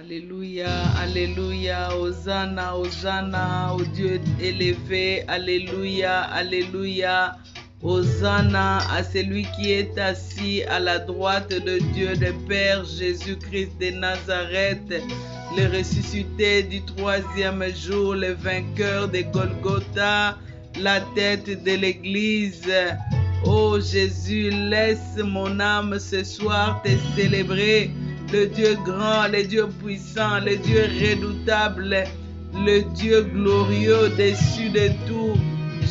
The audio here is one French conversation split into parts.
Alléluia, Alléluia, Hosanna, Hosanna, au Dieu élevé, Alléluia, Alléluia, Hosanna à celui qui est assis à la droite de Dieu le Père, Jésus-Christ de Nazareth, le ressuscité du troisième jour, le vainqueur de Golgotha, la tête de l'Église. Oh Jésus, laisse mon âme ce soir te célébrer. Le Dieu grand, le Dieu puissant, le Dieu redoutable, le Dieu glorieux au-dessus de tout.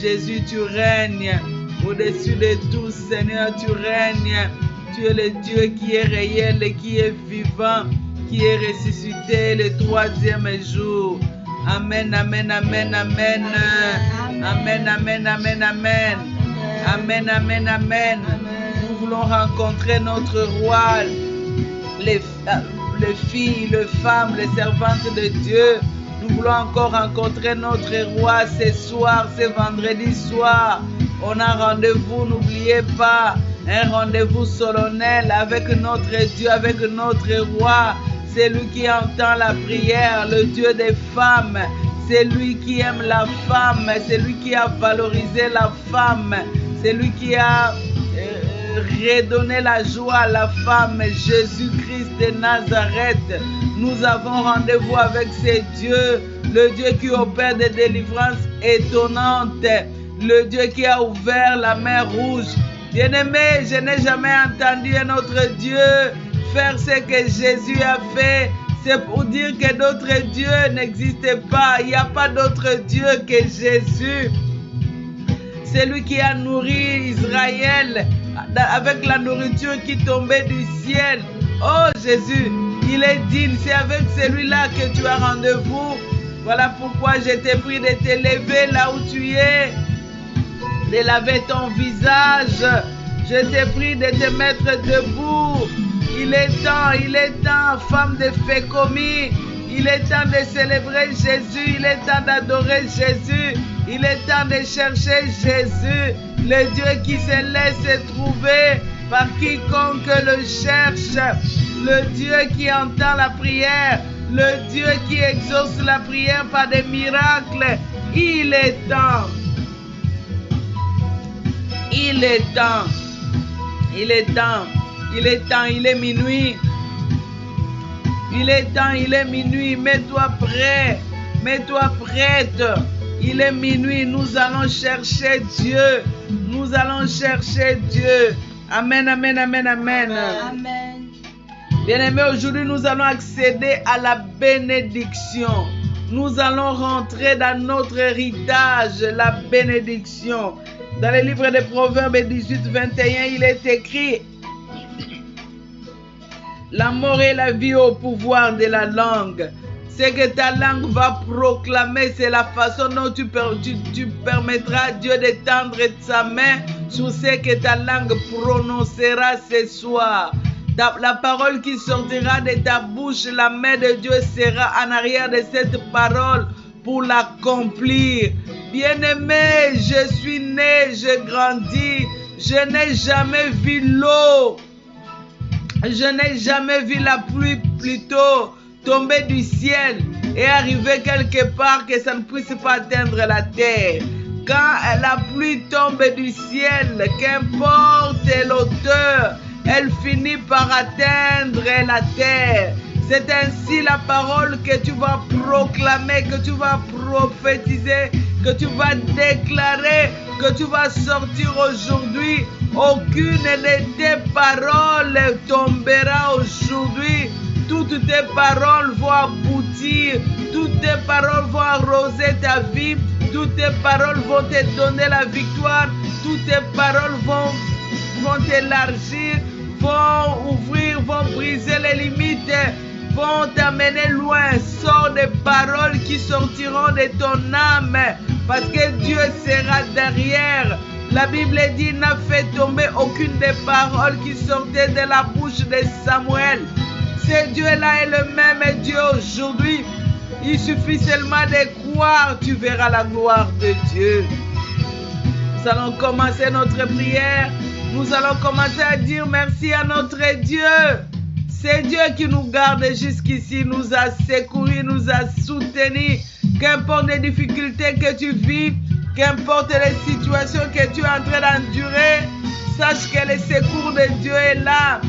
Jésus, tu règnes au-dessus de tout. Seigneur, tu règnes. Tu es le Dieu qui est réel et qui est vivant, qui est ressuscité le troisième jour. Amen, amen, amen, amen. Amen, amen, amen, amen. Amen, amen, amen. Nous voulons rencontrer notre roi. Les filles, les femmes, les servantes de Dieu, nous voulons encore rencontrer notre roi ce soir, ce vendredi soir. On a rendez-vous, n'oubliez pas, un rendez-vous solennel avec notre Dieu, avec notre roi. C'est lui qui entend la prière, le Dieu des femmes. C'est lui qui aime la femme, c'est lui qui a valorisé la femme, c'est lui qui a redonner la joie à la femme, Jésus-Christ de Nazareth. Nous avons rendez-vous avec ce Dieu, le Dieu qui opère des délivrances étonnantes, le Dieu qui a ouvert la mer rouge. Bien-aimé, je n'ai jamais entendu un autre Dieu faire ce que Jésus a fait. C'est pour dire que d'autres dieux n'existent pas. Il n'y a pas d'autre Dieu que Jésus. C'est lui qui a nourri Israël avec la nourriture qui tombait du ciel. Oh Jésus, il est digne. C'est avec celui-là que tu as rendez-vous. Voilà pourquoi je t'ai pris de te lever là où tu es, de laver ton visage. Je t'ai pris de te mettre debout. Il est temps, femme de Fécomi. Il est temps de célébrer Jésus. Il est temps d'adorer Jésus. Il est temps de chercher Jésus, le Dieu qui se laisse trouver par quiconque le cherche, le Dieu qui entend la prière, le Dieu qui exauce la prière par des miracles. Il est temps. Il est temps. Il est temps. Il est temps. Il est minuit. Il est temps. Il est minuit. Mets-toi prêt. Mets-toi prête. Il est minuit, nous allons chercher Dieu. Nous allons chercher Dieu. Amen, amen, amen, amen. Amen. Bien-aimés, aujourd'hui, nous allons accéder à la bénédiction. Nous allons rentrer dans notre héritage, la bénédiction. Dans le livre des Proverbes 18, 21, il est écrit: la mort et la vie au pouvoir de la langue. Ce que ta langue va proclamer, c'est la façon dont tu permettras à Dieu d'étendre sa main sur ce que ta langue prononcera ce soir. La parole qui sortira de ta bouche, la main de Dieu sera en arrière de cette parole pour l'accomplir. Bien-aimé, je suis né, je grandis, je n'ai jamais vu l'eau, je n'ai jamais vu la pluie plutôt tomber du ciel et arriver quelque part que ça ne puisse pas atteindre la terre. Quand la pluie tombe du ciel, qu'importe l'auteur, elle finit par atteindre la terre. C'est ainsi la parole que tu vas proclamer, que tu vas prophétiser, que tu vas déclarer, que tu vas sortir aujourd'hui. Aucune de tes paroles tombera aujourd'hui. Toutes tes paroles vont aboutir, toutes tes paroles vont arroser ta vie, toutes tes paroles vont te donner la victoire, toutes tes paroles vont t'élargir, vont ouvrir, vont briser les limites, vont t'amener loin. Sors des paroles qui sortiront de ton âme, parce que Dieu sera derrière. La Bible dit: n'a fait tomber aucune des paroles qui sortaient de la bouche de Samuel. Ce Dieu-là est le même Dieu aujourd'hui. Il suffit seulement de croire, tu verras la gloire de Dieu. Nous allons commencer notre prière. Nous allons commencer à dire merci à notre Dieu. C'est Dieu qui nous garde jusqu'ici, nous a secourus, nous a soutenus. Qu'importe les difficultés que tu vis, qu'importe les situations que tu es en train d'endurer, sache que le secours de Dieu est là.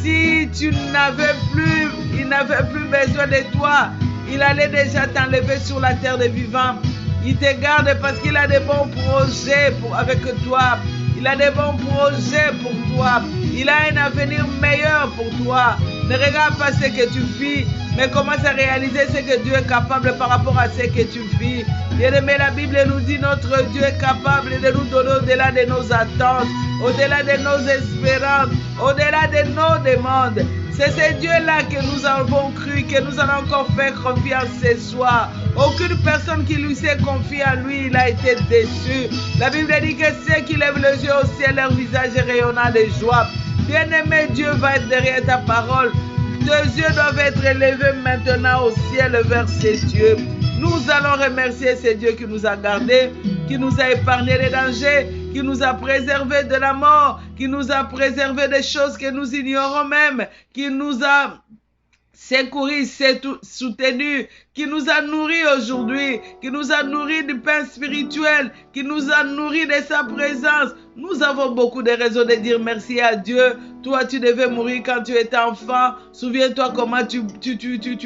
Si tu n'avais plus, il n'avait plus besoin de toi, il allait déjà t'enlever sur la terre des vivants. Il te garde parce qu'il a de bons projets avec toi. Il a de bons projets pour toi. Il a un avenir meilleur pour toi. Ne regarde pas ce que tu vis, mais commence à réaliser ce que Dieu est capable par rapport à ce que tu vis. Bien-aimé, la Bible nous dit notre Dieu est capable de nous donner au-delà de nos attentes, au-delà de nos espérances, au-delà de nos demandes. C'est ce Dieu-là que nous avons cru, que nous allons encore faire confiance ce soir. Aucune personne qui lui s'est confiée à lui, il a été déçu. La Bible dit que ceux qui lèvent les yeux au ciel, leur visage est rayonnant de joie. Bien-aimé, Dieu va être derrière ta parole. Tes yeux doivent être élevés maintenant au ciel vers ces dieux. Nous allons remercier ce Dieu qui nous a gardés, qui nous a épargné les dangers, qui nous a préservés de la mort, qui nous a préservés des choses que nous ignorons même, qui nous a secourus, soutenus, qui nous a nourris aujourd'hui, qui nous a nourris du pain spirituel, qui nous a nourris de sa présence. Nous avons beaucoup de raisons de dire merci à Dieu. Toi, tu devais mourir quand tu étais enfant. Souviens-toi comment tu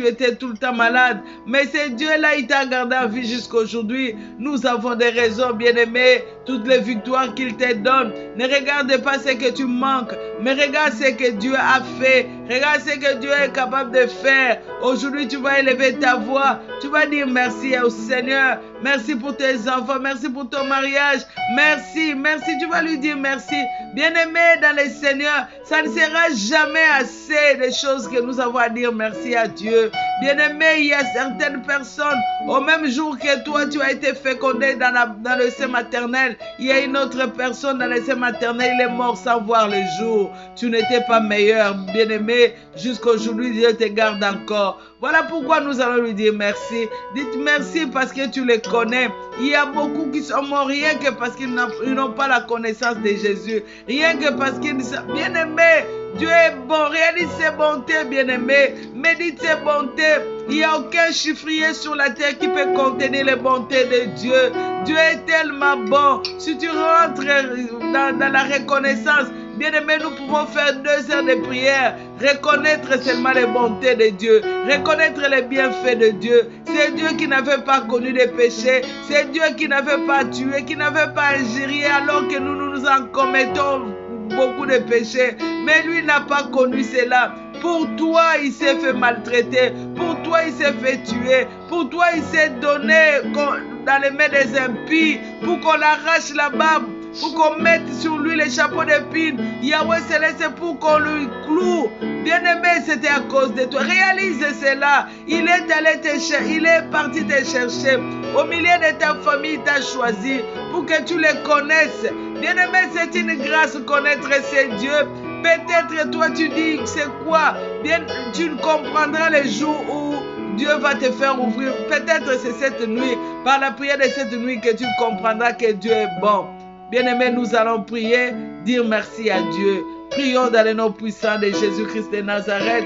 étais tout le temps malade. Mais c'est Dieu-là, il t'a gardé en vie jusqu'à aujourd'hui. Nous avons des raisons, bien-aimés. Toutes les victoires qu'il te donne. Ne regarde pas ce que tu manques, mais regarde ce que Dieu a fait. Regarde ce que Dieu est capable de faire. Aujourd'hui, tu vas élever ta voix. Tu vas dire merci au Seigneur. Merci pour tes enfants. Merci pour ton mariage. Merci, merci. Tu vas lui dire merci. Bien-aimé dans le Seigneur, ça ne sera jamais assez de choses que nous avons à dire merci à Dieu. Bien-aimé, il y a certaines personnes, au même jour que toi, tu as été fécondé dans le sein maternel. Il y a une autre personne dans le sein maternel, il est mort sans voir le jour. Tu n'étais pas meilleur, bien-aimé. Jusqu'à aujourd'hui, Dieu te garde encore. Voilà pourquoi nous allons lui dire merci. Dites merci parce que tu les connais. Il y a beaucoup qui sont morts rien que parce qu'ils n'ont pas la connaissance de Jésus. Rien que parce qu'ils sont bien-aimés. Dieu est bon. Réalise ses bontés, bien-aimés. Médite ses bontés. Il n'y a aucun chiffrier sur la terre qui peut contenir les bontés de Dieu. Dieu est tellement bon. Si tu rentres dans la reconnaissance, bien-aimés, nous pouvons faire 2 heures de prière. Reconnaître seulement les bontés de Dieu. Reconnaître les bienfaits de Dieu. C'est Dieu qui n'avait pas connu de péché. C'est Dieu qui n'avait pas tué, qui n'avait pas injurié alors que nous en commettons beaucoup de péchés. Mais lui n'a pas connu cela. Pour toi, il s'est fait maltraiter. Pour toi, il s'est fait tuer. Pour toi, il s'est donné dans les mains des impies pour qu'on l'arrache la barbe, pour qu'on mette sur lui les chapeaux d'épines. Yahweh Céleste, pour qu'on lui cloue. Bien-aimé, c'était à cause de toi. Réalise cela. Il est allé te chercher. Il est parti te chercher. Au milieu de ta famille, il t'a choisi pour que tu les connaisses. Bien-aimé, c'est une grâce connaître ces dieux. Peut-être toi tu dis c'est quoi? Bien, tu comprendras le jour où Dieu va te faire ouvrir. Peut-être c'est cette nuit, par la prière de cette nuit, que tu comprendras que Dieu est bon. Bien-aimé, nous allons prier, dire merci à Dieu. Prions dans le nom puissant de Jésus-Christ de Nazareth.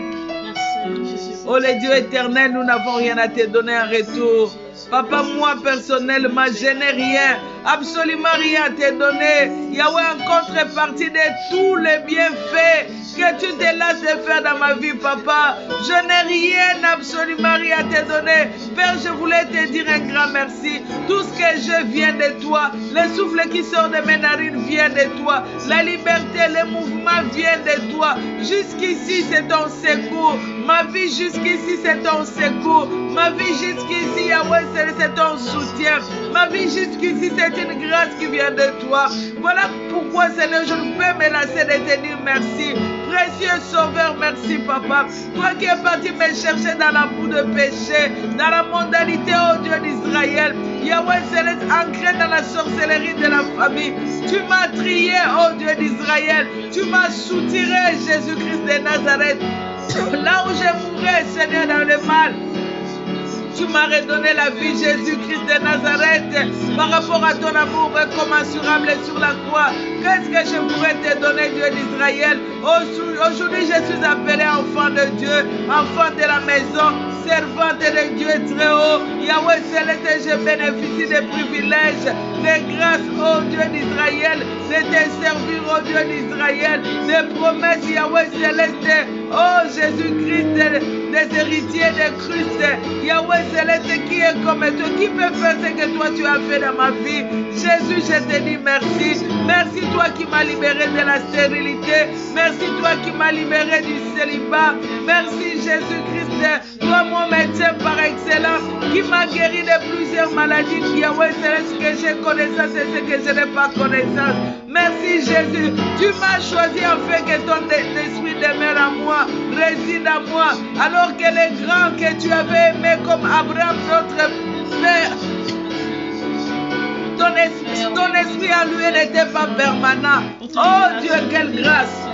Oh le Dieu éternel, nous n'avons rien à te donner en retour. Papa, moi personnellement, je n'ai rien, absolument rien à te donner. Yahweh, en contrepartie de tous les bienfaits que tu te lasses de faire dans ma vie, papa, je n'ai rien, absolument rien à te donner. Père, je voulais te dire un grand merci. Tout ce que je viens de toi, le souffle qui sort de mes narines vient de toi. La liberté, le mouvement vient de toi. Jusqu'ici, c'est ton secours. Ma vie jusqu'ici, c'est ton secours. Ma vie jusqu'ici, Yahweh, c'est ton soutien. Ma vie jusqu'ici, c'est une grâce qui vient de toi. Voilà pourquoi, Seigneur, je ne peux me lasser de te dire merci. Précieux Sauveur, merci, Papa. Toi qui es parti me chercher dans la boue de péché, dans la mondanité, oh Dieu d'Israël. Yahweh Céleste, ancré dans la sorcellerie de la famille. Tu m'as trié, oh Dieu d'Israël. Tu m'as soutiré, Jésus-Christ de Nazareth. Là où je mourrais, Seigneur, dans le mal, tu m'as redonné la vie, Jésus-Christ de Nazareth, par rapport à ton amour incommensurable sur la croix. Qu'est-ce que je pourrais te donner, Dieu d'Israël? Aujourd'hui, je suis appelé enfant de Dieu, enfant de la maison, servante de Dieu très haut. Yahweh Céleste, je bénéficie des privilèges, des grâces, ô Dieu d'Israël, de te servir, ô Dieu d'Israël, des promesses, Yahweh Céleste, ô Jésus-Christ, des héritiers de Christ. Yahweh Céleste, qui est comme toi, qui peut faire ce que toi tu as fait dans ma vie? Jésus, je te dis merci. Merci toi qui m'as libéré de la stérilité. Merci toi qui m'as libéré du célibat. Merci Jésus-Christ, toi mon médecin par excellence, qui m'a guéri de plusieurs maladies. Yahweh Céleste, que j'ai connaissance et ce que je n'ai pas connaissance. Merci Jésus, tu m'as choisi afin que ton esprit demeure en moi, réside en moi, alors que les grands que tu avais aimés comme Abraham, notre père, ton esprit en lui n'était pas permanent. Oh Dieu, quelle grâce!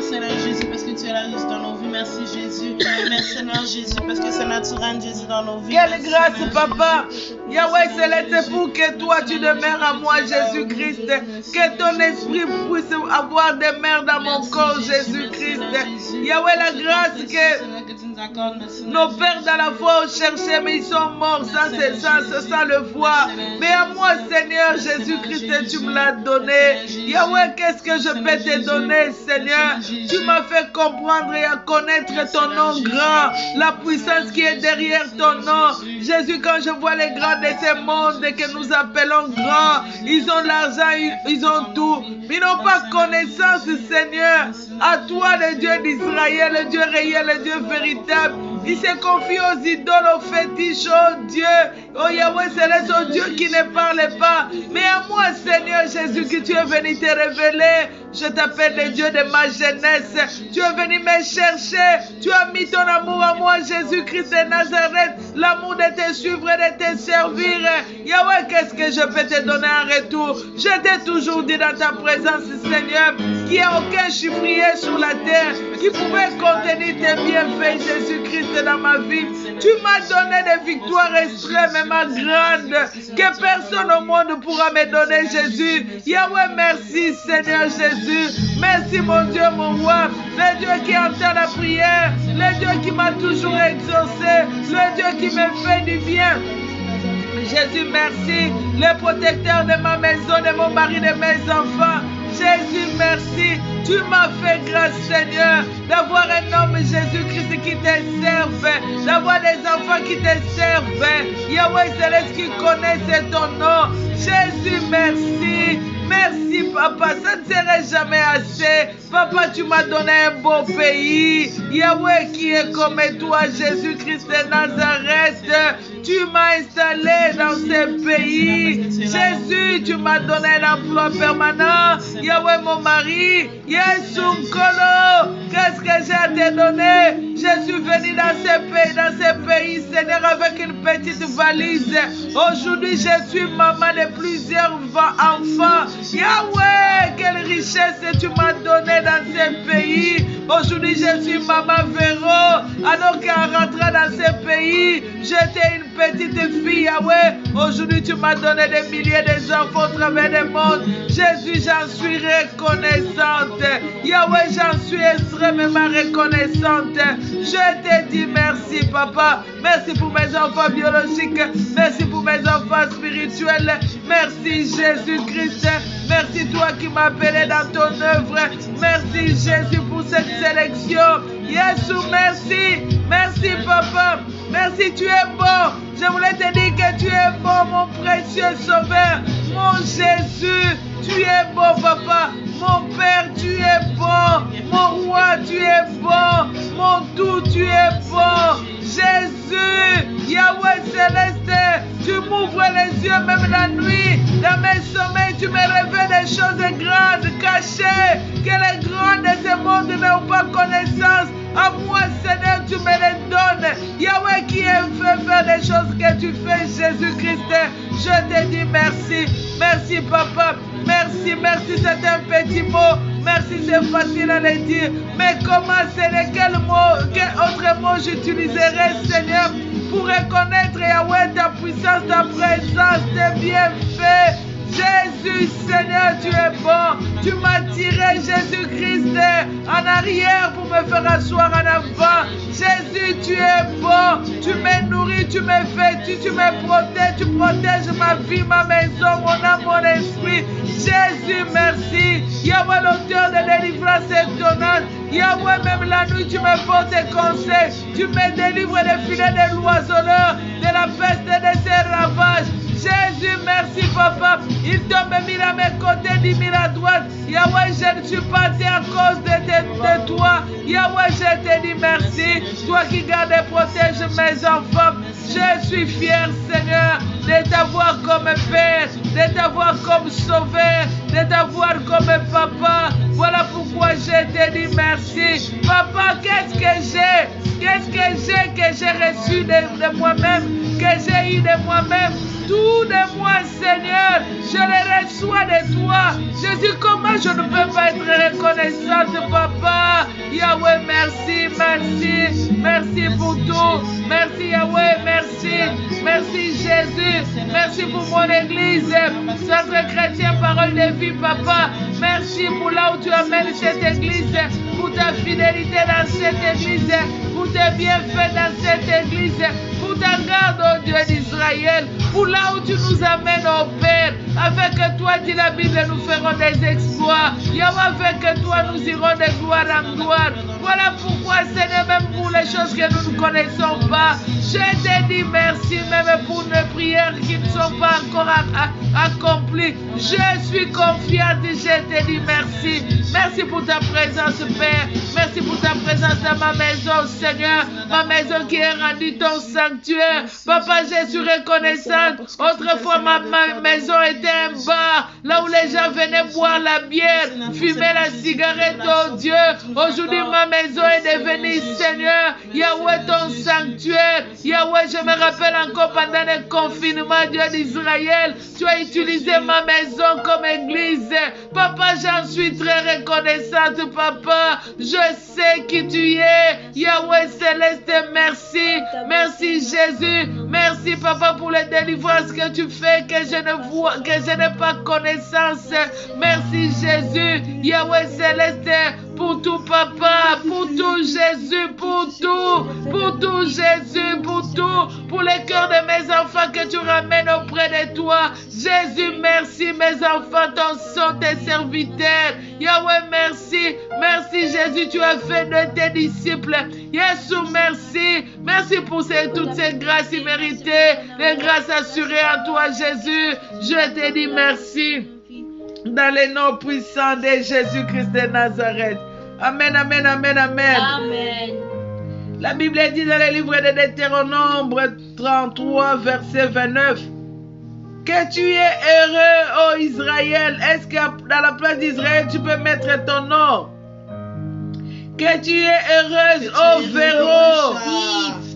Seigneur Jésus, parce que tu es là juste dans nos vies. Merci Jésus. Merci Seigneur Jésus, parce que c'est naturel Jésus dans nos vies. Quelle grâce, Papa. Yahweh Céleste, pour que toi tu demeures en moi, Jésus-Christ. Que ton esprit puisse avoir demeure dans mon corps, Jésus-Christ. Yahweh, la grâce que nos pères dans la foi ont cherché, mais ils sont morts sans le voir. Mais à moi, Seigneur Jésus-Christ, tu me l'as donné. Yahweh, qu'est-ce que je peux te donner, Seigneur? Tu m'as fait comprendre et à connaître ton nom grand, la puissance qui est derrière ton nom. Jésus, quand je vois les grands de ce monde que nous appelons grands, ils ont l'argent, ils ont tout, mais ils n'ont pas connaissance, Seigneur. À toi, le Dieu d'Israël, le Dieu réel, le Dieu véritable. Ils se confient aux idoles, aux fétiches, oh Dieu, oh Yahweh Céleste, oh Dieu qui ne parle pas. Mais à moi, Seigneur Jésus, que tu es venu te révéler. Je t'appelle le Dieu de ma jeunesse. Tu es venu me chercher. Tu as mis ton amour à moi, Jésus-Christ de Nazareth. L'amour de te suivre et de te servir. Yahweh, qu'est-ce que je peux te donner en retour? Je t'ai toujours dit dans ta présence, Seigneur, qu'il n'y a aucun chiffrier sur la terre qui pouvait contenir tes bienfaits, Jésus-Christ, dans ma vie. Tu m'as donné des victoires extrêmement grandes que personne au monde ne pourra me donner, Jésus. Yahweh, merci, Seigneur Jésus. Merci, mon Dieu, mon roi, le Dieu qui entend la prière, le Dieu qui m'a toujours exaucé, le Dieu qui me fait du bien. Jésus, merci, le protecteur de ma maison, de mon mari, de mes enfants. Jésus, merci. Tu m'as fait grâce, Seigneur, d'avoir un homme, Jésus-Christ, qui te serve, d'avoir des enfants qui te servent. Yahweh Céleste qui connaissent ton nom. Jésus, merci. Merci, Papa. Ça ne serait jamais assez. Papa, tu m'as donné un beau pays. Yahweh qui est comme toi, Jésus-Christ de Nazareth. Tu m'as installé dans ce pays. Jésus, tu m'as donné un emploi permanent. Yahweh, mon mari. Yesum Kolo. Qu'est-ce que j'ai à te donner? Je suis venu dans ce pays, Seigneur, avec une petite valise. Aujourd'hui, je suis maman de plusieurs enfants. Yahweh, quelle richesse tu m'as donné dans ce pays. Aujourd'hui, je suis maman Véro. Alors qu'en rentrant dans ce pays, j'étais une petite fille, Yahweh. Aujourd'hui, tu m'as donné des milliers d'enfants au travers du monde. Jésus, j'en suis reconnaissante. Yahweh, j'en suis extrêmement reconnaissante. Je te dis merci, Papa. Merci pour mes enfants biologiques. Merci pour mes enfants spirituels. Merci, Jésus-Christ. Merci, toi qui m'as appelé dans ton œuvre. Merci, Jésus, pour cette sélection. Jésus, merci. Merci, Papa. Merci, tu es bon. Je voulais te dire que tu es bon, mon précieux Sauveur. Mon Jésus, tu es bon, Papa. Mon Père, tu es bon. Mon Roi, tu es bon. Mon tout, tu es bon. Jésus, Yahweh Céleste, tu m'ouvres les yeux même la nuit. Dans mes sommeils, tu me révèles des choses grandes, cachées, que les grands de ce monde n'ont pas connaissance. À moi, Seigneur, tu me les donnes. Yahweh qui fait faire les choses que tu fais, Jésus-Christ. Je te dis merci. Merci, Papa. Merci, merci, c'est un petit mot. Merci, c'est facile à le dire. Mais comment, Seigneur, quel autre mot j'utiliserai, Seigneur, pour reconnaître, Yahweh, ta puissance, ta présence, tes bienfaits. Jésus. Jésus, Seigneur, tu es bon. Tu m'as tiré, Jésus-Christ, en arrière pour me faire asseoir en avant. Jésus, tu es bon. Tu me nourris, tu me vêtus, tu me protèges. Tu protèges ma vie, ma maison, mon âme, mon esprit. Jésus, merci. Yahweh, l'auteur de délivrance étonnante. Yahweh, même la nuit, tu me portes conseil. Tu me délivres des filets de l'oiseleur, de la peste et de ses ravages. Jésus, merci papa. Il tombe 1000 à mes côtés, 10 000 à droite. Yahweh, je ne suis pas à cause de toi. Yahweh, je te dis merci. Toi qui gardes et protèges mes enfants. Je suis fier, Seigneur, de t'avoir comme Père, de t'avoir comme Sauveur, de t'avoir comme Papa. Voilà pourquoi je te dis merci. Papa, qu'est-ce que j'ai? Qu'est-ce que j'ai reçu de moi-même, que j'ai eu de moi-même? Tout de moi, Seigneur, je le reçois de toi. Jésus, comment je ne peux pas être reconnaissante, Papa? Yahweh, merci, merci, merci pour tout. Merci, Yahweh, merci. Merci, Jésus. Merci pour mon église, Centre chrétien, parole de vie, Papa. Merci pour là où tu amènes cette église, pour ta fidélité dans cette église, pour tes bienfaits dans cette église, pour ta garde, oh Dieu d'Israël, pour là où tu nous amènes, oh Père. Avec toi, dit la Bible, nous ferons des exploits. Yahweh, avec toi, nous irons de gloire en gloire. Voilà pourquoi, Seigneur, même pour les choses que nous ne connaissons pas, je te dis merci, même pour nos prières qui ne sont pas encore accomplies. Je suis confiante, je te dis merci. Merci pour ta présence, Père. Merci pour ta présence dans ma maison, Seigneur. Ma maison qui est rendue ton sanctuaire. Papa, je suis reconnaissante. Autrefois, ma maison était un bar, là où les gens venaient boire la bière, fumer la cigarette, oh Dieu. Aujourd'hui, ma maison est devenue, Seigneur, Yahweh, ton sanctuaire. Yahweh, je me rappelle encore pendant le confinement, Dieu d'Israël, tu as utilisé ma maison comme église. Papa, j'en suis très reconnaissante, Papa. Je sais qui tu es. Yahweh céleste, merci. Merci, Jésus. Merci, Papa, pour les délivrances que tu fais, que je ne vois, que je n'ai pas connaissance. Merci, Jésus. Yahweh céleste, pour tout, Papa, pour tout, Jésus, pour tout, Jésus, pour tout, pour les cœurs de mes enfants que tu ramènes auprès de toi. Jésus, merci, mes enfants, ton sont tes serviteurs. Yahweh, merci, merci, Jésus, tu as fait de tes disciples. Jésus, merci, merci pour toutes ces grâces imméritées, les grâces assurées en toi, Jésus. Je te dis merci. Dans le nom puissant de Jésus-Christ de Nazareth. Amen, amen, amen, amen. Amen. La Bible dit dans le livre de Deutéronome 33, verset 29, que tu es heureux, ô Israël. Est-ce que dans la place d'Israël, tu peux mettre ton nom? Que tu es heureuse, ô Véro.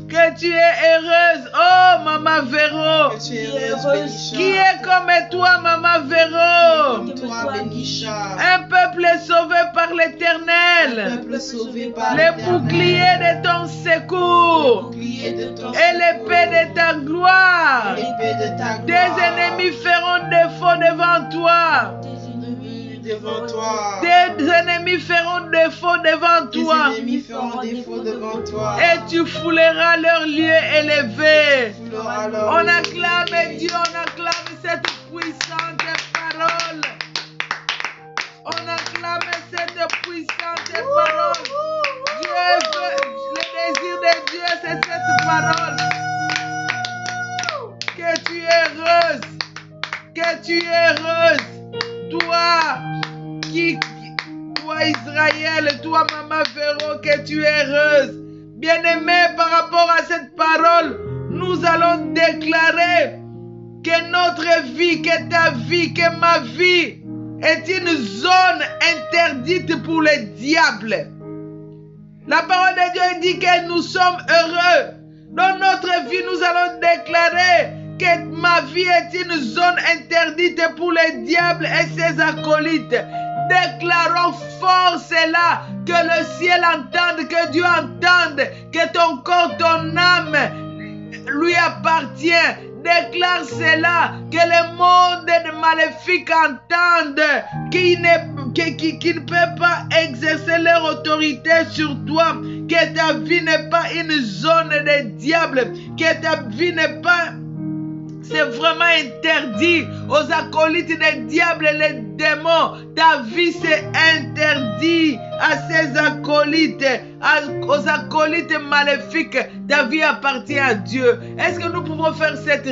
Que tu es heureuse, oh Maman Véro. Qui est comme toi, Maman Véro? Un peuple sauvé par l'Éternel. Le bouclier de ton secours. Et l'épée de ta gloire. Des ennemis feront défaut devant toi. Tes ennemis feront défaut devant toi. Et tu fouleras leur lieu élevé. On acclame Dieu, on acclame cette puissante parole. On acclame cette puissante parole. Dieu, le désir de Dieu, c'est cette parole. Que tu es heureuse. Que tu es heureuse. Toi Israël, toi Maman Véro, que tu es heureuse. Bien-aimé, par rapport à cette parole, nous allons déclarer que notre vie, que ta vie, que ma vie est une zone interdite pour le diable. La parole de Dieu dit que nous sommes heureux. Dans notre vie, nous allons déclarer que ma vie est une zone interdite pour le diable et ses acolytes. Déclarons fort cela, que le ciel entende, que Dieu entende, que ton corps, ton âme lui appartient. Déclare cela, que le monde de maléfiques entende qu'ils ne peuvent pas exercer leur autorité sur toi, que ta vie n'est pas une zone de diable, que ta vie n'est pas... C'est vraiment interdit aux acolytes des diables et les démons. Ta vie, c'est interdit à ces acolytes, aux acolytes maléfiques. Ta vie appartient à Dieu. Est-ce que nous pouvons faire cette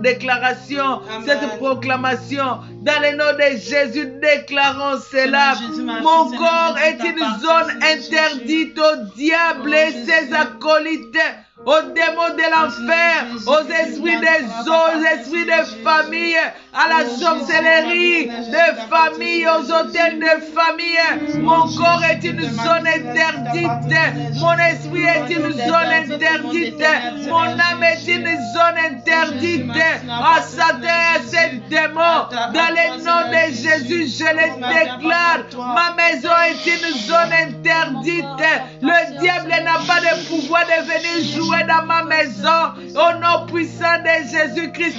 déclaration, cette proclamation? Dans le nom de Jésus, déclarons cela. Mon corps est une zone interdite au diable et ses acolytes, aux démons de l'enfer, aux esprits des eaux, aux esprits de famille, à la sorcellerie de famille, aux hôtels de famille. Mon corps est une zone interdite. Mon esprit est une zone interdite. Mon âme est une zone interdite. À Satan et à ses démons, dans le nom de Jésus, je les déclare. Ma maison est une zone interdite. Le diable n'a pas de pouvoir de venir jouer dans ma maison. Au nom puissant de Jésus-Christ,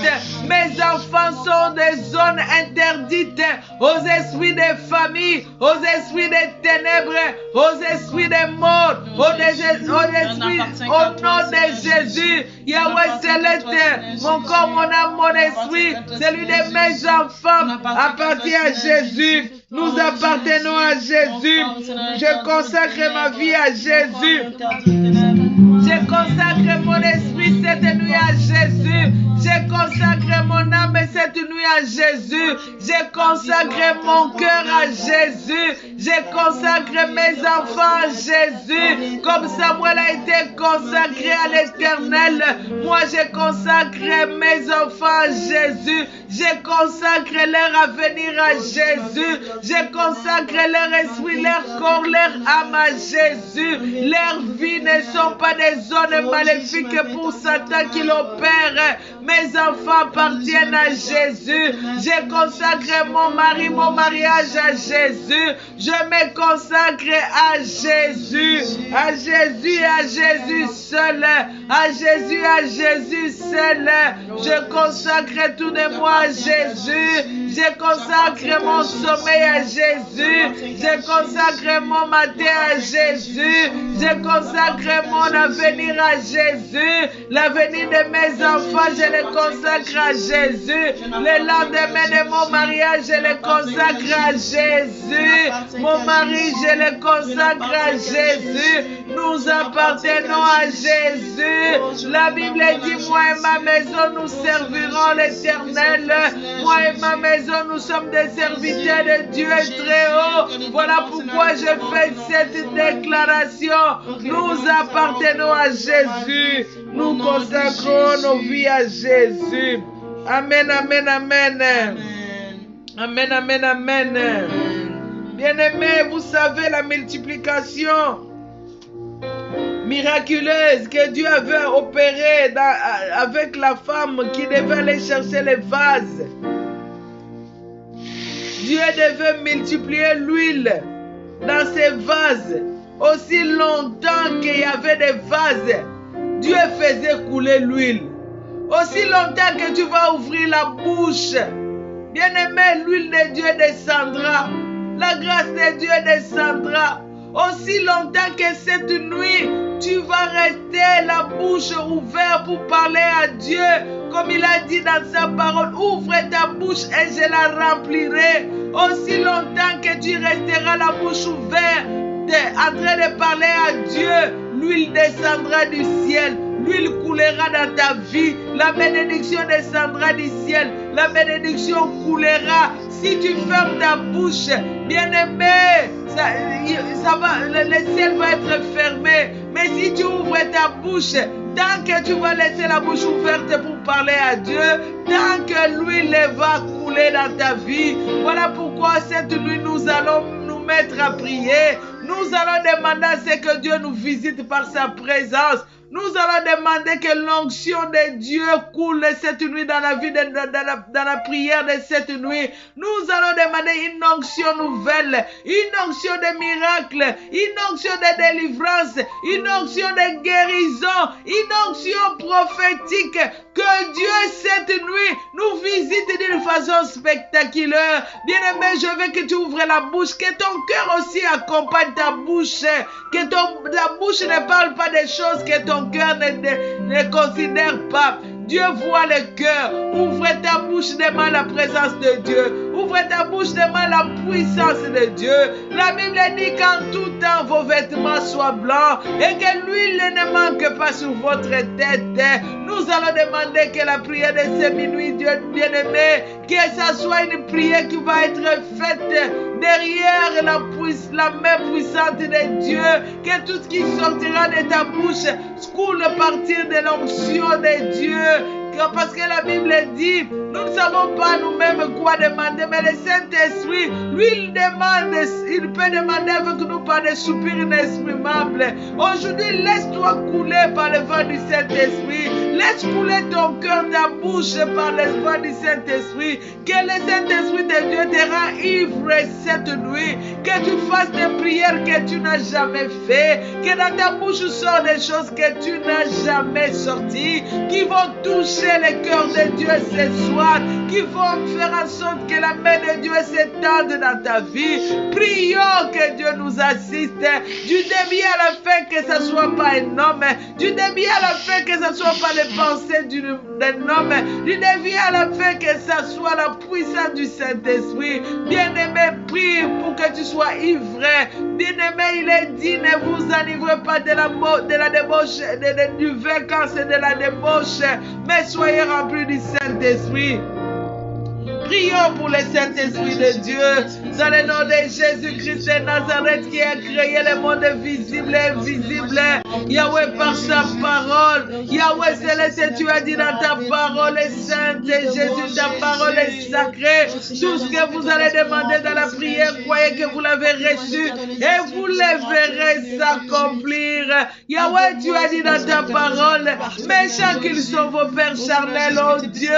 mes enfants sont des zones interdites aux esprits des familles, aux esprits des ténèbres, aux esprits des morts, aux esprits, au nom de Jésus. Yahweh Céleste, mon corps, mon âme, mon esprit, celui de mes enfants appartient à Jésus. Nous appartenons à Jésus. Je consacre ma vie à Jésus. Je consacre mon esprit cette nuit à Jésus. Je consacre mon âme cette nuit à Jésus. Je consacre mon cœur à Jésus. Je consacre mes enfants à Jésus. Comme Samuel a été consacré à l'Éternel, moi je consacre mes enfants à Jésus. Je consacre leur avenir à Jésus. Je consacre leur esprit, leur corps, leur âme à Jésus. Leurs vies ne sont pas des zones maléfiques pour Satan qui l'opère. Mes enfants appartiennent à Jésus. Je consacre mon mari, mon mariage à Jésus. Je me consacre à Jésus. À Jésus, à Jésus seul. À Jésus, à Jésus seul. Je consacre tout de moi à Jésus. Je consacre mon sommeil à Jésus. Je consacre mon matin à Jésus. Je consacre mon avenir à Jésus. L'avenir de mes enfants, je le consacre à Jésus. Le lendemain de mon mariage, je le consacre à Jésus. Mon mari, je le consacre à Jésus. Nous appartenons à Jésus. La Bible dit, moi et ma maison, nous servirons l'Éternel. Moi et ma maison, nous sommes des serviteurs de Dieu très haut. Voilà pourquoi je fais cette déclaration. Nous appartenons à Jésus. Nous consacrons nos vies à Jésus. Amen, amen, amen. Amen, amen, amen. Bien-aimés, vous savez la multiplication miraculeuse que Dieu avait opérée avec la femme qui devait aller chercher les vases. Dieu devait multiplier l'huile dans ces vases. Aussi longtemps qu'il y avait des vases, Dieu faisait couler l'huile. Aussi longtemps que tu vas ouvrir la bouche, bien-aimé, l'huile de Dieu descendra. La grâce de Dieu descendra. Aussi longtemps que cette nuit, tu vas rester la bouche ouverte pour parler à Dieu. Comme il a dit dans sa parole, ouvre ta bouche et je la remplirai. Aussi longtemps que tu resteras la bouche ouverte, en train de parler à Dieu, l'huile descendra du ciel. L'huile coulera dans ta vie. La bénédiction descendra du ciel. La bénédiction coulera. Si tu fermes ta bouche, bien-aimé, le ciel va être fermé. Mais si tu ouvres ta bouche, tant que tu vas laisser la bouche ouverte pour parler à Dieu, tant que l'huile va couler dans ta vie. Voilà pourquoi cette nuit, nous allons nous mettre à prier. Nous allons demander à ce que Dieu nous visite par sa présence. Nous allons demander que l'onction de Dieu coule cette nuit dans la vie, dans la prière de cette nuit. Nous allons demander une onction nouvelle, une onction de miracle, une onction de délivrance, une onction de guérison, une onction prophétique. Que Dieu cette nuit nous visite d'une façon spectaculaire. Bien-aimé, je veux que tu ouvres la bouche, que ton cœur aussi accompagne ta bouche, que ta bouche ne parle pas des choses que ton cœur ne considère pas. Dieu voit le cœur. Ouvre ta bouche, demande la présence de Dieu. Ouvre ta bouche, demande la puissance de Dieu. La Bible dit qu'en tout temps vos vêtements soient blancs et que l'huile ne manque pas sur votre tête. Nous allons demander que la prière de ce minuit, Dieu bien-aimé, que ça soit une prière qui va être faite derrière la main puissante de Dieu, que tout ce qui sortira de ta bouche coule à partir de l'onction de Dieu. Parce que la Bible dit, nous ne savons pas nous-mêmes quoi demander, mais le Saint-Esprit, lui, il peut demander avec nous par des soupirs inexprimables. Aujourd'hui, laisse-toi couler par le vent du Saint-Esprit. Laisse couler ton cœur, ta bouche par le vent du Saint-Esprit. Que le Saint-Esprit de Dieu te rend ivre cette nuit. Que tu fasses des prières que tu n'as jamais fait. Que dans ta bouche sortent des choses que tu n'as jamais sorties, qui vont toucher le cœur de Dieu ce soir, qui vont faire en sorte que la main de Dieu s'étende dans ta vie. Prions que Dieu nous assiste du début à la fin, que ce ne soit pas un homme, du début à la fin, que ce ne soit pas les pensées d'un homme, du début à la fin, que ce soit la puissance du Saint-Esprit. Bien-aimé, prie pour que tu sois ivré. Bien-aimé, il est dit, ne vous enivrez pas de la débauche, du vacances et de la débauche, mais soyez remplis du Saint-Esprit. Prions pour le Saint-Esprit de Dieu, dans le nom de Jésus-Christ de Nazareth qui a créé le monde visible et invisible. Yahweh, par sa parole, Yahweh céleste, tu as dit dans ta parole sainte, Jésus, ta parole est sacrée. Tout ce que vous allez demander dans la prière, croyez que vous l'avez reçu et vous le verrez s'accomplir. Yahweh, tu as dit dans ta parole, méchants qu'ils sont vos pères charnels, oh Dieu,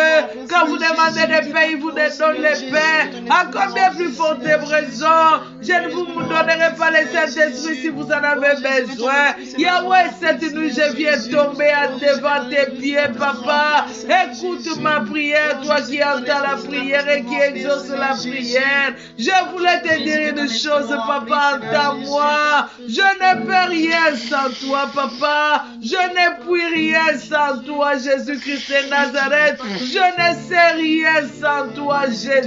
quand vous demandez des paix, vous donne les paix. À combien plus forte raison, je ne vous donnerai pas le Saint-Esprit si vous en avez besoin. Yahweh, cette nuit, je viens tomber devant tes pieds, papa. Écoute ma prière, toi qui entends la prière et qui exauce la prière. Je voulais te dire une chose, papa, entends-moi. Je ne peux rien sans toi, papa. Je ne puis rien sans toi, Jésus-Christ de Nazareth. Je ne sais rien sans toi, Jésus.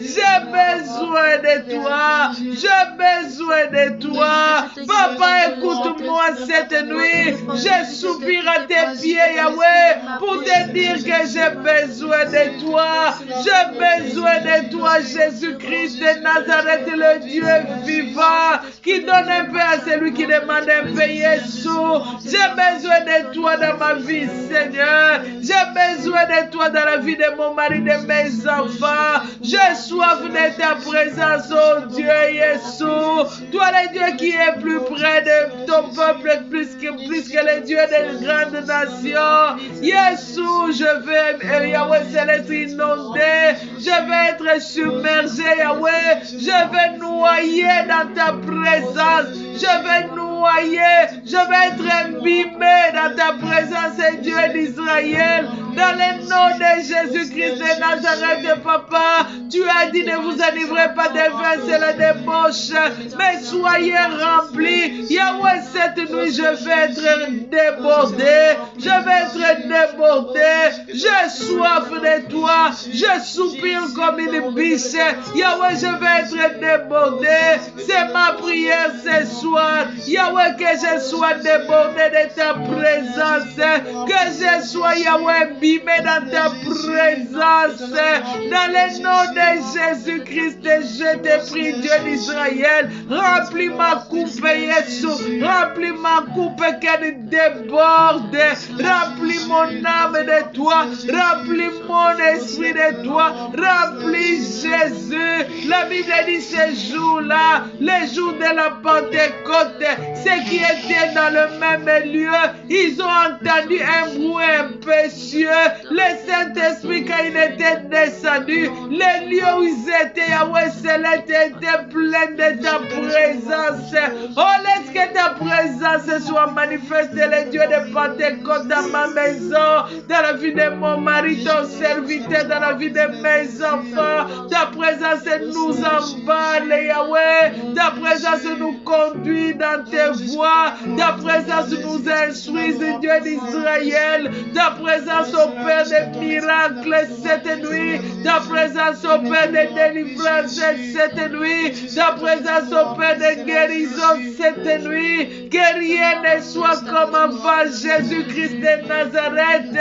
J'ai besoin de toi. J'ai besoin de toi. Papa, écoute-moi cette nuit. Je soupire à tes pieds, Yahweh, pour te dire que j'ai besoin de toi. J'ai besoin de toi, Jésus-Christ de Nazareth, le Dieu vivant, qui donne un peu à celui qui demande un peu, Jésus. J'ai besoin de toi dans ma vie, Seigneur. J'ai besoin de toi dans la vie de mon mari, de mes enfants. J'ai soif de ta présence, oh Dieu, Jésus. Toi, le Dieu qui est plus près de ton peuple, plus que le Dieu des grandes nations. Jésus, je vais, Yahweh céleste, inonder. Je vais être submergé, Yahweh. Je vais noyer dans ta présence. Je vais noyer. Je vais être imbibé dans ta présence, Dieu d'Israël. Dans le nom de Jésus-Christ de Nazareth, papa, tu as dit ne vous enivrez pas de vin, c'est la débauche, mais soyez remplis. Yahweh, cette nuit, je vais être débordé. Je vais être débordé. J'ai soif de toi. Je soupire comme une biche. Yahweh, je vais être débordé. C'est ma prière ce soir. Yahweh, que je sois débordé de ta présence. Que je sois, Yahweh, abîmé dans ta présence. Dans le nom de Jésus-Christ, je te prie, Dieu d'Israël, remplis ma coupe, Jésus, remplis ma coupe qu'elle déborde, remplis mon âme de toi, remplis mon esprit de toi, remplis Jésus. La Bible dit ce jour-là, le jour de la Pentecôte, ceux qui étaient dans le même lieu, ils ont entendu un bruit impétueux. Le Saint-Esprit, quand il était descendu, les lieux où ils étaient, Yahweh Céleste, étaient pleins de ta présence. Oh, laisse que ta présence soit manifestée, le Dieu de Pentecôte, dans ma maison, dans la vie de mon mari, ton serviteur, dans la vie de mes enfants. Ta présence nous emballe, Yahweh. Ta présence nous conduit dans tes voies. Ta présence nous instruit, Dieu d'Israël. Ta présence opère des miracles cette nuit. Ta présence opère des délivrances cette nuit. Ta présence opère des guérisons cette nuit. Que rien ne soit comme avant, Jésus-Christ de Nazareth.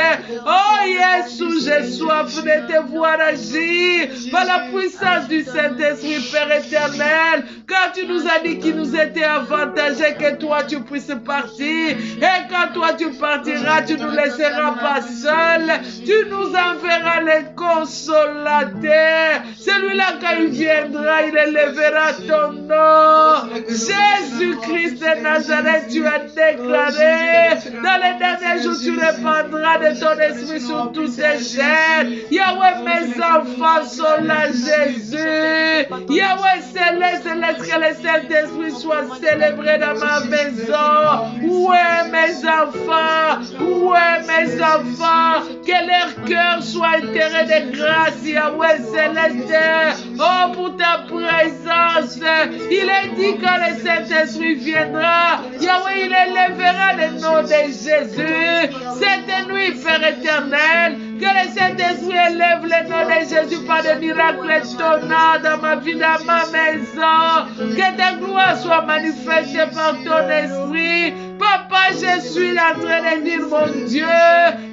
Oh Jésus, j'ai soif de te voir agir par la puissance du Saint-Esprit, Père éternel. Quand tu nous as dit qu'il nous était avantagé que toi tu puisses partir, et quand toi tu partiras, tu ne nous laisseras pas seuls, tu nous enverras les consolateurs. Celui-là, quand il viendra, il élèvera ton nom. Jésus-Christ de Nazareth, tu as déclaré, dans les derniers jours, tu répandras de ton esprit sur toutes ces chaînes. Yahweh, mes enfants sont là, Jésus. Yahweh Céleste, laisse que le Saint-Esprit soit célébré dans ma maison. Où est mes enfants? Où est mes enfants? Que leur cœur soit enterré de grâce, Yahweh Céleste. Oh, pour ta présence. Il est dit quand le Saint-Esprit viendra, Yahweh, il élèvera le nom de Jésus. Cette nuit, Père éternel, que le Saint-Esprit élève le nom de Jésus par des miracles étonnants dans ma vie, dans ma maison. Que ta gloire soit manifestée par ton esprit. Papa, je suis en train de dire, mon Dieu,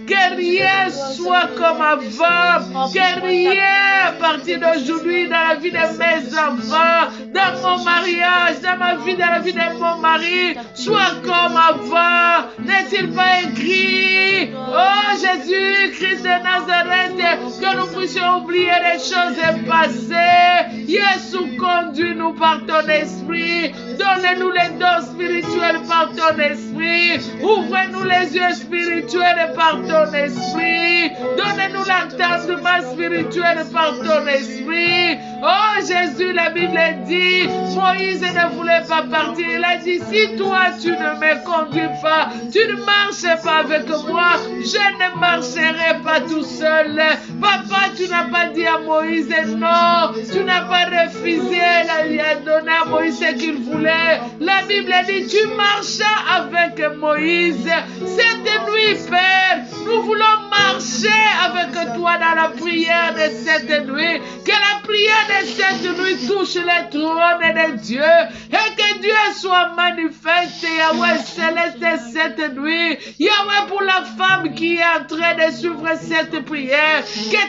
que rien soit comme avant, que rien à partir d'aujourd'hui dans la vie de mes enfants, dans mon mariage, dans ma vie, dans la vie de mon mari, soit comme avant. N'est-il pas écrit? Oh Jésus, Christ de Nazareth, que nous puissions oublier les choses passées. Jésus, conduis-nous par ton esprit. Donne-nous les dons spirituels par ton esprit. Ouvre-nous les yeux spirituels par ton esprit. Donne-nous l'entendement spirituel par ton esprit. Oh Jésus, la Bible dit, Moïse ne voulait pas partir. Il a dit, si toi tu ne me conduis pas, tu ne marches pas avec moi, je ne marcherai pas tout seul. Papa, tu n'as pas dit à Moïse non. Tu n'as pas refusé. Il a donné à Moïse ce qu'il voulait. La Bible dit, tu marchas avec Moïse. Cette nuit, Père, nous voulons marcher avec toi dans la prière de cette nuit. Que la prière de cette nuit touche le trône de Dieu. Et que Dieu soit manifesté, Yahweh Céleste, cette nuit. Yahweh, pour la femme qui est en train de suivre cette prière. Que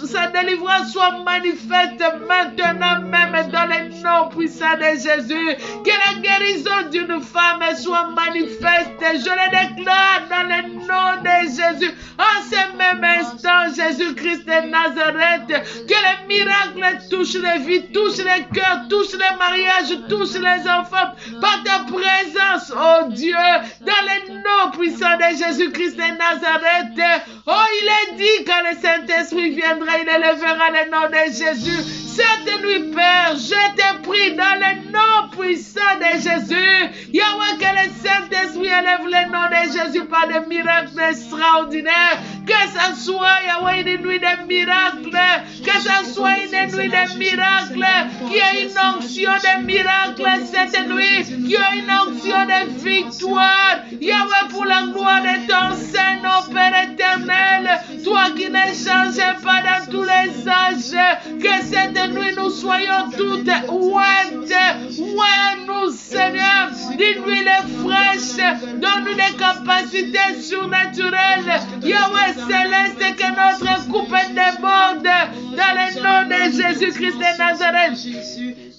sa délivrance soit manifeste maintenant même dans le nom puissant de Jésus. Que la guérison d'une femme soit manifeste. Je le déclare dans le nom de Jésus. En ce même instant, Jésus-Christ de Nazareth, que les miracles touchent les vies, touchent les cœurs, touchent les mariages, touchent les enfants. Par ta présence, oh Dieu, dans le nom puissant de Jésus-Christ de Nazareth. Oh, il est dit quand le Saint-Esprit viendra, il élèvera le nom de Jésus. Cette nuit, Père, je te prie dans le nom puissant de Jésus. Yahweh, que le Saint-Esprit élève le nom de Jésus par des miracles extraordinaires. Que ça soit, Yahweh, une nuit de miracles. Que ça soit une nuit de miracles. Qu'il y ait une onction de miracles cette nuit. Qu'il y ait une onction de victoire. Yahweh, pour la gloire de ton Saint-Nom, Père éternel. toi qui ne changes pas dans tous les âges, que cette nuit nous soyons toutes ouantes. Ouin-nous, Seigneur, d'une huile fraîche, donne-nous des capacités surnaturelles. Yahweh céleste, que notre coupe déborde dans le nom de Jésus-Christ de Nazareth.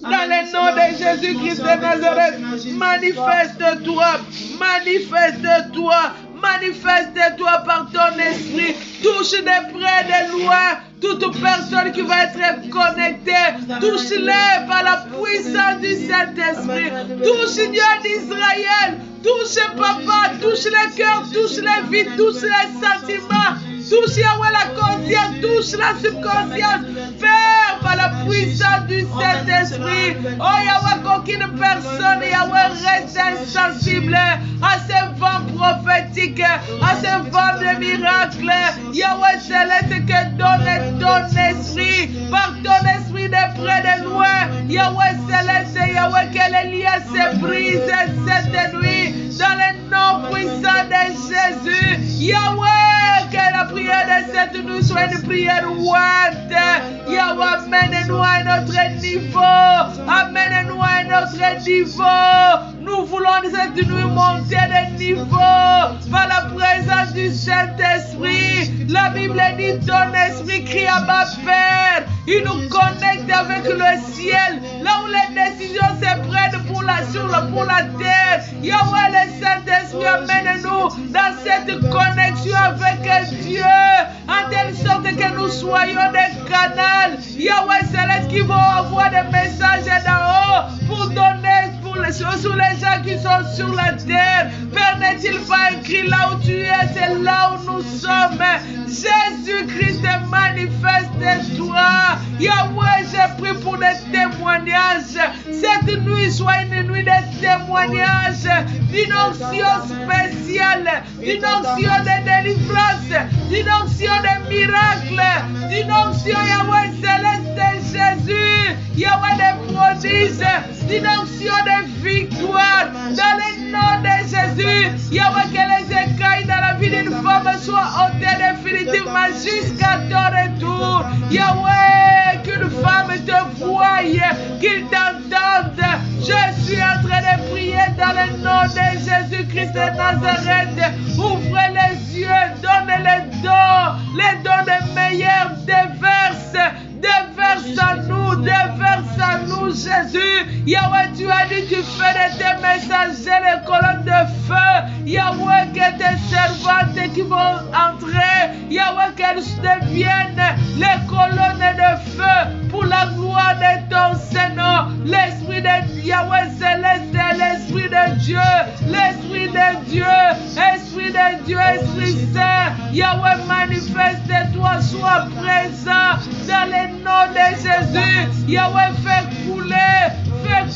Dans le nom de Jésus-Christ de Nazareth, manifeste-toi, manifeste-toi, manifeste-toi par ton esprit. Touche de près, de loin, toute personne qui va être connectée. Touche-les par la puissance du Saint-Esprit. Touche Dieu d'Israël. Touche Papa, touche les cœurs, touche les vies, touche les sentiments. Touche Yahweh la conscience, touche la subconscience. Faire par la puissance du Saint-Esprit. Oh Yahweh, qu'aucune personne, Yahweh, reste insensible à ce vent prophétique, à ce vent de miracles. Yahweh céleste, que donne ton esprit, par ton esprit de près de loin. Yahweh céleste, Yahweh, que les liens se brisent cette nuit dans le nom puissant de Jésus. Yahweh, que la prière de cette nuit soit une prière ouate. Yahweh, amène-nous à un autre niveau. Amène-nous à un autre niveau. Nous voulons cette nuit monter de niveau par la présence du Saint-Esprit. La Bible dit ton esprit crie à ma Père. Il nous connecte avec le ciel, là où les décisions se prennent pour la terre. Yahweh, le Saint-Esprit, amène-nous dans cette connexion avec Dieu, en telle sorte que nous soyons des canaux. Yahweh céleste, qui vont envoyer des messages d'en haut pour donner sur les gens qui sont sur la terre. Père, n'est-il pas écrit là où tu es, c'est là où nous sommes. Jésus-Christ, manifeste-toi. Yahweh, j'ai pris pour des témoignages. Cette nuit soit une nuit de témoignages, d'une onction spéciale, d'une onction de délivrance, d'une onction de miracles, d'une onction, Yahweh céleste de Jésus, Yahweh des prodiges, d'une onction de victoire, dans le nom de Jésus. Yahweh, que les écailles dans la vie d'une femme soient ôtées définitivement jusqu'à ton retour. Yahweh, qu'une femme te voie, qu'il t'entende. Je suis en train de prier dans le nom de Jésus-Christ de Nazareth. Ouvre les yeux, donne les dons des meilleurs, déverse en nous, Jésus. Yahweh, tu as dit, tu fais de tes messagers les colonnes de feu. Yahweh, que tes servantes qui vont entrer, Yahweh, qu'elles deviennent les colonnes de feu pour la gloire de ton Seigneur. L'Esprit de Yahweh céleste, l'Esprit de Dieu, l'Esprit de Dieu, Esprit de Dieu, Esprit Saint. Yahweh, manifeste-toi, sois présent dans le nom de Jésus. Yahweh, fais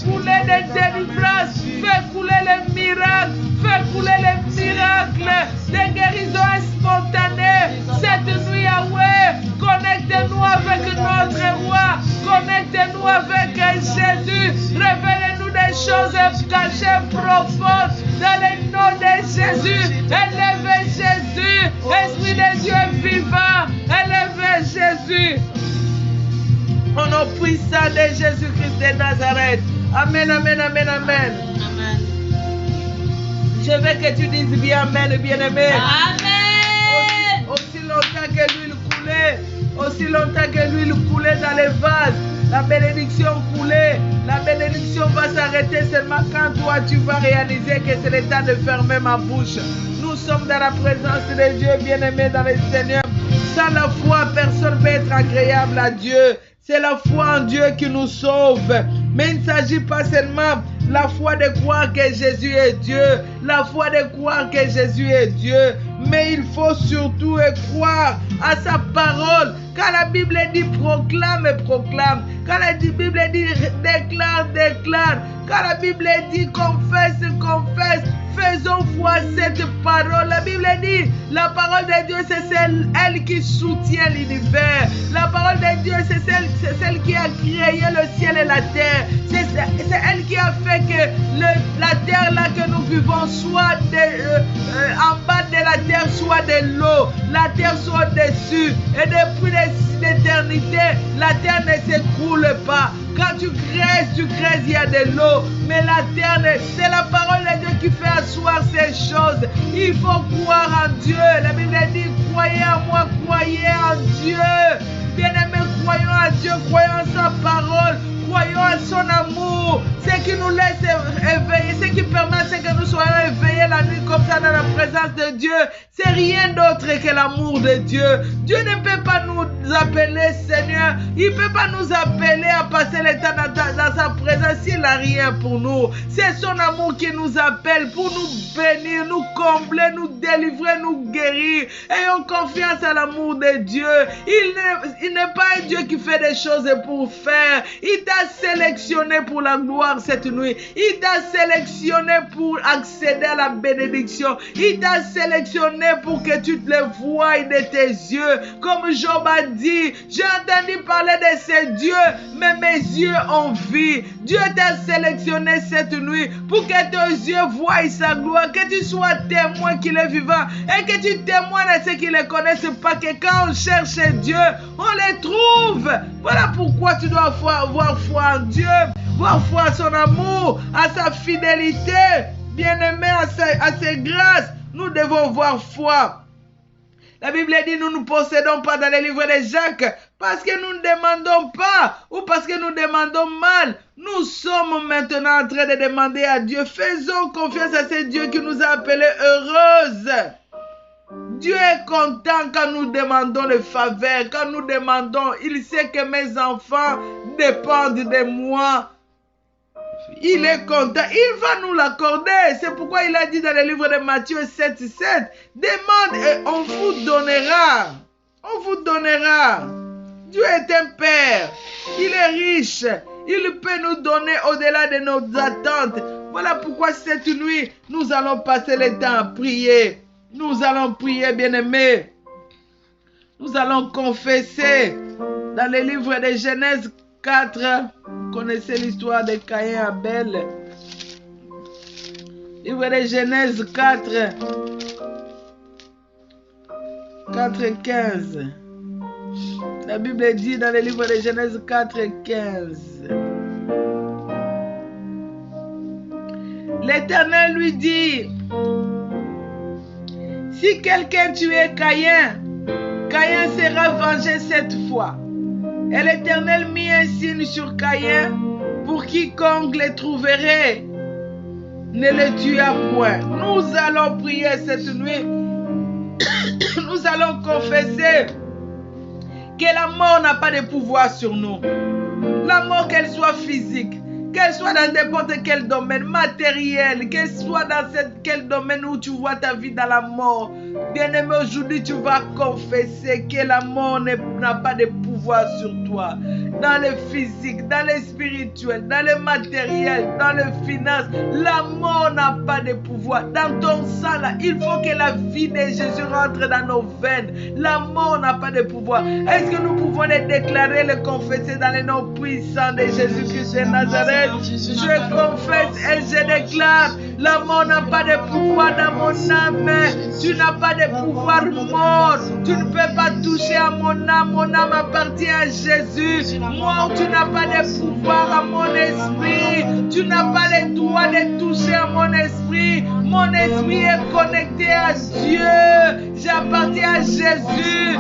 couler des délivrances, fais couler les miracles, des guérisons spontanées. Cette nuit, Yahweh, connecte-nous avec notre roi, connecte-nous avec Jésus, révèle-nous des choses cachées profondes dans le nom de Jésus. Élève Jésus, Esprit de Dieu vivant, élève Jésus. Au nom puissant de Jésus-Christ de Nazareth. Amen, amen, amen, amen. Amen. Je veux que tu dises bien amen, bien-aimé. Amen. Aussi longtemps que l'huile coulait dans les vases, la bénédiction coulait. La bénédiction va s'arrêter seulement quand toi tu vas réaliser que c'est le temps de fermer ma bouche. Nous sommes dans la présence de Dieu, bien-aimé dans le Seigneur. Sans la foi, personne ne peut être agréable à Dieu. C'est la foi en Dieu qui nous sauve. Mais il ne s'agit pas seulement la foi de croire que Jésus est Dieu, la foi de croire que Jésus est Dieu, mais il faut surtout croire à sa parole. Quand la Bible dit proclame, proclame. Quand la Bible dit déclare, déclare. Quand la Bible dit confesse, confesse. Faisons foi cette parole. La Bible dit, la parole de Dieu, c'est elle qui soutient l'univers. La parole de Dieu, c'est celle qui a créé le ciel et la terre. C'est elle qui a fait que la terre là que nous vivons soit en bas de la terre, soit de l'eau. La terre soit dessus. Et depuis l'éternité, la terre ne s'écroule pas. Quand tu crèses, il y a de l'eau. Mais la terre, c'est la parole de Dieu qui fait asseoir ces choses. Il faut croire en Dieu. La Bible dit, croyez en moi, croyez en Dieu. Bien-aimés, croyons en Dieu, croyons en sa parole. Croyons en son amour, ce qui nous laisse éveiller, ce qui permet que nous soyons éveillés la nuit comme ça dans la présence de Dieu. C'est rien d'autre que l'amour de Dieu. Dieu ne peut pas nous appeler Seigneur. Il ne peut pas nous appeler à passer le temps dans sa présence s'il n'a rien pour nous. C'est son amour qui nous appelle pour nous bénir, nous combler, nous délivrer, nous guérir. Ayons confiance à l'amour de Dieu. Il n'est pas un Dieu qui fait des choses pour faire. Il t'a sélectionné pour la gloire cette nuit. Il t'a sélectionné pour accéder à la bénédiction. Il t'a sélectionné pour que tu te le voies de tes yeux. Comme Job a dit, j'ai entendu parler de ces dieux, mais mes yeux ont vu. Dieu t'a sélectionné cette nuit pour que tes yeux voient sa gloire, que tu sois témoin qu'il est vivant et que tu témoignes à ceux qui ne le connaissent pas, que quand on cherche Dieu, on les trouve. Voilà pourquoi tu dois avoir foi en Dieu, avoir foi à son amour, à sa fidélité, bien-aimé, à ses grâces. Nous devons avoir foi. La Bible dit, nous ne possédons pas dans les livres de Jacques parce que nous ne demandons pas ou parce que nous demandons mal. Nous sommes maintenant en train de demander à Dieu. Faisons confiance à ce Dieu qui nous a appelés heureuses. Dieu est content quand nous demandons le faveur, quand nous demandons, il sait que mes enfants dépendent de moi. Il est content, il va nous l'accorder. C'est pourquoi il a dit dans le livre de Matthieu 7:7, demande et on vous donnera. On vous donnera. Dieu est un Père, il est riche, il peut nous donner au-delà de nos attentes. Voilà pourquoi cette nuit, nous allons passer le temps à prier. Nous allons prier, bien-aimés. Nous allons confesser dans le livre de Genèse 4. Vous connaissez l'histoire de Caïn et Abel. Livre de Genèse 4. 4:15. La Bible dit dans le livre de Genèse 4:15. L'Éternel lui dit, si quelqu'un tuait Caïn, Caïn sera vengé cette fois. Et l'Éternel mit un signe sur Caïn pour quiconque le trouverait ne le tua point. Nous allons prier cette nuit. Nous allons confesser que la mort n'a pas de pouvoir sur nous. La mort, qu'elle soit physique, qu'elle soit dans n'importe quel domaine matériel, qu'elle soit dans quel domaine où tu vois ta vie dans la mort. Bien-aimé, aujourd'hui, tu vas confesser que la mort n'a pas de pouvoir sur toi. Dans le physique, dans le spirituel, dans le matériel, dans le finance, la mort n'a pas de pouvoir. Dans ton sang, là, il faut que la vie de Jésus rentre dans nos veines. La mort n'a pas de pouvoir. Est-ce que nous pouvons le déclarer, le confesser dans le nom puissant de Jésus-Christ de Nazareth? Je confesse et je déclare, la mort n'a pas de pouvoir dans mon âme. Tu n'as pas de pouvoir mort. Tu ne peux pas toucher à mon âme. Mon âme appartient à Jésus. Mort, tu n'as pas de pouvoir à mon esprit. Tu n'as pas le droit de toucher à mon esprit. Mon esprit est connecté à Dieu. J'appartiens à Jésus.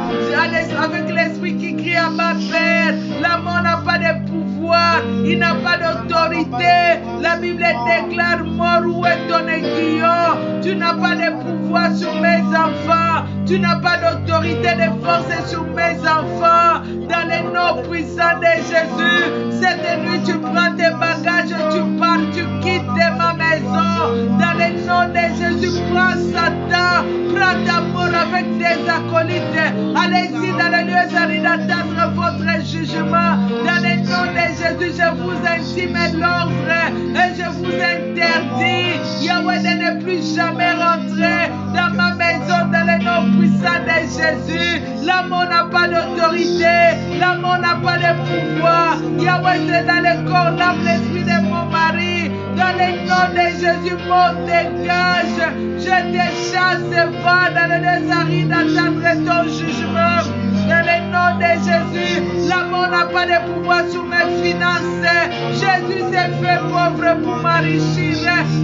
Avec l'esprit qui crie à ma Père. La mort n'a pas de pouvoir. Il n'a pas d'autorité. La Bible déclare, mort, où est ton aiguillon? Tu n'as pas de pouvoir sur mes enfants. Tu n'as pas d'autorité de force sur mes enfants. Dans le nom puissant de Jésus, cette nuit tu prends tes bagages, tu pars, tu quittes ma maison. Dans le nom de Jésus, prends Satan, prends ta mort avec tes acolytes. Allez-y dans le lieu sanitaire d'attendre votre jugement. Dans le nom de Jésus, je vous intime l'ordre et je vous interdis, Yahweh, de ne plus jamais rentrer Jésus, la mort n'a pas d'autorité, la mort n'a pas de pouvoir. Yahweh, c'est dans le corps, l'âme, l'esprit de mon mari. Dans le nom de Jésus, mort, dégage. Je te chasse, va dans le désert d'attendre ton jugement. Dans le nom de Jésus, la mort n'a pas de pouvoir sur mes finances. Jésus s'est fait pauvre pour m'enrichir.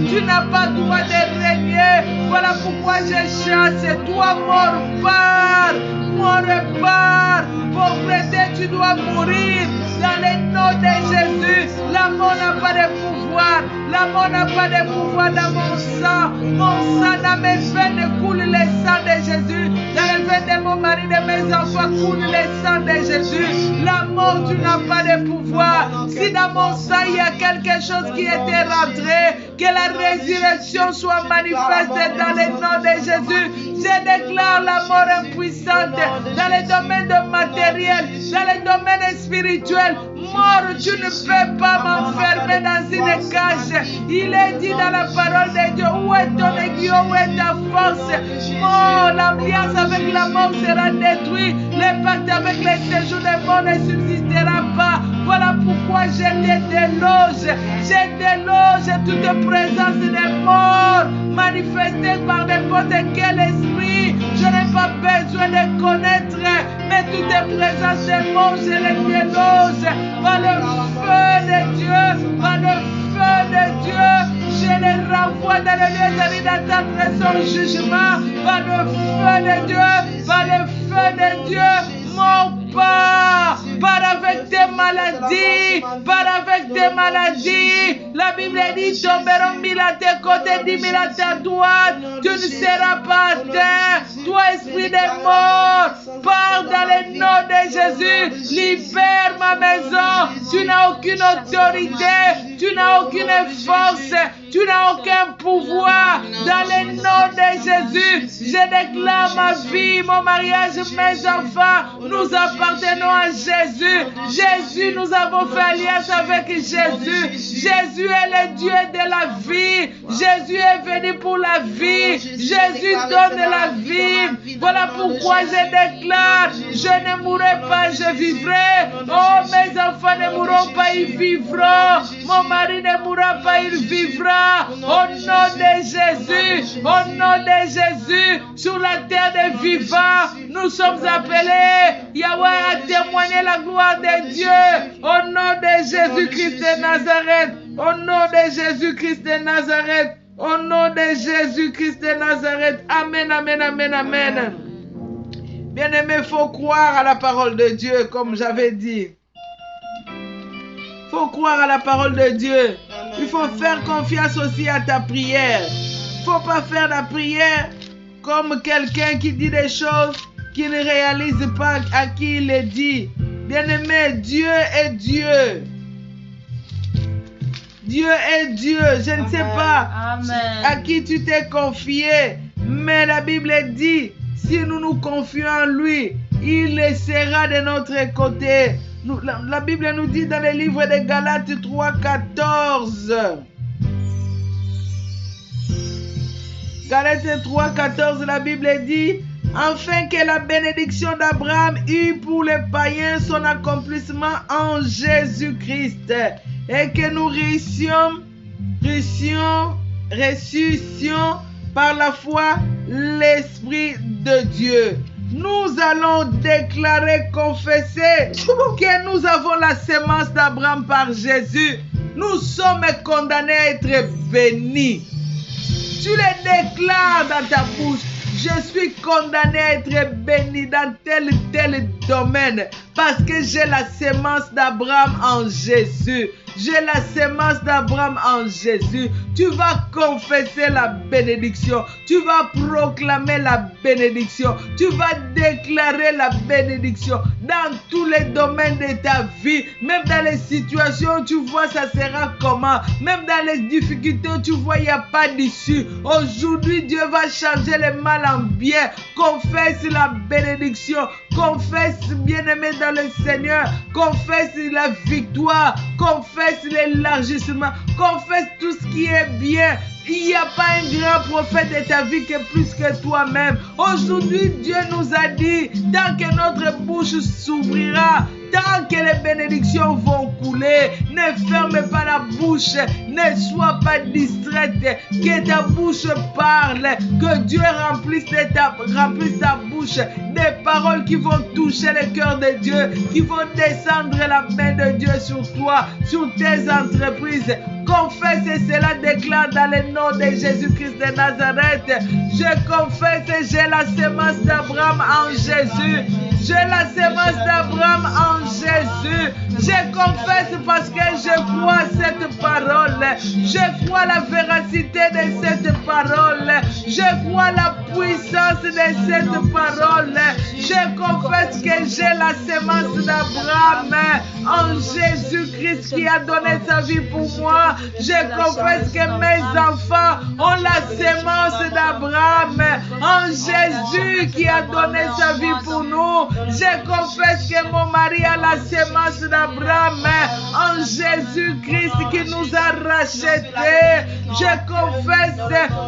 Tu n'as pas droit de régner. Voilà pourquoi je chasse. Toi, mort, pars. Mort, pars. Pauvreté, tu dois mourir. Dans le nom de Jésus, la mort n'a pas de pouvoir. La mort n'a pas de pouvoir dans mon sang. Mon sang, dans mes veines, coule le sang de Jésus. Dans les veines de mon mari, de mes enfants, coule le sang de Jésus. La mort, tu n'as pas de pouvoir. Si dans mon sang, il y a quelque chose qui était rentré, que la résurrection soit manifeste dans le nom de Jésus. Je déclare la mort impuissante dans les domaines matériels, dans les domaines spirituels. Mort, tu ne peux pas m'enfermer dans une cage. Il est dit dans la parole de Dieu, où est ton aiguillon, où est ta force? Mort, l'alliance avec la mort sera détruite. Le pacte avec les séjours des morts ne subsistera pas. Voilà pourquoi je te déloge. Je déloge toute présence des morts manifestée par n'importe quel esprit. Je n'ai pas besoin de connaître, mais toute présence des morts, je les déloge. Par le feu de Dieu, par le feu de Dieu, je les renvoie dans le lieu d'attendre son jugement. Par le feu de Dieu, par le feu de Dieu, mon Père, par avec tes maladies, par avec tes maladies. La Bible dit, tomberont 1000 à tes côtés, 10 000 à ta droite, tu ne seras pas atteint. Toi, esprit des morts, pars dans le nom de Jésus, libère ma maison. Tu n'as aucune autorité, tu n'as aucune force, tu n'as aucun pouvoir. Dans le nom de Jésus, je déclare ma vie, mon mariage, mes enfants, nous appartenons à Jésus. Jésus, nous avons fait alliance avec Jésus. Jésus est le Dieu de la vie. Jésus est venu pour la vie. Jésus donne la vie. Voilà pourquoi je déclare, je ne mourrai pas, je vivrai. Oh, mes enfants ne mourront pas, ils vivront. Mon mari ne mourra pas, il vivra. Au nom de Jésus, au nom de Jésus, sur la terre des vivants, nous sommes appelés, Yahweh, à témoigner la gloire de Dieu. Au nom de Jésus-Christ de Nazareth, au nom de Jésus-Christ de Nazareth, au nom de Jésus-Christ de Nazareth. Amen, amen, amen, amen. Bien-aimé, il faut croire à la parole de Dieu, comme j'avais dit. Il faut croire à la parole de Dieu. Il faut faire confiance aussi à ta prière. Il ne faut pas faire la prière comme quelqu'un qui dit des choses qui ne réalise pas à qui il les dit. Bien-aimé, Dieu est Dieu. Dieu est Dieu. Je ne sais pas à qui tu t'es confié, mais la Bible dit, si nous nous confions en lui, il sera de notre côté. La Bible nous dit dans le livre de Galates 3:14. Galates 3:14, la Bible dit, afin que la bénédiction d'Abraham eût pour les païens son accomplissement en Jésus-Christ, et que nous ressuscions par la foi l'Esprit de Dieu. Nous allons déclarer, confesser que nous avons la sémence d'Abraham par Jésus. Nous sommes condamnés à être bénis. Tu le déclares dans ta bouche. Je suis condamné à être béni dans tel domaine parce que j'ai la sémence d'Abraham en Jésus. J'ai la sémence d'Abraham en Jésus. Tu vas confesser la bénédiction. Tu vas proclamer la bénédiction. Tu vas déclarer la bénédiction dans tous les domaines de ta vie. Même dans les situations où tu vois ça sera comment. Même dans les difficultés où tu vois il n'y a pas d'issue. Aujourd'hui, Dieu va changer le mal en bien. Confesse la bénédiction. Confesse, bien-aimé dans le Seigneur. Confesse la victoire. Confesse l'élargissement. Confesse tout ce qui est bien. Il n'y a pas un grand prophète de ta vie que plus que toi-même. Aujourd'hui, Dieu nous a dit, tant que notre bouche s'ouvrira, tant que les bénédictions vont couler, ne ferme pas la bouche, ne sois pas distraite, que ta bouche parle, que Dieu remplisse ta bouche, des paroles qui vont toucher le cœur de Dieu, qui vont descendre la main de Dieu sur toi, sur tes entreprises. Confesse cela, déclare dans le nom de Jésus-Christ de Nazareth. Je confesse, j'ai la semence d'Abraham en Jésus. J'ai la semence d'Abraham en Jésus. Je confesse parce que je crois cette parole. Je crois la véracité de cette parole. Je crois la puissance de cette parole. Je confesse que j'ai la semence d'Abraham en Jésus-Christ qui a donné sa vie pour moi. Je confesse que mes enfants ont la semence d'Abraham en Jésus qui a donné sa vie pour nous. Je confesse que mon mari a la semence d'Abraham en Jésus-Christ qui nous a rachetés. Je confesse,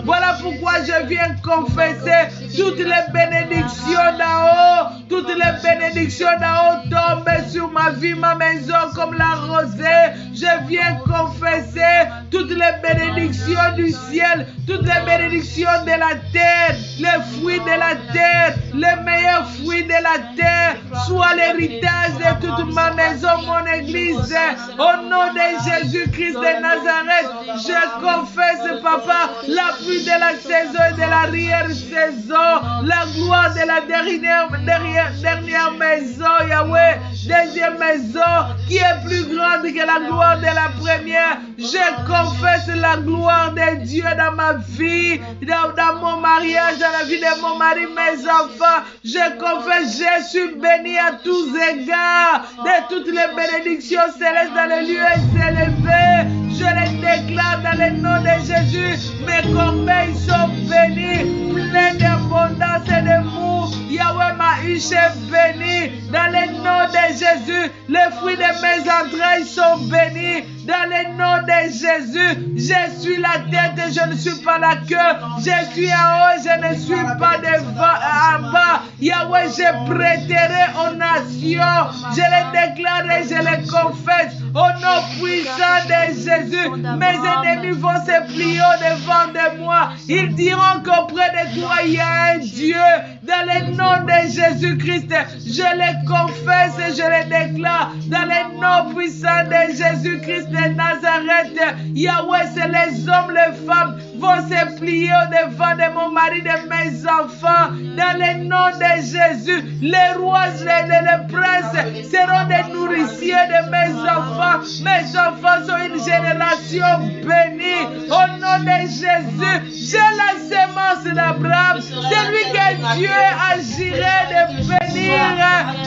voilà pourquoi je viens confesser toutes les bénédictions d'en haut. Toutes les bénédictions d'en haut tombent sur ma vie, ma maison comme la rosée. Je viens confesser toutes les bénédictions du ciel, toutes les bénédictions de la terre, les fruits de la terre, les meilleurs fruits de la terre, soit l'héritage de toute ma maison, mon église. Au nom de Jésus-Christ de Nazareth, je confesse, Papa, la pluie de la saison et de l'arrière-saison, la gloire de la dernière maison, Yahweh, deuxième maison qui est plus grande que la gloire de la première. Je confesse la gloire de Dieu dans ma vie, dans mon mariage, dans la vie de mon mari, mes enfants. Je confesse, je suis béni à tous égards de toutes les bénédictions célestes dans les lieux élevés. Je les déclare dans le nom de Jésus. Mes corbeilles sont bénies, pleines d'abondance et d'amour. Yahweh, ma huche est bénie. Dans le nom de Jésus, les fruits de mes entrailles sont bénis. Dans le nom de Jésus, je suis la tête et je ne suis pas la queue. Je suis en haut, je ne suis pas en bas. Yahweh, je prêterai aux nations. Je les déclare et je les confesse. Au nom puissant de Jésus, mes ennemis vont se plier devant de moi. Ils diront qu'auprès de toi, il y a un Dieu. Dans le nom de Jésus-Christ, je les confesse et je les déclare. Dans le nom puissant de Jésus-Christ de Nazareth, Yahweh, c'est les hommes, les femmes vont se plier au devant de mon mari, de mes enfants. Dans le nom de Jésus, les rois, les princes seront des nourriciers de mes enfants. Mes enfants sont une génération bénie. Au nom de Jésus, j'ai la semence d'Abraham. Celui que Dieu agirait de bénir.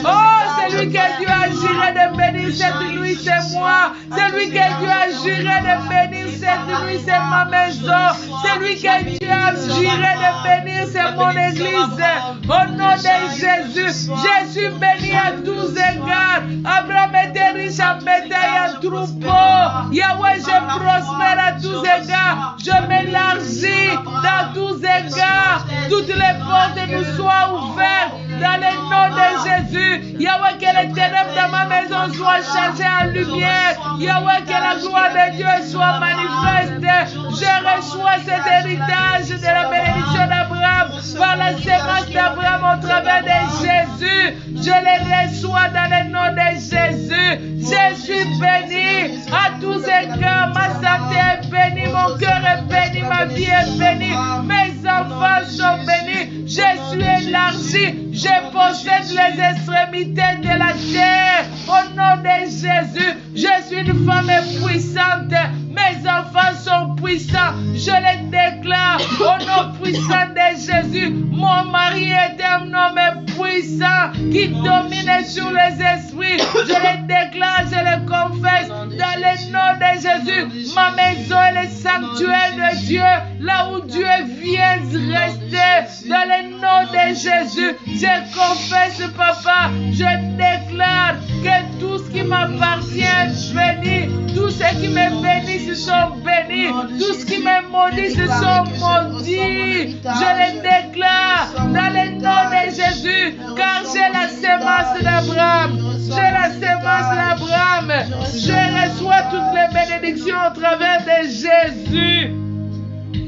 Oh, celui que Dieu agirait de bénir cette nuit, c'est moi. Celui que Dieu agirait de bénir cette nuit, c'est ma maison. Celui que Dieu agirait de bénir, c'est mon église. Au nom de Jésus, je suis béni à tous égards. Abraham était riche en bétail, en troupeau. Yahweh, je prospère à tous égards. Je m'élargis dans tous égards. Toutes les portes nous soient ouvertes. Dans le nom de Jésus, Yahweh, que les ténèbres de ma maison soient changées en lumière. Yahweh, que la gloire de Dieu soit manifeste. Je reçois cet héritage de la bénédiction d'Abraham par la semence d'Abraham au travers de Jésus. Je les reçois dans le nom de Jésus. Je suis béni à tous égards. Ma santé est bénie, mon cœur est béni, ma vie est bénie. Mes enfants sont bénis. Je suis élargi. Je possède les extrémités de la terre. Au nom de Jésus, je suis une femme puissante. Mes enfants sont puissants. Je les déclare au nom puissant de Jésus. Mon mari est un homme puissant qui domine sur les esprits. Je les déclare, je les confesse dans le nom de Jésus. Ma maison est le sanctuaire de Dieu. Là où Dieu vient rester dans le nom de Jésus. Je confesse, Papa, je déclare que tout ce qui m'appartient est béni. Tous ceux qui me bénissent sont bénis. Tous ceux qui me maudissent sont maudits. Je le déclare dans le nom de Jésus, car j'ai la sémence d'Abraham. J'ai la sémence d'Abraham. Je reçois toutes les bénédictions au travers de Jésus.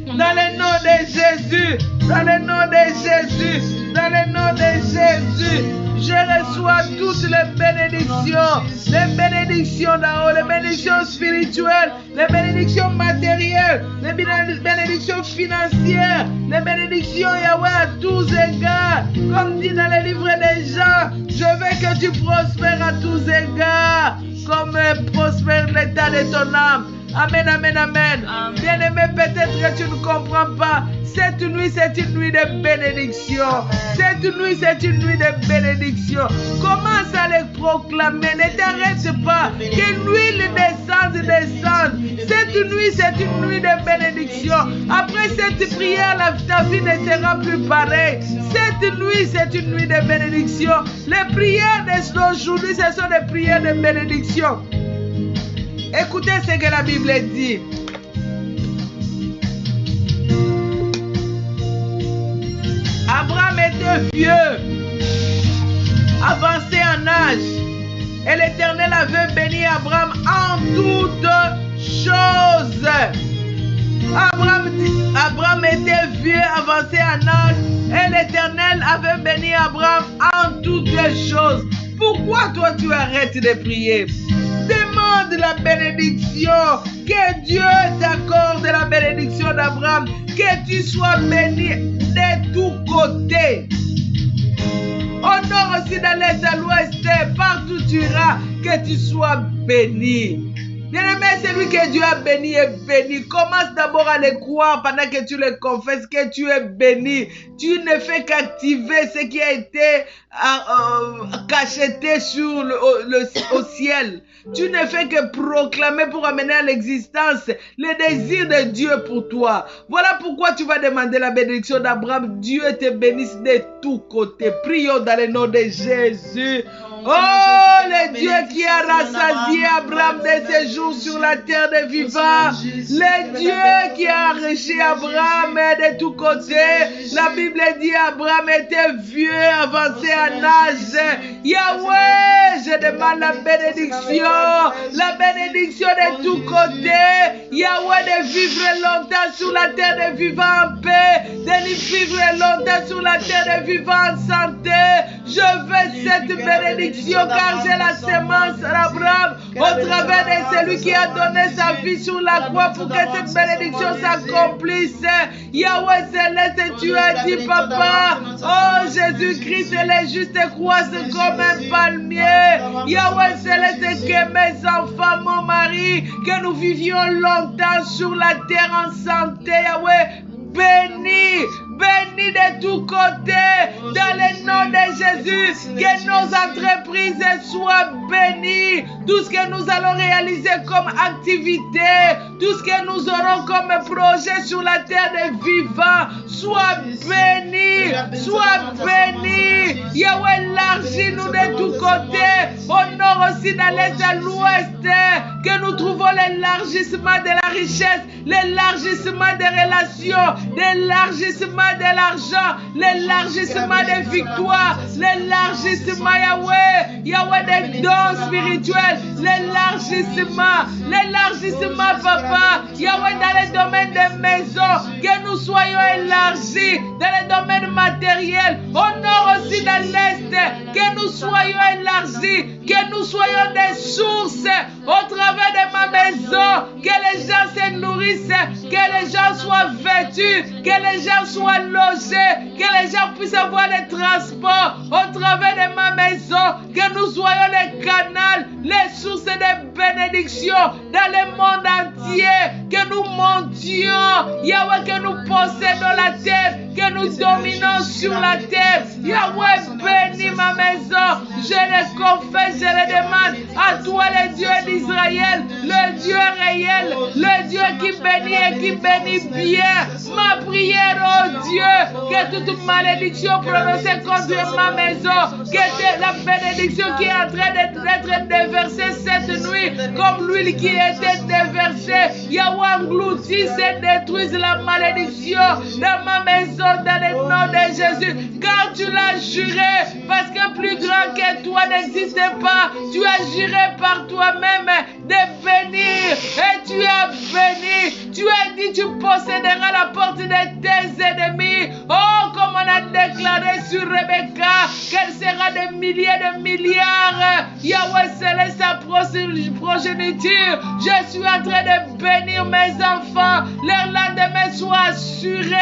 Dans le nom de Jésus. Dans le nom de Jésus. Dans le nom de Jésus. Je reçois toutes les bénédictions d'en haut, les bénédictions spirituelles, les bénédictions matérielles, les bénédictions financières, les bénédictions Yahweh à tous égards. Comme dit dans le livre des Jean, je veux que tu prospères à tous égards, comme prospère l'état de ton âme. Amen, amen, amen. Bien-aimé, peut-être que tu ne comprends pas. Cette nuit, c'est une nuit de bénédiction. Cette nuit, c'est une nuit de bénédiction. Commence à le proclamer. Ne t'arrête pas. Que l'huile descende. Cette nuit, c'est une nuit de bénédiction. Après cette prière, ta vie ne sera plus pareille. Cette nuit, c'est une nuit de bénédiction. Les prières d'aujourd'hui, ce sont des prières de bénédiction. Écoutez ce que la Bible dit. Abraham était vieux, avancé en âge, et l'Éternel avait béni Abraham en toutes choses. Abraham était vieux, avancé en âge, et l'Éternel avait béni Abraham en toutes choses. Pourquoi toi tu arrêtes de prier? Demande la bénédiction, que Dieu t'accorde la bénédiction d'Abraham, que tu sois béni de tous côtés. Au nord aussi, dans l'est, à l'ouest, partout où tu iras, que tu sois béni. Bien-aimé, celui que Dieu a béni est béni. Commence d'abord à le croire pendant que tu le confesses que tu es béni. Tu ne fais qu'activer ce qui a été cacheté au ciel. Tu ne fais que proclamer pour amener à l'existence le désir de Dieu pour toi. Voilà pourquoi tu vas demander la bénédiction d'Abraham. Dieu te bénisse de tous côtés. Prions dans le nom de Jésus. Oh, le Dieu qui a rassasié Abraham de ses jours sur la terre des vivants. Le Dieu qui a enrichi Abraham de tous côtés. La Bible dit Abraham était vieux, avancé en âge. Yahweh, je demande la bénédiction de tous côtés. Yahweh, de vivre longtemps sur la terre des vivants en paix, de vivre longtemps sur la terre des vivants en santé. Je veux cette bénédiction car j'ai la sémence d'Abraham au travers de celui qui a donné sa vie sur la croix pour que cette bénédiction s'accomplisse. Yahweh céleste, tu as dit, Papa, oh Jésus-Christ, les justes croissent comme un palmier. Yahweh céleste, que mes enfants, mon mari, que nous vivions longtemps sur la terre en santé, Yahweh, béni de tous côtés, dans le nom de Jésus, que nos entreprises soient bénies, tout ce que nous allons réaliser comme activité, tout ce que nous aurons comme projet sur la terre des vivants, soit béni, Yahweh, élargis-nous de tous côtés, au nord aussi, dans l'est, à l'ouest, que nous trouvons l'élargissement de la richesse, l'élargissement des relations, l'élargissement de l'argent, l'élargissement des victoires, l'élargissement, Yahweh, des dons spirituels, l'élargissement, Papa, Yahweh, dans les domaines des maisons, que nous soyons élargis, dans les domaines matériels, au nord aussi, dans l'est, que nous soyons élargis, que nous soyons des sources au travers de ma maison, que les gens se nourrissent, que les gens soient vêtus, que les gens soient logés, que les gens puissent avoir les transports au travers de ma maison, que nous soyons les canaux, les sources de bénédiction dans le monde entier, que nous montions, Yahweh, que nous possédons la terre, que nous dominons sur la terre. Yahweh, bénis ma maison, je le confesse, je le demande à toi, le Dieu d'Israël, le Dieu réel, le Dieu qui bénit et qui bénit bien. Ma prière, oh que toute malédiction prononcée contre ma maison, que la bénédiction qui est en train d'être déversée cette nuit, comme l'huile qui était déversée, Yahweh engloutisse et détruise la malédiction dans ma maison, dans le nom de Jésus, car tu l'as juré, parce que plus grand que toi n'existe pas, tu as juré par toi-même de bénir, et tu as béni, tu as dit tu posséderas la porte de tes ennemis. Oh, comme on a déclaré sur Rebecca qu'elle sera des milliers de milliards, Yahweh céleste sa progéniture. Je suis en train de bénir mes enfants, leur lendemain soit assuré,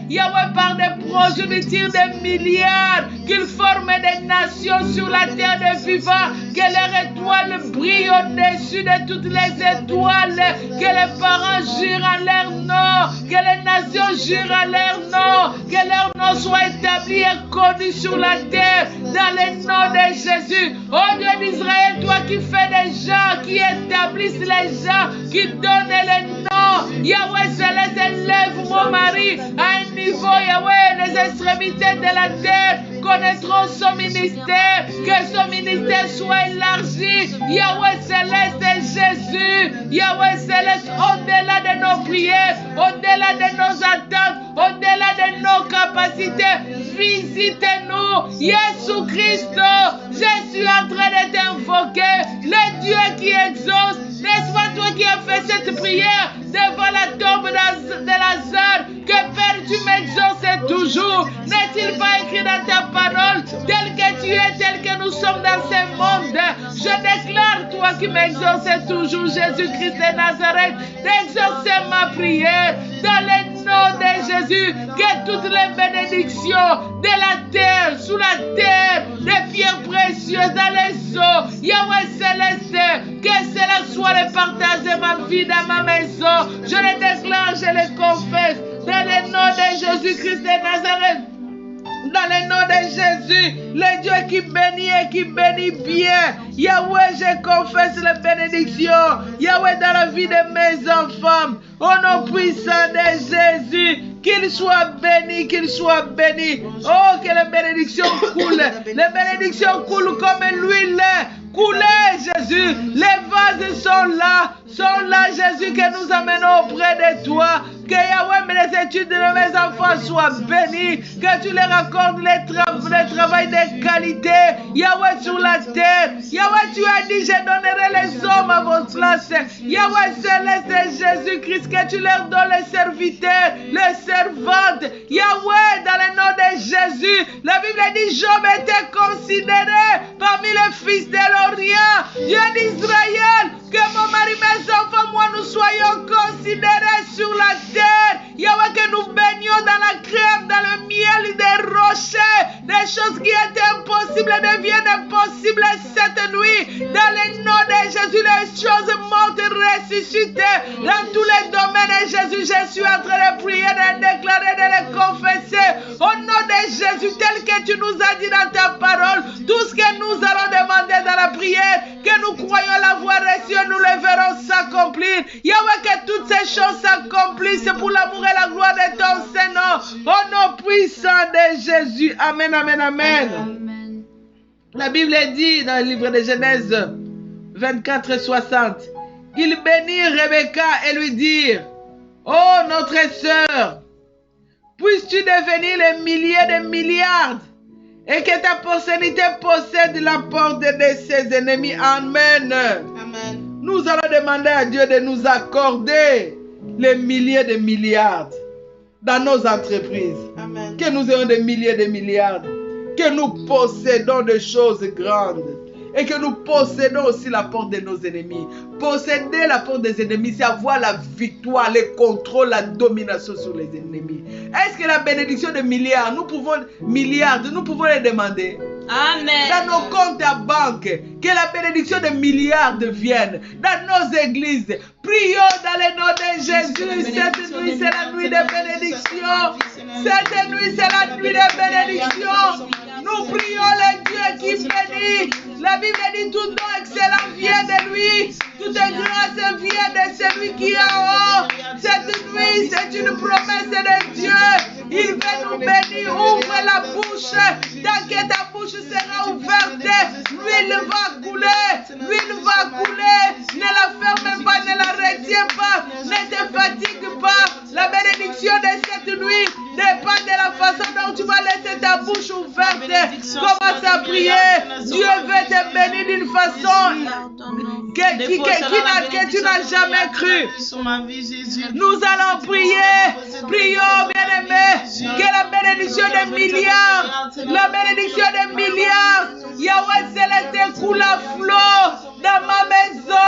Yahweh, par des progénitures de milliards, qu'ils forment des nations sur la terre des vivants, que leur étoile brille au-dessus de toutes les étoiles, que les parents jurent en leur nom, que les nations jurent en leur nom, que leur nom soit établi et connu sur la terre, dans le nom de Jésus. Oh Dieu d'Israël, toi qui fais des gens, qui établissent les gens, qui donnent les noms, Yahweh céleste, élève mon mari à un niveau, Yahweh, les extrémités de la terre connaîtront son ministère, que son ministère soit élargi, Yahweh céleste et Jésus, Yahweh céleste, au-delà de nos prières, au-delà de nos attentes, au-delà de nos capacités, visitez-nous, Jésus-Christ, je suis en train de t'invoquer, le Dieu qui exauce, n'est-ce pas toi qui as fait cette prière devant la tombe de Lazare, que Père tu m'exauces toujours, n'est-il pas écrit dans ta parole, tel que tu es, tel que nous sommes dans ce monde, je déclare toi qui m'exauces toujours, Jésus-Christ de Nazareth, d'exaucer ma prière, dans le nom de Jésus, que toutes les bénédictions de la terre, sous la terre, des pierres précieuses dans les eaux, Yahweh céleste, que cela soit le partage de ma vie dans ma maison, je le déclare, je le confesse, dans le nom de Jésus-Christ de Nazareth. Dans le nom de Jésus, le Dieu qui bénit et qui bénit bien. Yahweh, je confesse les bénédictions. Yahweh, dans la vie de mes enfants, au nom puissant de Jésus, qu'il soit béni, qu'il soit béni. Oh, que les bénédictions coulent. Les bénédictions coulent comme l'huile. Coulez, Jésus. Les vases sont là, Jésus, que nous amenons auprès de toi. Que Yahweh, les études de mes enfants soient bénies. Que tu leur accordes le travail de qualité. Yahweh, sur la terre. Yahweh, tu as dit, je donnerai les hommes à votre place. Yahweh, céleste et Jésus-Christ, que tu leur donnes les serviteurs, les servantes. Yahweh, dans le nom de Jésus, la Bible dit, Job était considéré parmi les fils de l'Orient. Dieu d'Israël, que mon mari, mes enfants, moi, nous soyons considérés sur la terre. Yahweh, que nous baignions dans la crème, dans le miel des rochers. Des choses qui étaient impossibles deviennent possibles cette nuit. Dans le nom de Jésus, les choses mortes ressuscitent dans tous les domaines. Et Jésus, je suis en train de prier, de déclarer, de le confesser. Au nom de Jésus, tel que tu nous as dit dans ta parole, tout ce que nous allons demander dans la prière, que nous croyons l'avoir reçu, nous le verrons s'accomplir. Yahweh, que toutes ces choses s'accomplissent pour l'amour et la gloire de ton Saint-Nom. Au nom puissant de Jésus. Amen, amen, amen. Amen. La Bible dit dans le livre de Genèse 24, 60, il bénit Rebecca et lui dit, oh notre sœur, puisses-tu devenir les milliers de milliards et que ta postérité possède la porte de ses ennemis. Amen. Amen. Nous allons demander à Dieu de nous accorder les milliers de milliards dans nos entreprises. Amen. Que nous ayons des milliers de milliards. Que nous possédons des choses grandes. Et que nous possédons aussi la porte de nos ennemis. Posséder la porte des ennemis, c'est avoir la victoire, le contrôle, la domination sur les ennemis. Est-ce que la bénédiction de milliards, nous pouvons les demander? Amen. Dans nos comptes à banque, que la bénédiction de milliards vienne. Dans nos églises, prions dans le nom de Jésus. Cette nuit, c'est la nuit de bénédiction. Cette nuit, c'est la nuit de bénédiction. Nous prions le Dieu qui bénit. La Bible dit tout don excellent vient de lui. Toute grâce vient de celui qui est en haut. Cette nuit, c'est une promesse de Dieu. Il veut nous bénir façon dont tu vas laisser ta bouche ouverte. Commence à prier. Dieu veut te bénir d'une façon que tu n'as jamais cru. Nous allons prier. Prions, bien-aimés, que la bénédiction des milliards, la bénédiction des milliards, Yahweh Céleste coule à flot dans ma maison,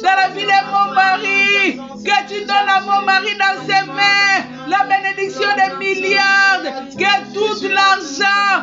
dans la vie de mon mari, que tu donnes à mon mari dans ses mains la bénédiction des milliards, que tout l'argent,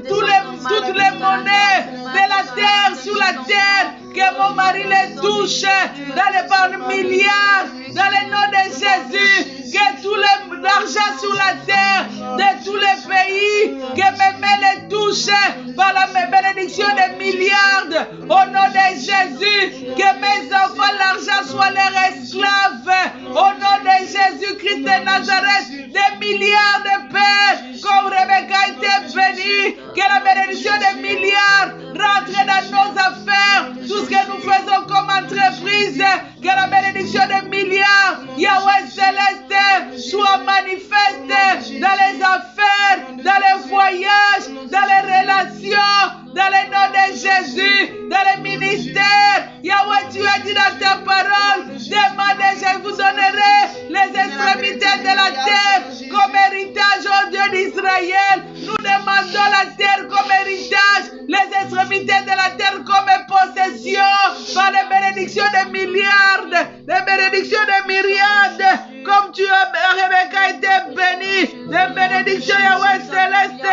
toutes les monnaies de la terre, sur la terre, que mon mari les touche dans les milliards, dans le nom de Jésus, que tout l'argent sur la terre, de tous les pays, que mes mains les touchent par la bénédiction des milliards, au nom de Jésus, que mes enfants, l'argent soit leurs esclaves, au nom de Jésus-Christ de Nazareth, des milliards de pères, comme Rebecca a été bénie, que la bénédiction des milliards rentre dans nos affaires, tout ce que nous faisons comme entreprise, que la bénédiction des milliards, Yahweh Céleste, soit manifeste dans les affaires, dans les voyages, dans les relations, dans le nom de Jésus, dans les ministères. Yahweh, tu as dit dans ta parole, demandez, je vous donnerai les extrémités de la terre comme héritage au Dieu d'Israël. Nous demandons la terre comme héritage, les extrémités de la terre comme possession, par les bénédictions des milliards, les bénédictions des myriades, comme tu as, Rebecca, été bénie, les bénédictions Yahweh Céleste.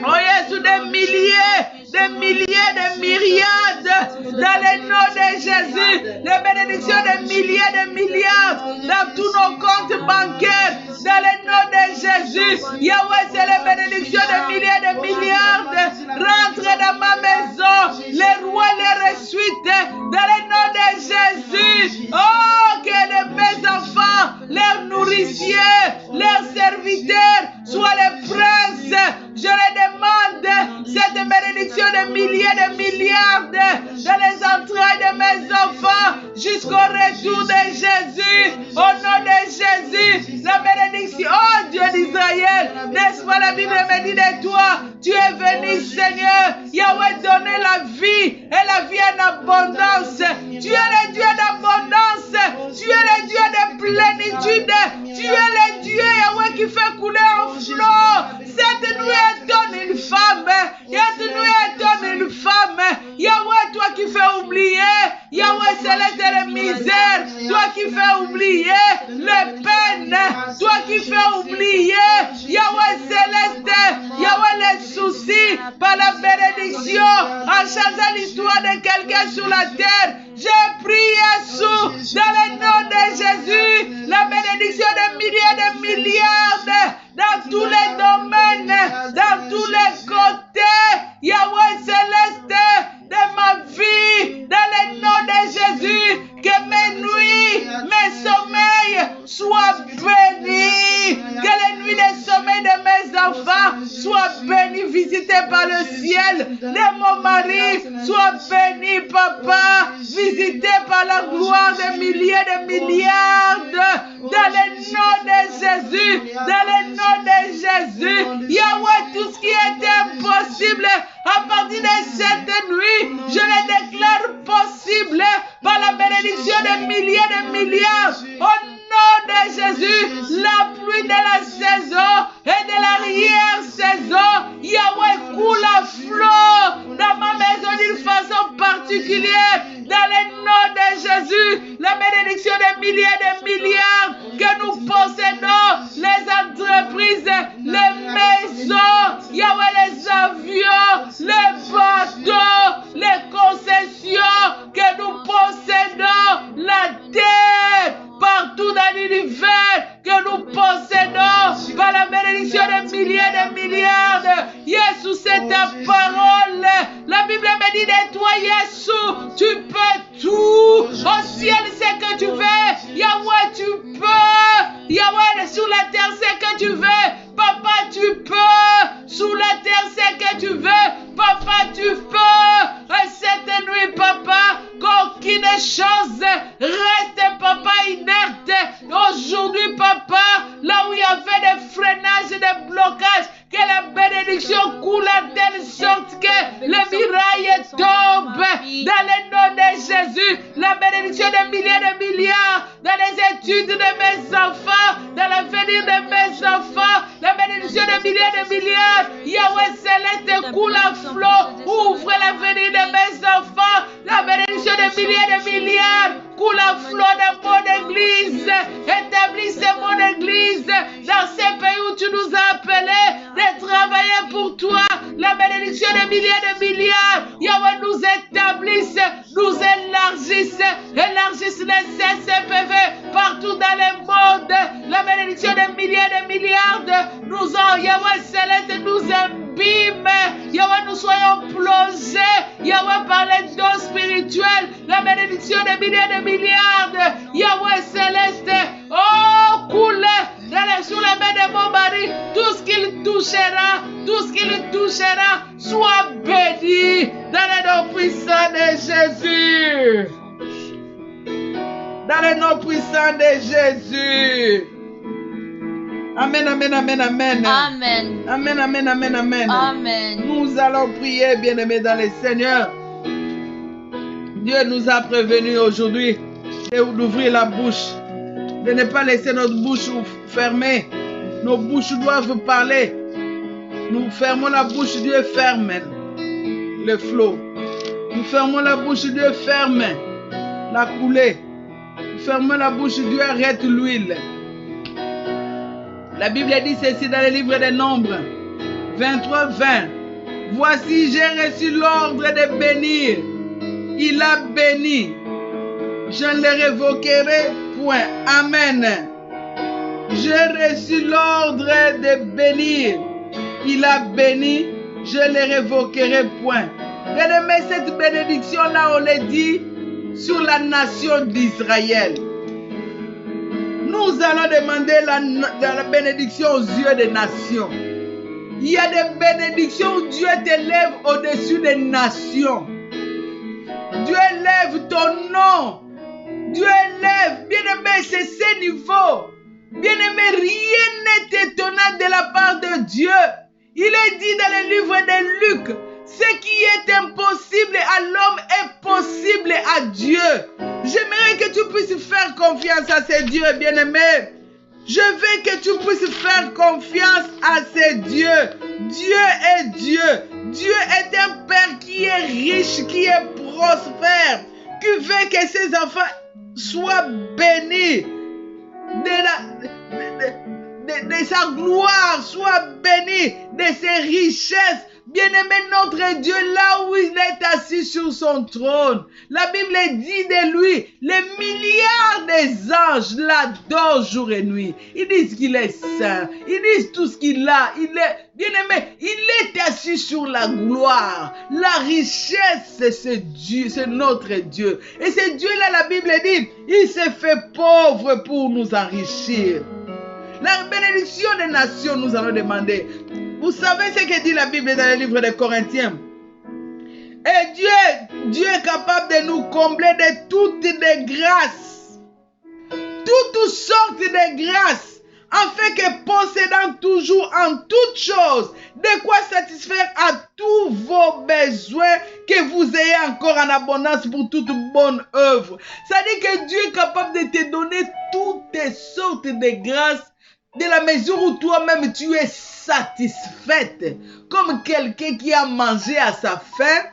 Oh Jésus, des milliers, des myriades, dans le nom de Jésus, les bénédictions des milliers, des milliards, dans tous nos comptes bancaires, dans le nom de Jésus. Yahweh, c'est les bénédictions des milliers, des milliards, rentre dans ma maison, les rois les ressuscitent, dans le nom de Jésus. Oh, que mes enfants, leurs nourriciers, leurs serviteurs, soient les princes. Je les demande cette bénédiction de milliers, de milliards dans les entrailles de mes enfants jusqu'au retour de Jésus. Au nom de Jésus, la bénédiction, oh Dieu d'Israël, n'est-ce pas la Bible me dit de toi, tu es venu Seigneur, Yahweh donner la vie et la vie en abondance. Tu es le Dieu d'abondance, tu es le Dieu de plénitude, tu es le Dieu Yahweh qui fait couler en flot. Cette nuit donne une femme, cette nuit donne une femme. Yahweh, toi qui fais oublier, Yahweh Céleste les misères, toi qui fais oublier les peines, toi qui fais oublier, Yahweh Céleste, Yahweh les soucis, par la bénédiction, en changeant l'histoire de quelqu'un sur la terre. J'ai prié sous, dans le nom de Jésus, la bénédiction de milliers, de milliards, dans tous les domaines, dans tous les côtés, Yahweh Céleste, de ma vie, dans le nom de Jésus, que mes nuits, mes sommeils soient bénis, que les nuits de sommeil de mes enfants soient bénis, visités par le ciel, de mon mari soient bénis, papa, visités par la gloire des milliers, de milliards, dans le nom de Jésus, dans le nom de Jésus. Yahweh, tout ce qui était impossible à partir de cette nuit, je le déclare possible par la bénédiction des milliers, de milliards. Au nom de Jésus, la pluie de la saison et de l'arrière-saison, Yahweh coule à flot dans ma maison d'une façon particulière. Dans le nom de Jésus, la bénédiction des milliers, de milliards que nous possédons, les entreprises, les maisons, Yahweh, les avions, les bateaux, les concessions que nous possédons, la terre, partout dans l'univers que nous possédons par la bénédiction des milliers, de milliards. Jésus, c'est ta parole. La Bible me dit de toi, Jésus, tu peux tout. Au ciel, c'est que tu veux. Yahweh, tu peux. Yahweh, sur la terre, c'est que tu veux. Papa, tu peux. Sous la terre, c'est que tu veux. Papa, tu peux. Et cette nuit, papa, qu'aucune chose reste, papa, inerte. Aujourd'hui, papa, là où il y avait des freinages des blocages, que la bénédiction coule en telle sorte que le miraille tombe dans le nom de Jésus. La bénédiction des milliers de milliards dans les études de mes enfants, dans l'avenir de mes enfants, la bénédiction des milliers de milliards. Yahweh Céleste coule à flot, ouvre l'avenir de mes enfants. La bénédiction des milliers de milliards coule à flot dans mon église. Établissez mon église dans ces pays où tu nous as appelés de travailler pour toi. La bénédiction des milliers de milliards. Yahweh nous établisse, nous élargisse, élargisse les CCPV partout dans le monde. La bénédiction des milliers de milliards nous ont, Yahweh Céleste nous abîme. Yahweh nous soyons plongés. Yahweh par les dons spirituels. La bénédiction des milliers de milliards. Yahweh Céleste. Oh, coule sur la main de mon mari. Tout ce qu'il touchera, soit béni dans le nom puissant de Jésus. Dans le nom puissant de Jésus. Amen, amen, amen, amen. Amen. Amen, amen, amen, amen. Amen. Nous allons prier, bien-aimés dans le Seigneur. Dieu nous a prévenus aujourd'hui d'ouvrir la bouche, de ne pas laisser notre bouche fermée. Nos bouches doivent parler. Nous fermons la bouche, Dieu ferme le flot. Nous fermons la bouche, Dieu ferme la coulée. Nous fermons la bouche, Dieu arrête l'huile. La Bible dit ceci dans le livre des Nombres 23, 20. Voici, j'ai reçu l'ordre de bénir. Il a béni. Je ne le révoquerai point. Amen. J'ai reçu l'ordre de bénir. Il a béni. Je ne le révoquerai point. Bien-aimé, cette bénédiction-là, on l'a dit sur la nation d'Israël. Nous allons demander la bénédiction aux yeux des nations. Il y a des bénédictions où Dieu t'élève au-dessus des nations. Dieu élève ton nom. Dieu élève. Bien-aimé, c'est ce niveau. Bien-aimé, rien n'est étonnant de la part de Dieu. Il est dit dans le livre de Luc, ce qui est impossible à l'homme est possible à Dieu. J'aimerais que tu puisses faire confiance à ce Dieu, bien-aimé. Je veux que tu puisses faire confiance à ce Dieu. Dieu est Dieu. Dieu est un Père qui est riche, qui est prospère, qui veut que ses enfants soient bénis de sa gloire, soient bénis de ses richesses. Bien-aimé, notre Dieu, là où il est assis sur son trône, la Bible dit de lui, les milliards des anges l'adorent jour et nuit. Ils disent qu'il est saint, ils disent tout ce qu'il a. Bien-aimé, il est assis sur la gloire. La richesse, c'est ce Dieu, c'est notre Dieu. Et ce Dieu-là, la Bible dit, il s'est fait pauvre pour nous enrichir. La bénédiction des nations, nous allons demander. Vous savez ce que dit la Bible dans le livre des Corinthiens. Et Dieu est capable de nous combler de toutes les grâces. Toutes sortes de grâces. Afin que possédant toujours en toutes choses, de quoi satisfaire à tous vos besoins, que vous ayez encore en abondance pour toute bonne œuvre. Ça dit que Dieu est capable de te donner toutes sortes de grâces, de la mesure où toi-même tu es satisfaite, comme quelqu'un qui a mangé à sa faim,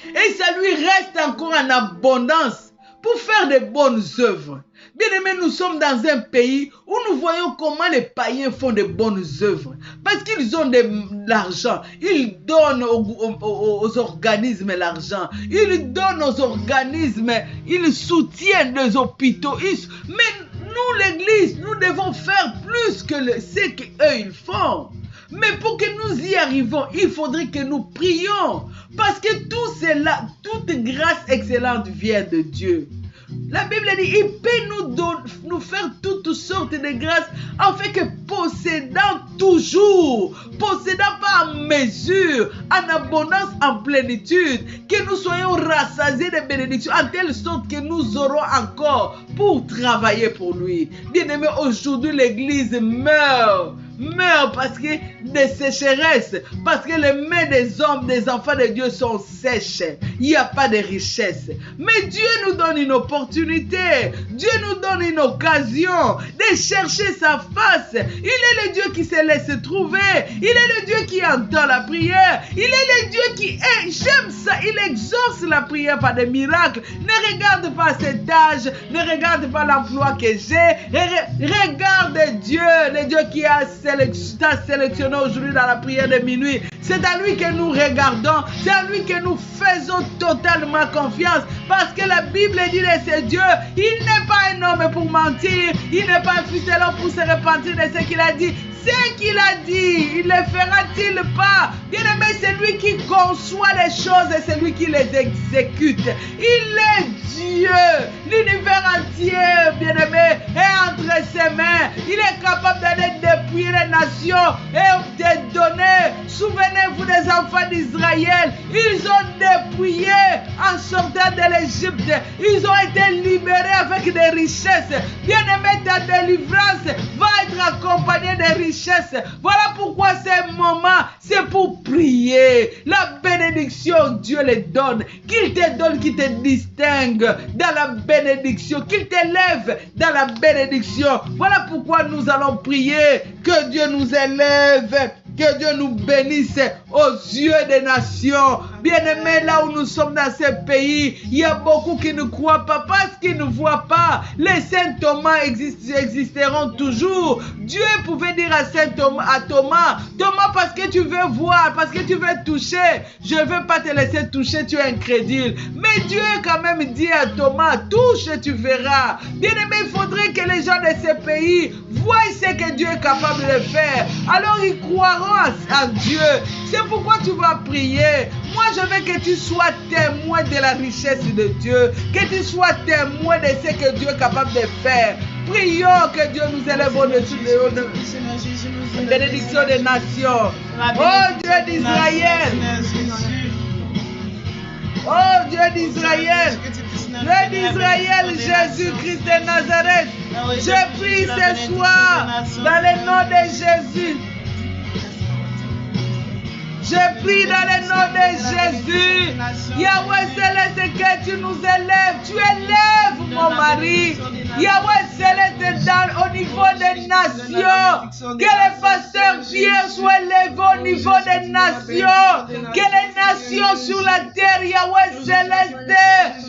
et ça lui reste encore en abondance pour faire de bonnes œuvres. Bien aimé, nous sommes dans un pays où nous voyons comment les païens font de bonnes œuvres. Parce qu'ils ont de l'argent. Ils donnent aux organismes l'argent. Ils donnent aux organismes. Ils soutiennent les hôpitaux. Mais nous, l'Église, nous devons faire plus que ce qu'eux ils font. Mais pour que nous y arrivons, il faudrait que nous prions. Parce que tout cela, toute grâce excellente vient de Dieu. La Bible dit, il peut nous faire toutes sortes de grâces, afin que possédant toujours, possédant pas en mesure, en abondance, en plénitude, que nous soyons rassasiés de bénédictions, en telle sorte que nous aurons encore pour travailler pour lui. Bien-aimé, aujourd'hui l'Église meurt meurent parce que des sécheresses, parce que les mains des hommes, des enfants de Dieu sont sèches. Il n'y a pas de richesse. Mais Dieu nous donne une opportunité. Dieu nous donne une occasion de chercher sa face. Il est le Dieu qui se laisse trouver. Il est le Dieu qui entend la prière. Il est le Dieu qui est, j'aime ça, il exauce la prière par des miracles. Ne regarde pas cet âge, ne regarde pas l'emploi que j'ai. Regarde Dieu, le Dieu qui t'a sélectionné aujourd'hui dans la prière de minuit. C'est à lui que nous regardons, c'est à lui que nous faisons totalement confiance. Parce que la Bible dit de ce Dieu, il n'est pas un homme pour mentir, il n'est pas un fils de l'homme pour se repentir de ce qu'il a dit. Ce qu'il a dit, il le fera-t-il pas? Bien-aimé, c'est lui qui conçoit les choses et c'est lui qui les exécute. Il est Dieu. L'univers entier, bien-aimé, est entre ses mains. Il est capable d'aller dépouiller les nations et de donner. Souvenez-vous des enfants d'Israël. Ils ont dépouillé en sortant de l'Égypte. Ils ont été libérés avec des richesses. Bien-aimé, ta délivrance va être accompagnée des richesses. Voilà pourquoi ces moments, c'est pour prier. La bénédiction, Dieu les donne. Qu'il te donne, qu'il te distingue dans la bénédiction, qu'il t'élève dans la bénédiction. Voilà pourquoi nous allons prier. Que Dieu nous élève. Que Dieu nous bénisse aux yeux des nations. Bien-aimés, là où nous sommes dans ce pays, il y a beaucoup qui ne croient pas parce qu'ils ne voient pas. Les saints Thomas existeront toujours. Dieu pouvait dire à saint Thomas, Thomas, parce que tu veux voir, parce que tu veux toucher, je ne veux pas te laisser toucher, tu es incrédule. Mais Dieu quand même dit à Thomas, touche et tu verras. Bien-aimés, il faudrait que les gens de ce pays voient ce que Dieu est capable de faire. Alors ils croiront à Dieu. C'est pourquoi tu vas prier. Moi, je veux que tu sois témoin de la richesse de Dieu. Que tu sois témoin de ce que Dieu est capable de faire. Prions que Dieu nous élève au-dessus de la bénédiction des nations. Oh Dieu d'Israël. Oh Dieu d'Israël. Dieu d'Israël, Jésus-Christ de Nazareth. Je prie ce soir dans le nom de Jésus. Je prie dans le nom de Jésus. Yahweh Céleste, que tu nous élèves. Tu élèves mon mari. Yahweh Céleste, au niveau des nations. Que les pasteurs Pierre soient élevés au niveau des nations. Que les nations sur la terre, Yahweh Céleste,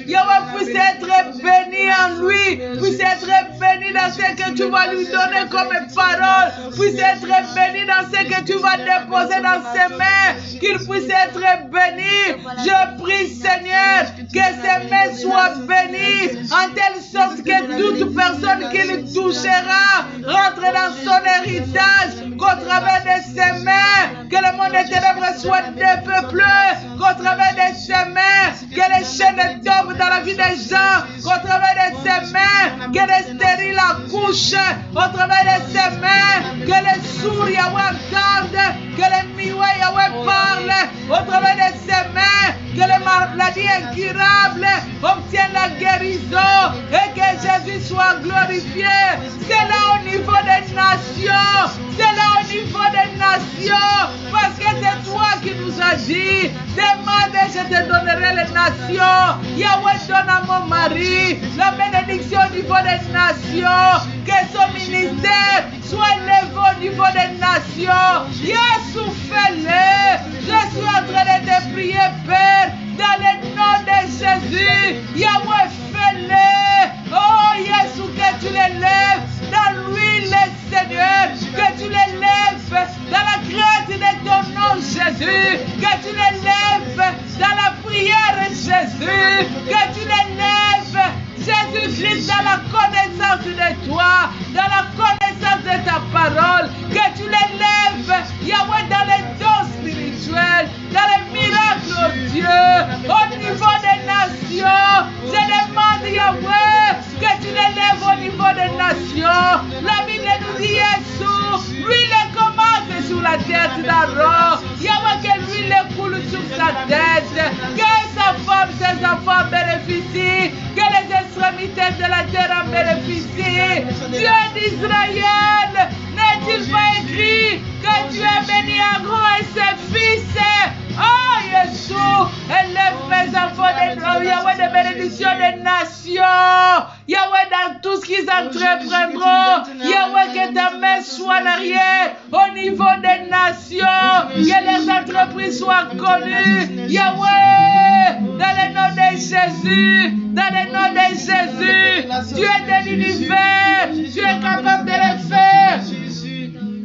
Yahweh puisse être béni en lui. Puisse être béni dans ce que tu vas lui donner comme parole. Puisse être béni dans ce que tu vas déposer dans ses mains. Qu'il puisse être béni. Je prie, Seigneur, que ses mains soient bénies en telle sorte que toute personne qui le touchera rentre dans son héritage, qu'au travers de ses mains, que le monde des ténèbres soit dépeuplé, qu'au travers de ses mains, que les chaînes tombent dans la vie des gens, qu'au travers de ses mains, que les stériles accouchent, au travers de ses mains, que les sourds Yahweh entendent, que les muets Yahweh parlent, au travers de ses mains, que les maladies incurables obtiennent la guérison et que Jésus soit glorifié. C'est là au niveau des nations, c'est là au niveau des nations, parce que c'est toi qui nous as dit, demande et je te donnerai les nations. Yahweh donne à mon mari la bénédiction au niveau des nations, que son ministère soit élevé au niveau des nations. Jésus, fais-le. Je suis en train de te prier, Père, dans le nom de Jésus. Yahweh, fais-le. Oh, Jésus, que tu l'élèves dans lui, le Seigneur, que tu l'élèves dans la grâce de ton nom, Jésus, que tu l'élèves dans la prière, Jésus, que tu l'élèves, Jésus-Christ, dans la connaissance de toi, dans la connaissance de ta parole, que tu l'élèves, Yahweh, dans les dons spirituels, dans les miracles, oh Dieu, au niveau des nations. Je demande, Yahweh, que tu l'élèves au niveau des nations. La Bible nous dit, Jésus, l'huile commence sur la tête d'Aaron. Yahweh, que l'huile coule sur sa tête, que sa femme, ses enfants bénéficient, que les extrémités de la terre en bénéficient. Dieu d'Israël, ne N'est-il pas écrit que tu es béni à grand et ses fils? Oh, Jésus, élève mes enfants de Yahweh, de bénédiction des nations. Yahweh, dans tout ce qu'ils entreprendront. Yahweh, que ta main soit en arrière au niveau des nations. Que leurs entreprises soient connues. Yahweh, dans le nom de Jésus, dans le nom de Jésus, tu es de l'univers. Tu es capable de le faire.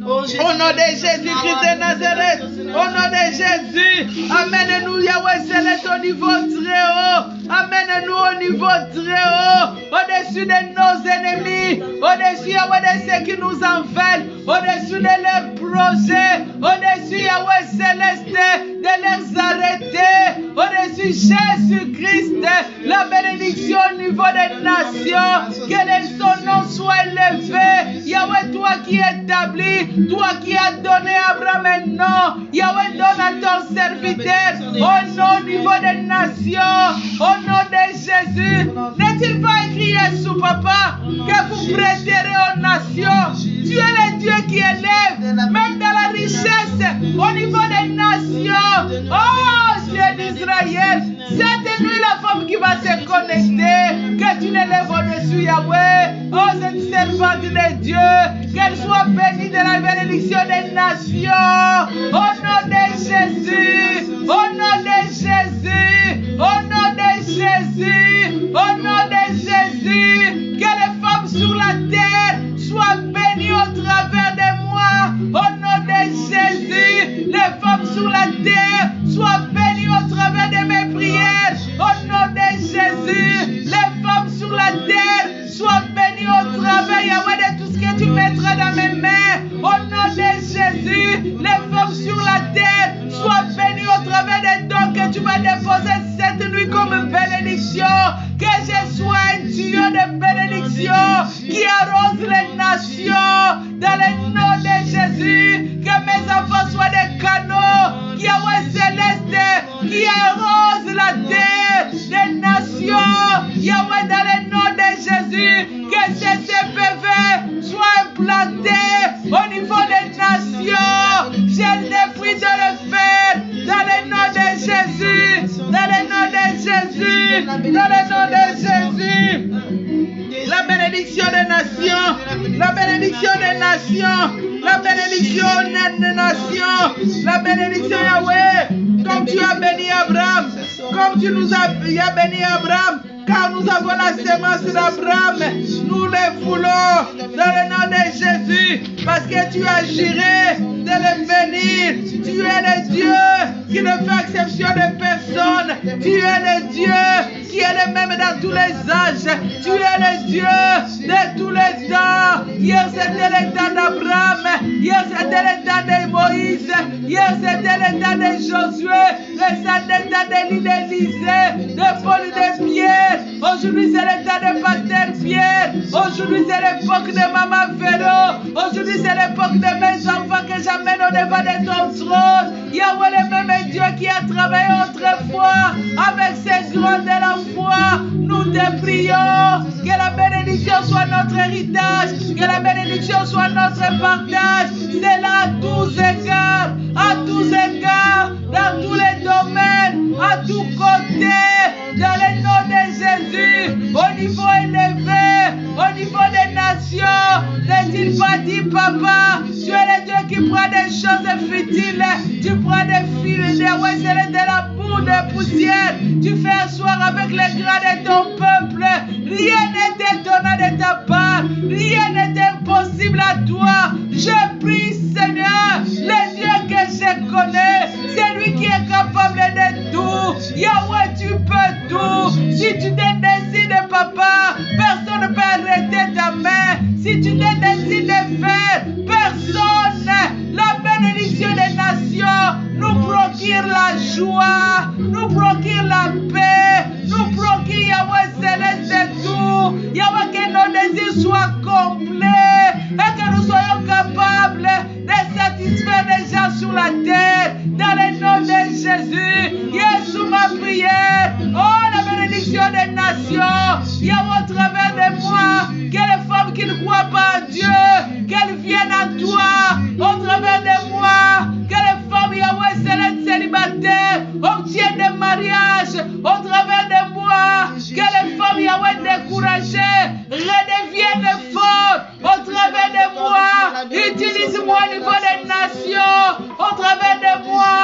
Au nom de Jésus-Christ de Nazareth, au nom de Jésus, amène-nous, Yahweh Céleste, au niveau très haut. Amène-nous au niveau très haut, au-dessus de nos ennemis, au-dessus, Yahweh, de ceux qui nous en veulent, au-dessus de leurs projets, au-dessus, Yahweh Céleste, de les arrêter, au-dessus, Jésus-Christ, la bénédiction au niveau des nations, que son nom soit élevé. Yahweh, toi qui établis, toi qui as donné à Abraham un nom, Yahweh, donne à ton serviteur au nom au niveau des nations, au nom de Jésus. N'est-il pas écrit, Jésus, papa, que vous prêterez aux nations? Tu es le Dieu qui élève, même dans la richesse, au niveau des nations. Oh, Dieu d'Israël, cette nuit, la femme qui va se connecter, que tu l'élèves au-dessus, Yahweh. Oh, cette servante de Dieu, qu'elle soit bénie de la bénédiction des nations. Au nom de Jésus, au nom de Jésus, au nom de Jésus, au nom de Jésus, que les femmes sur la terre soient bénies au travers de moi. Au nom de Jésus, les femmes sur la terre soient bénies au travers de mes prières. Au nom de Jésus, les femmes sur la terre soient bénies au travers, Yahweh, de tout ce que tu mettras dans mes mains. Au nom de Jésus, les femmes sur la terre soient bénies au travers des dons que tu vas déposer cette nuit comme bénédiction. Que je sois un tuyau de bénédiction qui arrose les nations dans le nom de Jésus. Que mes enfants soient des canaux, Yahweh Céleste, qui arrose la terre des nations. Yahweh, dans le nom de Jésus, que ces CPV soient implantés au niveau des nations. Je te prie de le faire dans le nom de Jésus, dans le nom de Jésus, dans le nom de Jésus. La bénédiction des nations, la bénédiction des nations, la bénédiction des nations, la bénédiction Yahweh, comme tu as béni Abraham, comme tu nous as béni Abraham, car nous avons la sémence d'Abraham, nous les voulons dans le nom de Jésus, parce que tu as juré de le bénir. Tu es le Dieu qui ne fait exception de personne. Tu es le Dieu qui est le même dans tous les âges. Tu es le Dieu de tous les temps. Hier c'était le temps d'Abraham, hier c'était le temps de Moïse, hier c'était le temps de Josué, le temps d'Élisée, de Paul et de Pierre. Aujourd'hui c'est le temps de Pasteur Pierre. Aujourd'hui c'est l'époque de Maman Véro. Aujourd'hui c'est l'époque de mes enfants que j'amène au devant de ton trône. Yahweh, le même Dieu qui a travaillé autrefois avec ses grands de la foi. Nous te prions que la bénédiction soit notre héritage, que la bénédiction soit notre partage. C'est là à tous égards, dans tous les domaines, à tous côtés, dans le nom de Jésus, au niveau élevé, au niveau des nations. N'est-il pas dit, papa, tu es le Dieu qui prend des choses futiles, tu prends des fils, de la boue, de poussière, tu fais asseoir avec les grands de ton peuple. Rien n'est étonnant de ta part, rien n'est impossible à toi. Je prie, Seigneur, le Dieu que je connais, c'est lui qui est capable de tout. Yahweh, tu peux tout. Si tu te décides, papa, personne ne peut arrêter ta main. Si tu te décides de faire, personne. La bénédiction des nations nous procure la joie, nous procure la paix, nous procure, Yahweh Céleste, tout. Yahweh, que nos désirs soient complets et que nous soyons capables de satisfaire les gens sur la terre. Dans le nom de Jésus, Jésus, ma prière. Oh, la bénédiction bénédiction des nations. Yahweh, au travers de moi, que les femmes qui ne croient pas en Dieu, qu'elles viennent à toi. Au travers de moi, que les femmes, Yahweh, célèbres célibataires, obtiennent des mariages. Au travers de moi, que les femmes, Yahweh, découragées, redeviennent fortes. Au travers de moi, utilise-moi au niveau des nations. Au travers de moi,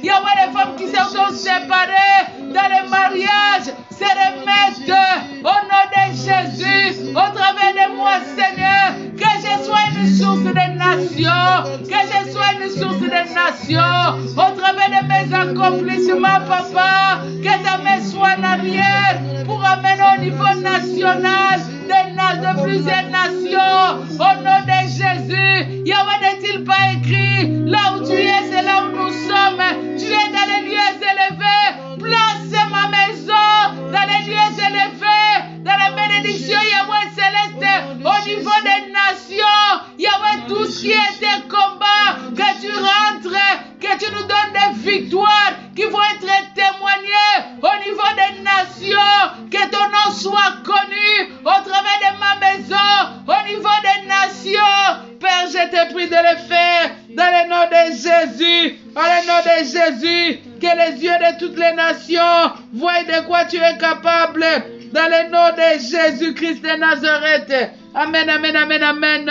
Yahweh, les femmes qui sont séparées dans les mariages se remettent au nom de Jésus. Au travers de moi, Seigneur, que je sois une source des nations. Que je sois une source des nations. Au travers de mes accomplissements, Papa, que ta main soit en arrière pour amener au niveau national de plusieurs nations. Au nom de Jésus, Yahweh, n'est-il pas écrit, là où tu es, c'est là où nous sommes. Tu es dans les lieux élevés. Place ma maison dans les lieux élevés, dans la bénédiction, Yahweh céleste, au niveau des nations. Yahweh, tout ce qui était combat, que tu rentres, que tu nous donnes des victoires qui vont être témoignées au niveau des nations. Que ton nom soit connu au travers de ma maison, au niveau des nations. Père, je te prie de le faire dans le nom de Jésus. Dans le nom de Jésus, que les yeux de toutes les nations voient de quoi tu es capable. Dans le nom de Jésus-Christ de Nazareth. Amen, amen, amen, amen.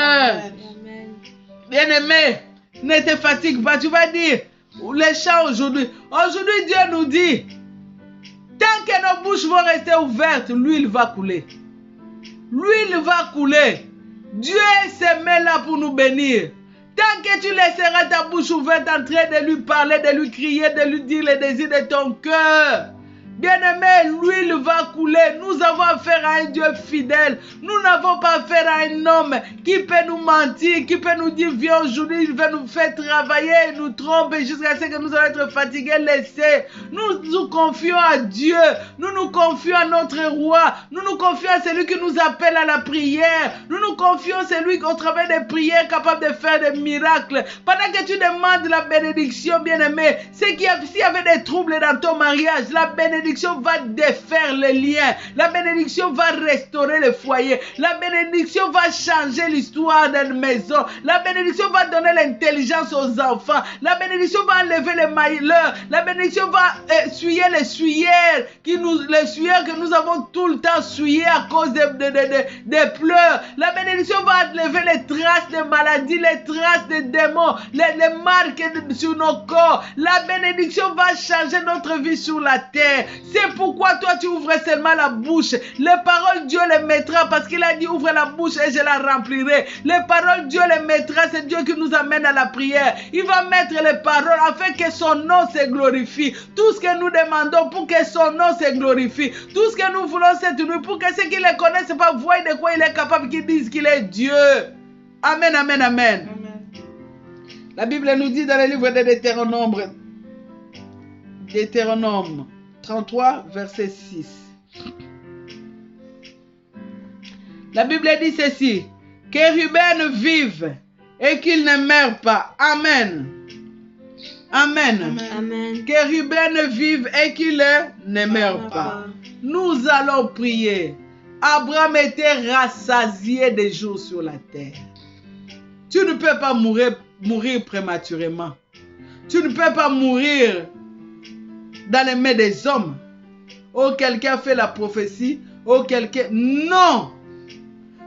Bien-aimé, ne te fatigue pas. Tu vas dire, les chants aujourd'hui. Aujourd'hui, Dieu nous dit, tant que nos bouches vont rester ouvertes, l'huile va couler. L'huile va couler. Dieu se met là pour nous bénir. Tant que tu laisseras ta bouche ouverte en train de lui parler, de lui crier, de lui dire les désirs de ton cœur. Bien-aimé, l'huile va couler. Nous avons affaire à un Dieu fidèle. Nous n'avons pas affaire à un homme qui peut nous mentir, qui peut nous dire, viens aujourd'hui, il va nous faire travailler, il nous trompe jusqu'à ce que nous allons être fatigués, laissés. Nous nous confions à Dieu. Nous nous confions à notre roi. Nous nous confions à celui qui nous appelle à la prière. Nous nous confions à celui qui, au travers des prières, est capable de faire des miracles. Pendant que tu demandes la bénédiction, bien-aimé, c'est qu'il y avait des troubles dans ton mariage, la bénédiction va défaire les liens. La bénédiction va restaurer le foyer. La bénédiction va changer l'histoire d'une maison. La bénédiction va donner l'intelligence aux enfants. La bénédiction va enlever les malheurs. La bénédiction va essuyer les souillères que nous avons tout le temps souillées à cause des pleurs. La bénédiction va enlever les traces de maladies, les traces de démons, les marques sur nos corps. La bénédiction va changer notre vie sur la terre. C'est pourquoi toi tu ouvres seulement la bouche. Les paroles Dieu les mettra parce qu'il a dit ouvre la bouche et je la remplirai. Les paroles Dieu les mettra, c'est Dieu qui nous amène à la prière. Il va mettre les paroles afin que son nom se glorifie. Tout ce que nous demandons pour que son nom se glorifie. Tout ce que nous voulons cette nuit pour que ceux qui le connaissent pas voient de quoi il est capable, qu'ils disent qu'il est Dieu. Amen, amen, amen. La Bible nous dit dans le livre de Deutéronome 33, verset 6. La Bible dit ceci, que Ruben vive et qu'il ne meure pas. Amen. Amen. Amen. Que Ruben vive et qu'il ne meure pas. Nous allons prier. Abraham était rassasié des jours sur la terre. Tu ne peux pas mourir prématurément. Tu ne peux pas mourir dans les mains des hommes. Oh, quelqu'un fait la prophétie. Oh, quelqu'un... Non!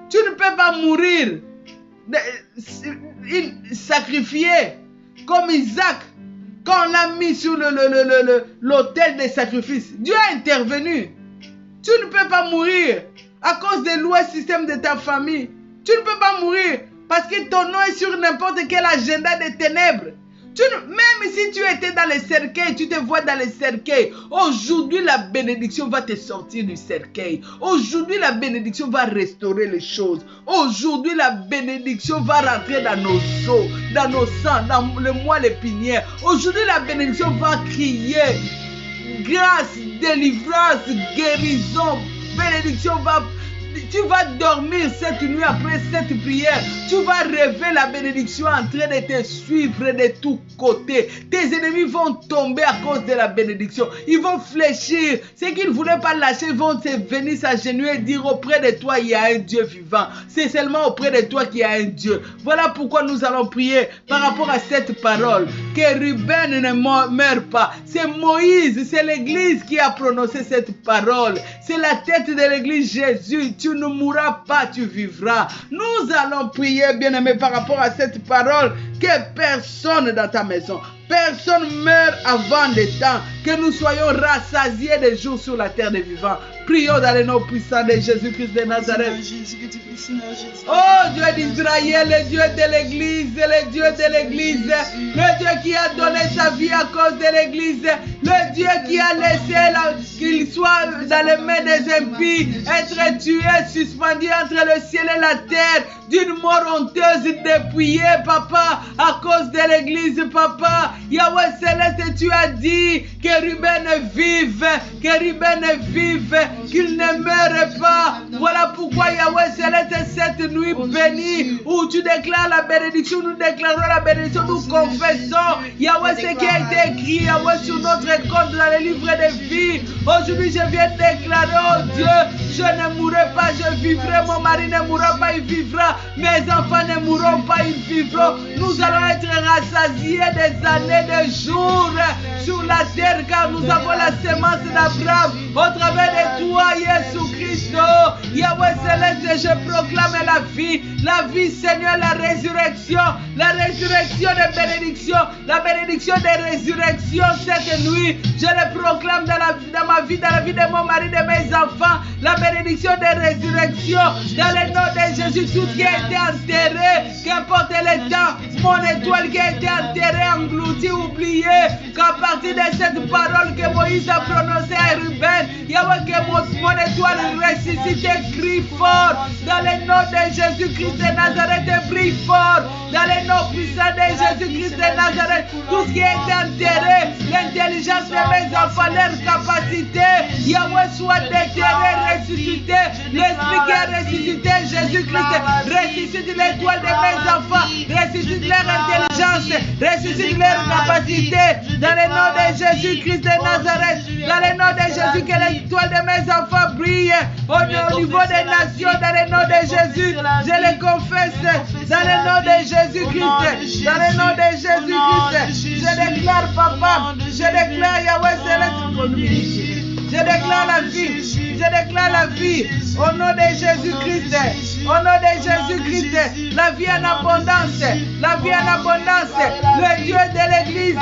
Tu ne peux pas mourir sacrifié comme Isaac quand on l'a mis sur l'autel des sacrifices. Dieu a intervenu. Tu ne peux pas mourir à cause des lois système de ta famille. Tu ne peux pas mourir parce que ton nom est sur n'importe quel agenda des ténèbres. Même si tu étais dans les cercueils, tu te vois dans les cercueils. Aujourd'hui, la bénédiction va te sortir du cercueil. Aujourd'hui, la bénédiction va restaurer les choses. Aujourd'hui, la bénédiction va rentrer dans nos os, dans nos sangs, dans le moelle épinière. Aujourd'hui, la bénédiction va crier grâce, délivrance, guérison. Bénédiction va tu vas dormir cette nuit après cette prière. Tu vas rêver la bénédiction en train de te suivre de tous côtés. Tes ennemis vont tomber à cause de la bénédiction. Ils vont fléchir. Ceux qui ne voulaient pas lâcher vont venir s'agenouiller et dire auprès de toi il y a un Dieu vivant. C'est seulement auprès de toi qu'il y a un Dieu. Voilà pourquoi nous allons prier par rapport à cette parole. Que Ruben ne meure pas. C'est Moïse, c'est l'église qui a prononcé cette parole. C'est la tête de l'église Jésus. Tu ne mourras pas, tu vivras. Nous allons prier, bien-aimés, par rapport à cette parole. Que personne dans ta maison, personne meurt avant le temps. Que nous soyons rassasiés des jours sur la terre des vivants. Prions dans le nom puissant de Jésus-Christ de Nazareth. Oh Dieu d'Israël, le Dieu de l'église, le Dieu de l'église, le Dieu qui a donné sa vie à cause de l'église, le Dieu qui a laissé qu'il soit dans les mains des impies, être tué, suspendu entre le ciel et la terre, d'une mort honteuse, dépouillée, papa, à cause de l'église, papa. Yahweh Céleste, tu as dit que Ruben vive, qu'il ne meure pas. Voilà pourquoi Yahweh Céleste, cette nuit bénie, où tu déclares la bénédiction, nous déclarons la bénédiction, nous confessons, Yahweh, ce qui a été écrit, Yahweh, sur notre compte dans le livre de vie. Aujourd'hui, je viens déclarer, oh Dieu, je ne mourrai pas, je vivrai, mon mari ne mourra pas, il vivra, mes enfants ne mourront pas, ils vivront. Nous allons être rassasiés des années, des jours sur la terre, car nous avons la sémence d'Abraham au travers de toi, Jésus-Christ. Yahweh Céleste, je proclame la vie, Seigneur, la résurrection des bénédictions, la bénédiction des résurrections cette nuit. Je le proclame dans ma vie, dans la vie de mon mari, de mes enfants, la bénédiction des résurrections, dans le nom de Jésus, tout ce qui a été enterré, qu'importe le temps, mon étoile qui a été enterrée, engloutie, oubliée, qu'à partir de cette parole que Moïse a prononcée à Ruben, Yahweh, que mon étoile ressuscite, crie fort, dans le nom de Jésus-Christ de Nazareth, brille fort, dans le nom puissant de Jésus-Christ de Nazareth, tout ce qui a été enterré, l'intelligence de mes enfants, leur capacité, Yahweh, soit déterré, ressuscité, l'esprit qui a ressuscité, Jésus-Christ, ressuscite l'étoile de mes enfants, ressuscite leur intelligence, ressuscite leur capacité, dans le nom de Jésus-Christ de Nazareth, dans le nom de Jésus, que l'étoile de mes enfants brille au niveau des nations, dans le nom de Jésus, je le confesse, dans le nom de Jésus-Christ, dans le nom de Jésus-Christ, je déclare, papa, je déclare, Yahweh Céleste, je déclare la vie. Je déclare la vie au nom de Jésus-Christ. Au nom de Jésus-Christ. La vie en abondance. La vie en abondance. Le Dieu de l'église.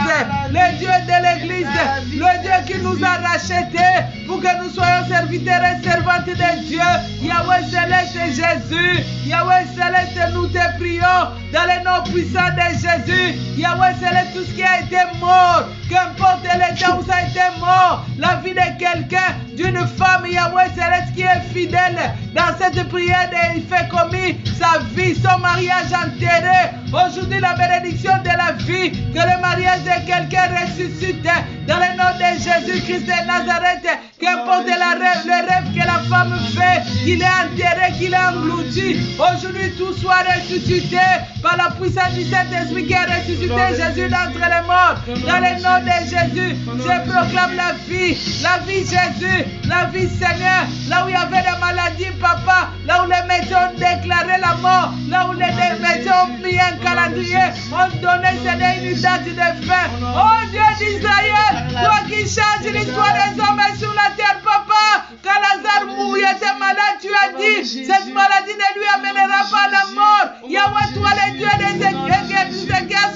Le Dieu de l'église. Le Dieu qui nous a rachetés pour que nous soyons serviteurs et servantes de Dieu. Yahweh Céleste Jésus. Yahweh Céleste, nous te prions dans le nom puissant de Jésus. Yahweh Céleste, tout ce qui a été mort, qu'importe l'état où ça a été mort, la vie de quelqu'un, d'une femme, Yahweh Céleste, qui est fidèle dans cette prière, il fait commis sa vie, son mariage enterré. Aujourd'hui, la bénédiction de la vie, que le mariage de quelqu'un ressuscite dans le nom de Jésus-Christ de Nazareth. Qu'importe le rêve que la femme fait, qu'il est enterré, qu'il est englouti, aujourd'hui tout soit ressuscité par la puissance du Saint-Esprit qui a ressuscité Jésus d'entre les morts. Dans le nom de Jésus, je proclame la vie Jésus, la vie Seigneur, là où il y avait des maladies, papa, là où les médecins ont déclaré la mort, là où les médecins ont mis un calendrier, ont donné une date de fin. Oh Dieu d'Israël, toi qui changes l'histoire des hommes sur la terre, papa, quand Lazare mouillait, était malade, tu as dit, cette maladie ne lui amènera pas la mort. Yahweh, toi le Dieu d'Ézéchiel,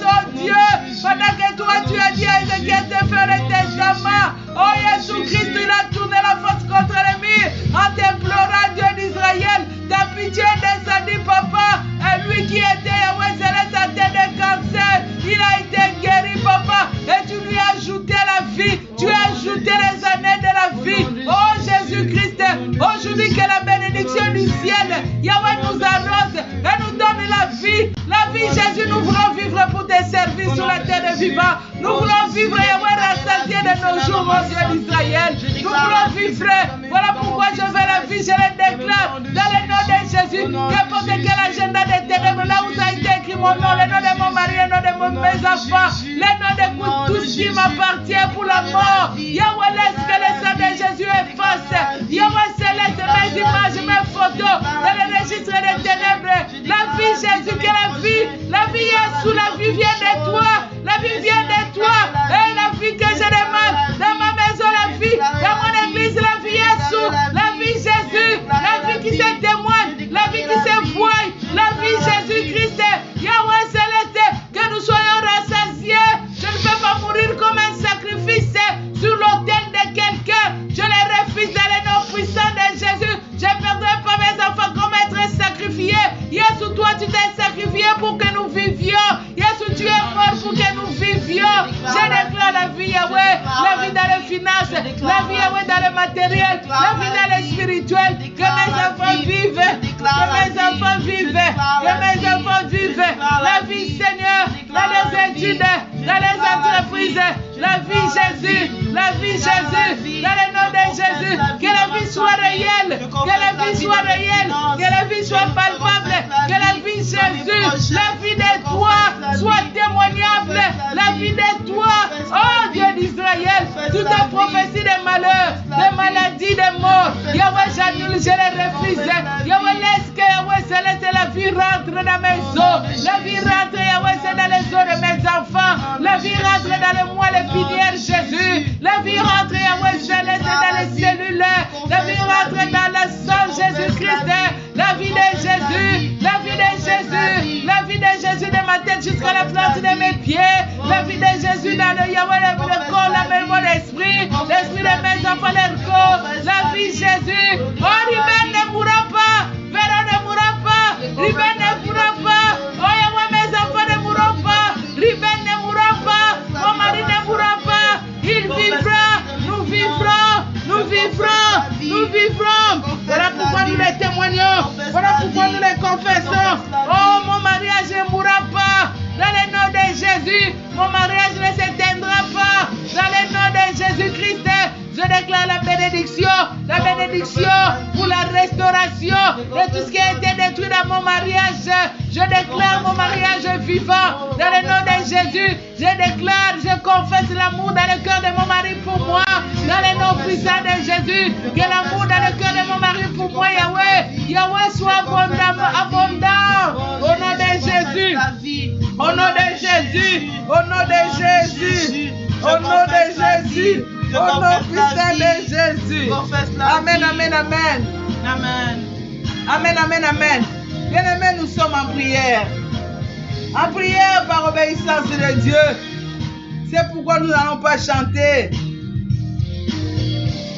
oh Dieu, pendant que toi tu as dit à Ézéchiel de faire le testament, oh Jésus-Christ, il a tourné la face contre l'ennemi en t'implorant, Dieu d'Israël, ta pitié descendue, papa, et lui qui était Yahweh Céleste atteint de cancer, il a été guéri, papa, et tu lui as ajouté la vie, tu as ajouté les années de la vie. Oh Jésus-Christ, aujourd'hui que la bénédiction du ciel, Yahweh nous arrose et nous donne la vie. La vie, Jésus, nous voulons vivre pour te servir sur la terre des vivants. Nous voulons vivre, Yahweh, rassasié de nos jours, mon Dieu d'Israël. Nous voulons vivre. Voilà pourquoi je veux la vie, je le déclare dans le nom de Jésus. N'importe quel agenda des ténèbres, là où ça a été écrit mon nom, le nom de mon mari, le nom de mes enfants, le nom de tout ce qui m'appartient pour la mort. Yahweh, laisse que le sang de Jésus efface. Yahweh, céleste mes images, mes photos dans le registre des ténèbres. La vie, Jésus, que la vie Yeshua, la vie vient de toi. La vie vient de toi. Et la vie que je demande dans ma maison, la vie dans mon église, la vie Yeshua, la vie Jésus, la vie qui se témoigne, la vie qui se voit, la vie Jésus-Christ. Yahweh céleste, que nous soyons rassasiés. Je ne peux pas mourir comme un sacrifice sur l'autel de quelqu'un. Je le refuse dans le nom puissant de Jésus. Je ne perdrai pas mes enfants comme être sacrifiés. Yeshua, toi tu t'es sacrifié pour que nous vivions. Yeshua, tu es mort pour que nous vivions. Je déclare la vie, Yahweh, la vie dans les finances, la vie, Yahweh, dans le matériel, la vie dans le spirituel. Que mes enfants vivent, que mes enfants vivent, que mes enfants vivent. La vie, Seigneur, dans les études, dans les entreprises, la vie, Jésus, la vie, Jésus, dans le nom de Jésus. Que la vie soit réelle, que la vie soit réelle, que la vie soit palpable, que la vie, Jésus, la vie de toi soit témoignable, la vie de toi, oh Dieu d'Israël, toute prophétie de malheur, de maladie, de mort, Yahweh, j'annule, je les refuse. Yahweh, laisse que Yahweh céleste, la vie rentre dans mes os, la vie rentre, Yahweh, c'est dans les os de mes enfants, la vie rentre dans le moelle épinière, Jésus, la vie rentre, Yahweh, céleste, dans les cellules, la vie rentre dans le sang, Jésus-Christ, la vie de Jésus, la vie de Jésus, la vie de Jésus de ma tête jusqu'à la plante de mes pieds, la vie de Jésus dans le Yahweh, le corps, la mémoire, l'esprit, l'esprit de mes enfants, leur corps, la vie Jésus. Oh, Ruben ne mourra pas, Véron ne mourra pas, Ruben ne mourra pas, oh Yahweh, mes enfants ne mourront pas, Ruben ne mourra pas, mon mari ne mourra pas, il vivra, nous vivrons, nous vivrons, nous vivrons. Voilà pourquoi nous les témoignons, voilà pourquoi nous les confessons. Oh, mon mariage ne mourra pas. Dans le nom de Jésus, mon mariage ne s'éteindra pas. Dans le nom de Jésus-Christ, je déclare la bénédiction pour la restauration de tout ce qui a été détruit dans mon mariage. Je déclare mon mariage vivant. Dans le nom de Jésus, je déclare, je confesse l'amour dans le cœur de mon mari pour moi. Dans le nom puissant de Jésus, que l'amour dans le cœur de mon mari pour moi, Yahweh soit abondant. Au nom de Jésus. Au nom de Jésus, au nom de Jésus, au nom de Jésus, au nom puissant de Jésus. Amen, amen, amen. Amen. Amen, amen, amen. Bien-aimés, nous sommes en prière. En prière par obéissance de Dieu. C'est pourquoi nous n'allons pas chanter.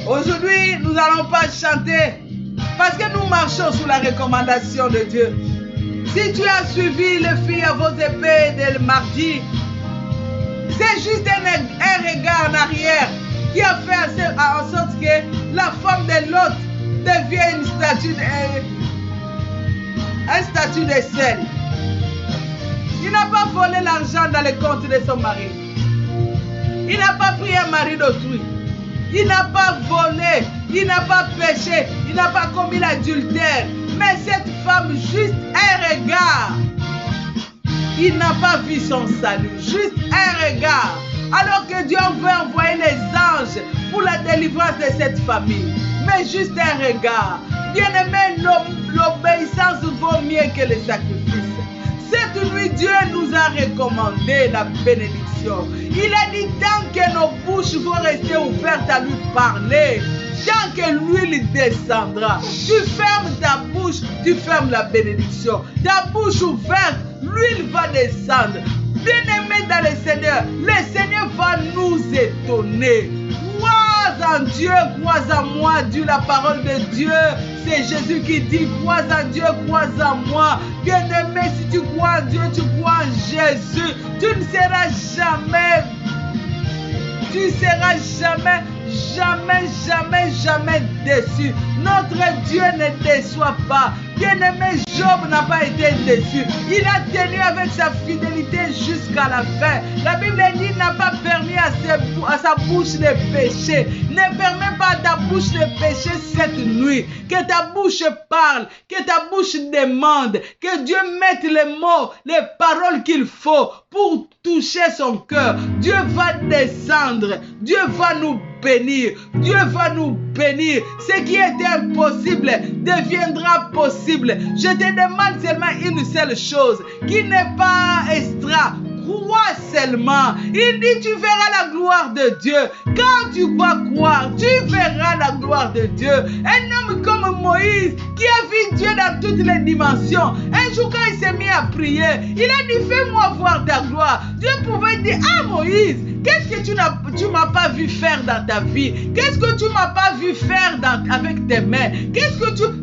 Aujourd'hui, nous n'allons pas chanter parce que nous marchons sous la recommandation de Dieu. Si tu as suivi le fil à vos épées dès le mardi, c'est juste un regard en arrière qui a fait en sorte que la femme de l'autre devient un statut de sel. Il n'a pas volé l'argent dans le compte de son mari. Il n'a pas pris un mari d'autrui. Il n'a pas volé. Il n'a pas péché. Il n'a pas commis l'adultère. Mais cette femme, juste un regard, il n'a pas vu son salut. Juste un regard. Alors que Dieu veut envoyer les anges pour la délivrance de cette famille. Mais juste un regard. Bien-aimé, l'obéissance vaut mieux que le sacrifice. Cette nuit, Dieu nous a recommandé la bénédiction. Il a dit, tant que nos bouches vont rester ouvertes à lui parler, tant que l'huile descendra, tu fermes ta bouche, tu fermes la bénédiction. Ta bouche ouverte, l'huile va descendre. Bien-aimé dans le Seigneur va nous étonner. Crois en Dieu, crois en moi. Dieu, la parole de Dieu, c'est Jésus qui dit, crois en Dieu, crois en moi. Bien-aimé, si tu crois en Dieu, tu crois en Jésus, tu ne seras jamais jamais, jamais, jamais déçu. Notre Dieu ne déçoit pas. Bien-aimé, Job n'a pas été déçu. Il a tenu avec sa fidélité jusqu'à la fin. La Bible dit qu'il n'a pas permis à sa bouche de pécher. Ne permets pas à ta bouche de pécher cette nuit. Que ta bouche parle, que ta bouche demande, que Dieu mette les mots, les paroles qu'il faut pour toucher son cœur. Dieu va descendre. Dieu va nous bénir. Dieu va nous bénir. Ce qui était impossible deviendra possible. Je te demande seulement une seule chose qui n'est pas extra. Crois seulement. Il dit tu verras la gloire de Dieu. Quand tu vas croire, tu verras la gloire de Dieu. Un homme comme Moïse qui a vu Dieu dans toutes les dimensions. Un jour quand il s'est mis à prier, il a dit fais-moi voir ta gloire. Dieu pouvait dire ah Moïse, qu'est-ce que tu m'as pas vu faire dans ta vie? Qu'est-ce que tu m'as pas vu faire avec tes mains?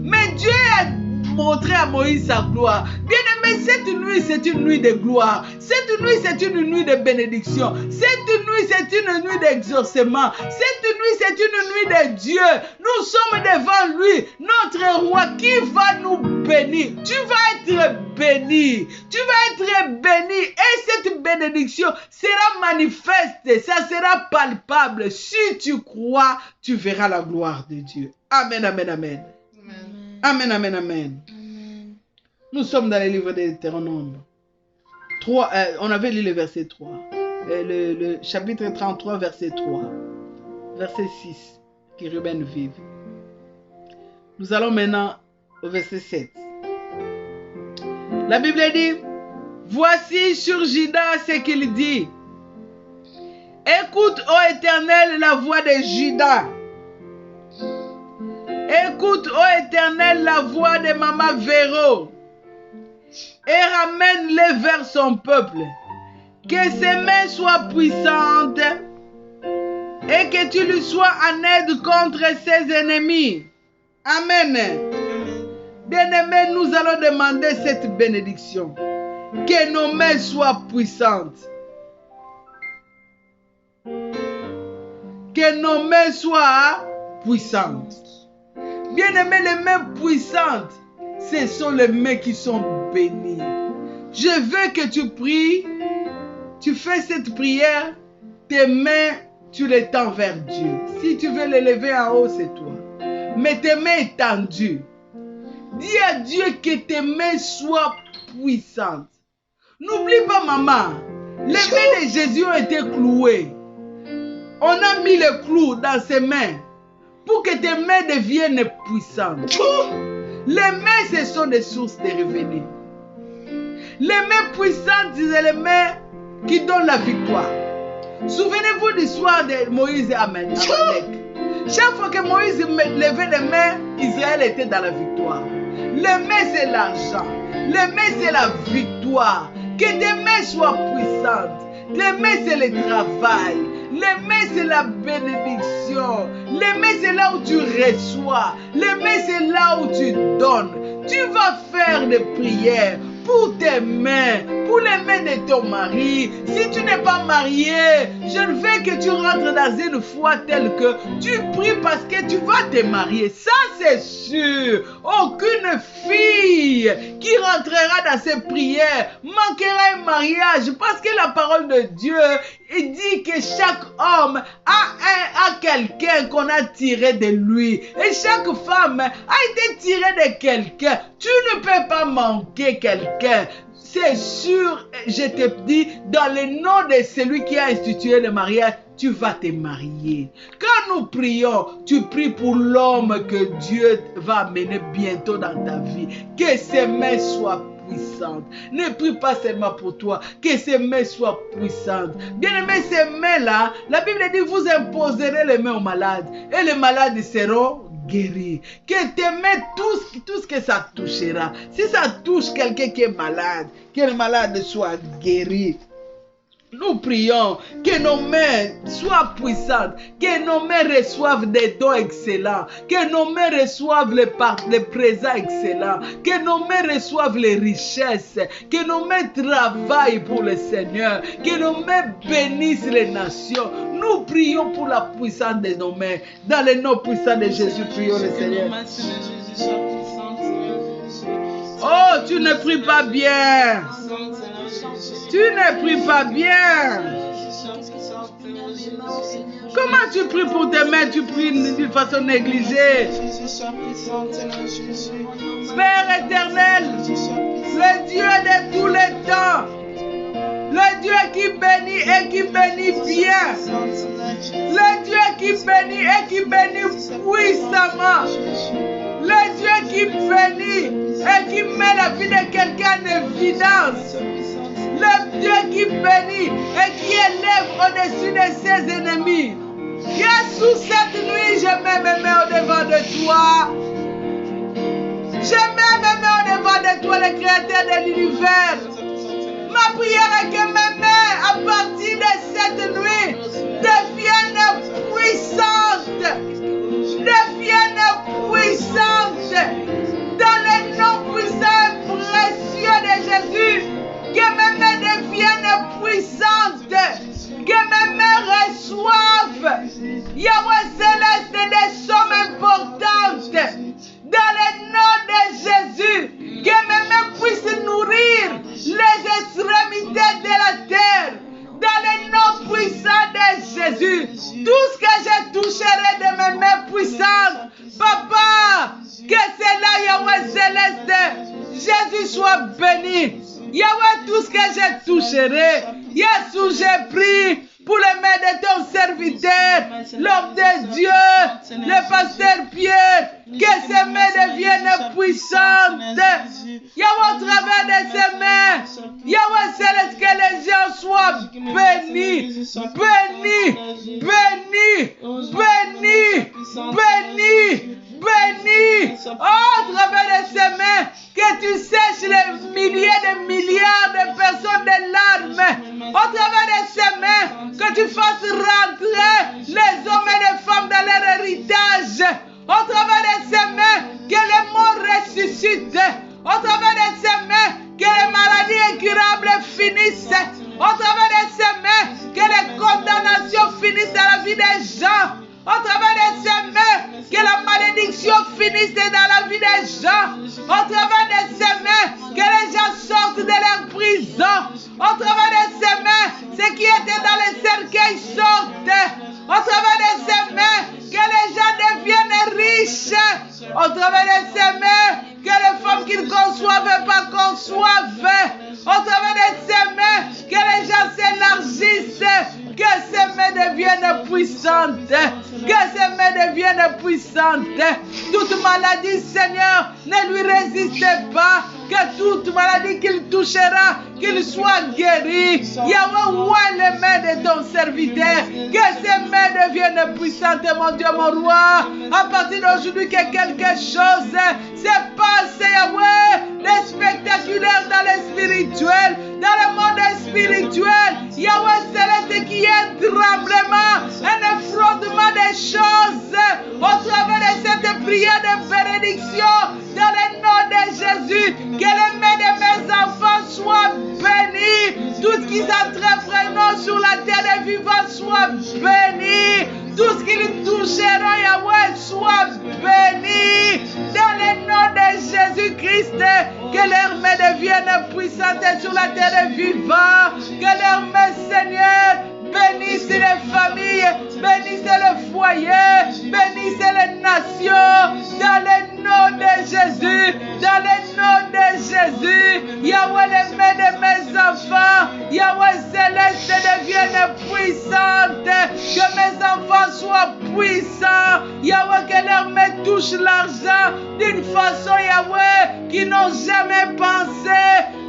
Mais Dieu a montré à Moïse sa gloire. Bien-aimé, cette nuit, c'est une nuit de gloire. Cette nuit, c'est une nuit de bénédiction. Cette nuit, c'est une nuit d'exaucement. Cette nuit, c'est une nuit de Dieu. Nous sommes devant lui, notre roi qui va nous bénir. Tu vas être béni. Tu vas être béni. Et cette bénédiction sera manifeste. Ça sera palpable. Si tu crois, tu verras la gloire de Dieu. Amen, amen, amen. Amen, amen, amen. Nous sommes dans le livre de Deutéronome. On avait lu le verset 3. Le chapitre 33, verset 3. Verset 6. Que Ruben vive. Nous allons maintenant au verset 7. La Bible dit, voici sur Juda ce qu'il dit. Écoute, ô Éternel, la voix de Juda. Écoute, ô Éternel, la voix de Maman Véro et ramène-les vers son peuple. Que ses mains soient puissantes et que tu lui sois en aide contre ses ennemis. Amen. Bien-aimés, nous allons demander cette bénédiction. Que nos mains soient puissantes. Que nos mains soient puissantes. Bien-aimés, les mains puissantes, ce sont les mains qui sont bénies. Je veux que tu pries, tu fais cette prière, tes mains, tu les tends vers Dieu. Si tu veux les lever en haut, c'est toi. Mais tes mains étendues. Dis à Dieu que tes mains soient puissantes. N'oublie pas, maman, les mains de Jésus ont été clouées. On a mis le clou dans ses mains pour que tes mains deviennent puissantes. Les mains, ce sont des sources de revenus. Les mains puissantes, c'est les mains qui donnent la victoire. Souvenez-vous de l'histoire de Moïse et Amalek. Chaque fois que Moïse levait les mains, Israël était dans la victoire. Les mains, c'est l'argent. Les mains, c'est la victoire. Que tes mains soient puissantes. Les mains, c'est le travail. Les mains, c'est la bénédiction. Les mains, c'est là où tu reçois. Les mains, c'est là où tu donnes. Tu vas faire des prières pour tes mains, pour les mains de ton mari. Si tu n'es pas marié, je veux que tu rentres dans une foi telle que tu pries parce que tu vas te marier. Ça, c'est sûr. Aucune fille qui rentrera dans ces prières manquera un mariage parce que la parole de Dieu il dit que chaque homme a quelqu'un qu'on a tiré de lui. Et chaque femme a été tirée de quelqu'un. Tu ne peux pas manquer quelqu'un. C'est sûr, je te dis, dans le nom de celui qui a institué le mariage, tu vas te marier. Quand nous prions, tu pries pour l'homme que Dieu va amener bientôt dans ta vie. Que ses mains soient puissantes. Ne prie pas seulement pour toi, que ses mains soient puissantes. Bien-aimés, ces mains-là, la Bible dit, vous imposerez les mains aux malades et les malades seront guéris. Que tes mains, tout ce que ça touchera. Si ça touche quelqu'un qui est malade, que le malade soit guéri. Nous prions que nos mains soient puissantes, que nos mains reçoivent des dons excellents, que nos mains reçoivent les présents excellents, que nos mains reçoivent les richesses, que nos mains travaillent pour le Seigneur, que nos mains bénissent les nations. Nous prions pour la puissance de nos mains. Dans le nom puissant de Jésus, prions le Seigneur. Oh, tu ne pries pas bien. Tu ne pries pas bien. Comment tu pries pour tes mains? Tu pries d'une façon négligée. Père éternel, le Dieu de tous les temps, le Dieu qui bénit et qui bénit bien, le Dieu qui bénit et qui bénit puissamment, le Dieu qui bénit et qui met la vie de quelqu'un en évidence, le Dieu qui bénit et qui élève au-dessus de ses ennemis. Jésus, cette nuit, je mets mes mains au-devant de toi. Je mets mes mains au-devant de toi, le créateur de l'univers. Ma prière est que mes mains, à partir de cette nuit, deviennent puissantes. Deviennent puissantes. Dans le nom puissant et précieux de Jésus. Que mes mains deviennent puissantes. Que mes mains reçoivent, Yahweh céleste, des sommes importantes. Dans le nom de Jésus. Que mes mains puissent nourrir les extrémités de la terre. Dans le nom puissant de Jésus. Tout ce que je toucherai de mes mains puissantes. Papa, que cela, Yahweh céleste, Jésus soit béni. Yahweh, tout ce que je toucherai, Jésus, j'ai pris pour les mains de ton serviteur, l'homme de Dieu, le pasteur Pierre, que ses mains deviennent puissantes. Yahweh, au travers de ses mains, Yahweh céleste, que les gens soient bénis, bénis, bénis, bénis, bénis, bénis. Oh, au travers de ses mains, que tu sèches les milliers de milliards de personnes de larmes. Au travers de ses mains, que tu fasses rentrer les hommes et les femmes dans leur héritage. Au travers de ses mains, que les morts ressuscitent. Au travers de ses mains, que les maladies incurables finissent. Au travers de ses mains, que les condamnations finissent dans la vie des gens. Au travers de ses mains, que la malédiction finisse dans la vie des gens. Au travers de ses mains, que les gens sortent de leur prison. Au travers de ses mains, ceux qui étaient dans les cercueils sortent. Au travers de ses mains, que les gens deviennent riches. Au travers de ses mains, que les femmes qui ne conçoivent pas conçoivent. Au travers de ses mains, que les gens s'élargissent. Que ses mains deviennent puissantes. Que ses mains deviennent puissantes. Toute maladie, Seigneur, ne lui résiste pas. Que toute maladie qu'il touchera, qu'il soit guéri. Yahweh, ouvre les mains de ton serviteur. Que ses mains deviennent puissantes, mon Dieu, mon roi. À partir d'aujourd'hui, que quelque chose se passe, Yahweh, de spectaculaire dans le spirituel, dans le monde spirituel. Yahweh céleste, qui est un tremblement, un effondrement des choses au travers de cette prière de bénédiction dans le nom de Jésus. Que les mains de mes enfants soient bénies. Tout ce qui s'entreprenant sur la terre des vivants soit béni. Tout ce qu'ils toucheront, Yahweh, soit béni. Dans le nom de Jésus-Christ, que leurs mains deviennent puissantes sur la terre des vivants. Que leurs mains, Seigneur, bénissent les familles, bénissent le foyer, bénissent les nations. Dans le nom de Jésus, dans le nom de Jésus, Yahweh, les mains de mes enfants, Yahweh céleste, deviennent puissantes. Que mes enfants soient puissants. Yahweh, que leurs mains touchent l'argent d'une façon, Yahweh, qu'ils n'ont jamais pensé.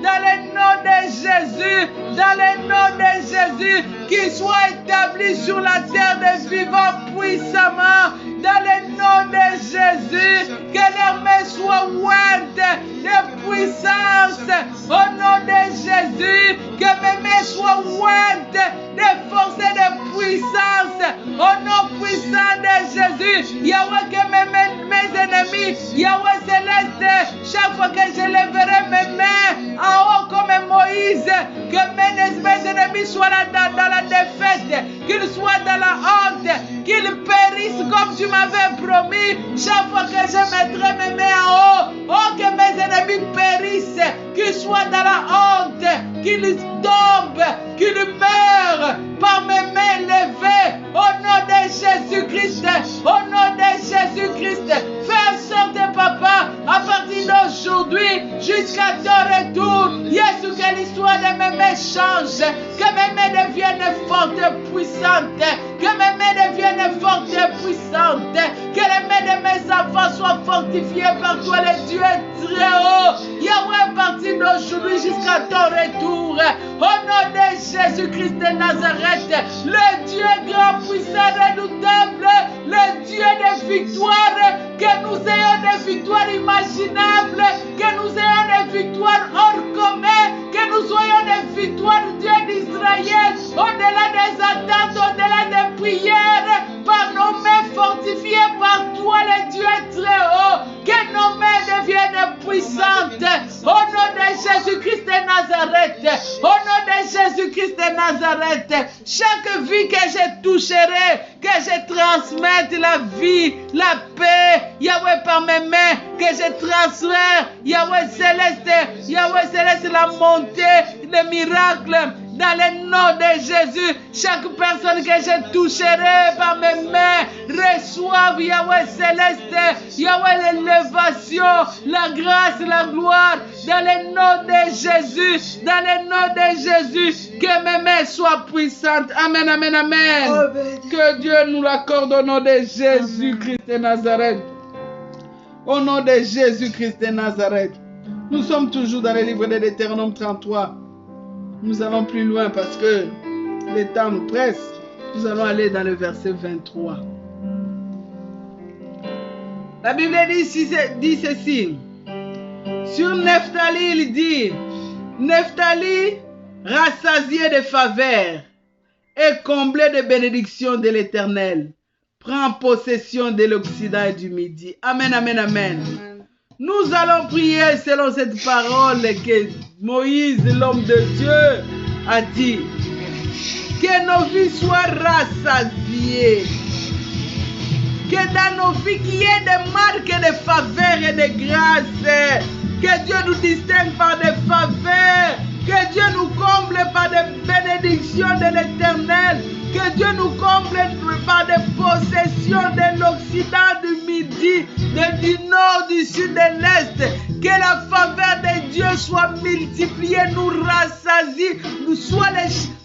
Dans le nom de Jésus, dans le nom de Jésus, qu'ils soient établis sur la terre des vivants puissamment. Dans le nom de Jésus, que leurs mains soient ointes de puissance. Au nom de Jésus, que mes mains soient ointes de force et de puissance. Au nom puissant de Jésus, Yahweh, que mes ennemis, Yahweh céleste, chaque fois que je lèverai mes mains en haut comme Moïse, que mes ennemis soient là dans la défaite, qu'ils soient dans la honte, qu'ils périssent comme tu m'avais promis. Chaque fois que je mettrai mes mains en haut, oh, que mes ennemis périssent, qu'ils soient dans la honte, qu'ils tombent, qu'ils meurent par mes mains levées. Au nom de Jésus-Christ, au nom de Jésus-Christ, fais en sorte, Papa, à partir d'aujourd'hui jusqu'à ton retour, Jésus, que l'histoire de mes mains change, que mes mains deviennent fortes et puissantes, que mes mains deviennent fortes et puissantes, que les mains de mes enfants soient fortifiées par toi, le Dieu très haut. Yahweh, à partir d'aujourd'hui jusqu'à ton retour, au nom de Jésus-Christ de Nazareth, le Dieu grand, puissant, redoutable, le Dieu de victoire, que nous ayons des victoires imaginables, que nous ayons des victoires hors commun, que nous soyons des victoires, Dieu d'Israël, au-delà des attentes, au-delà des prières, par nos mains fortifiées par toi, le Dieu très haut, que nos mains deviennent puissantes, au nom de Jésus-Christ de Nazareth, au nom de Jésus-Christ de Nazareth, chaque vie que je toucherai, que je transmette la vie, la paix, Yahweh, par mes mains, que je transfère, Yahweh céleste, la montée, les miracles, dans le nom de Jésus. Chaque personne que je toucherai par mes mains, reçoive, Yahweh céleste, Yahweh l'élévation, la grâce, la gloire, dans le nom de Jésus, dans le nom de Jésus, que mes mains soient puissantes. Amen, amen, amen. Amen. Que Dieu nous l'accorde au nom de Jésus-Christ de Nazareth. Au nom de Jésus-Christ de Nazareth. Nous sommes toujours dans le livre de Deutéronome 33. Nous allons plus loin parce que le temps nous presse. Nous allons aller dans le verset 23. La Bible dit ceci. Sur Nephtali, il dit, Nephtali, rassasié de faveurs et comblé de bénédictions de l'Éternel, prend possession de l'Occident et du Midi. Amen, amen, amen. Nous allons prier selon cette parole que Moïse, l'homme de Dieu, a dit. Que nos vies soient rassasiées. Que dans nos vies, qu'il y ait des marques de faveur et de grâce. Que Dieu nous distingue par des faveurs. Que Dieu nous comble par des bénédictions de l'Éternel. Que Dieu nous comble par des possessions de l'Occident, du Midi, du Nord, du Sud, de l'Est. Que la faveur de Dieu soit multipliée, nous rassasie, nous soit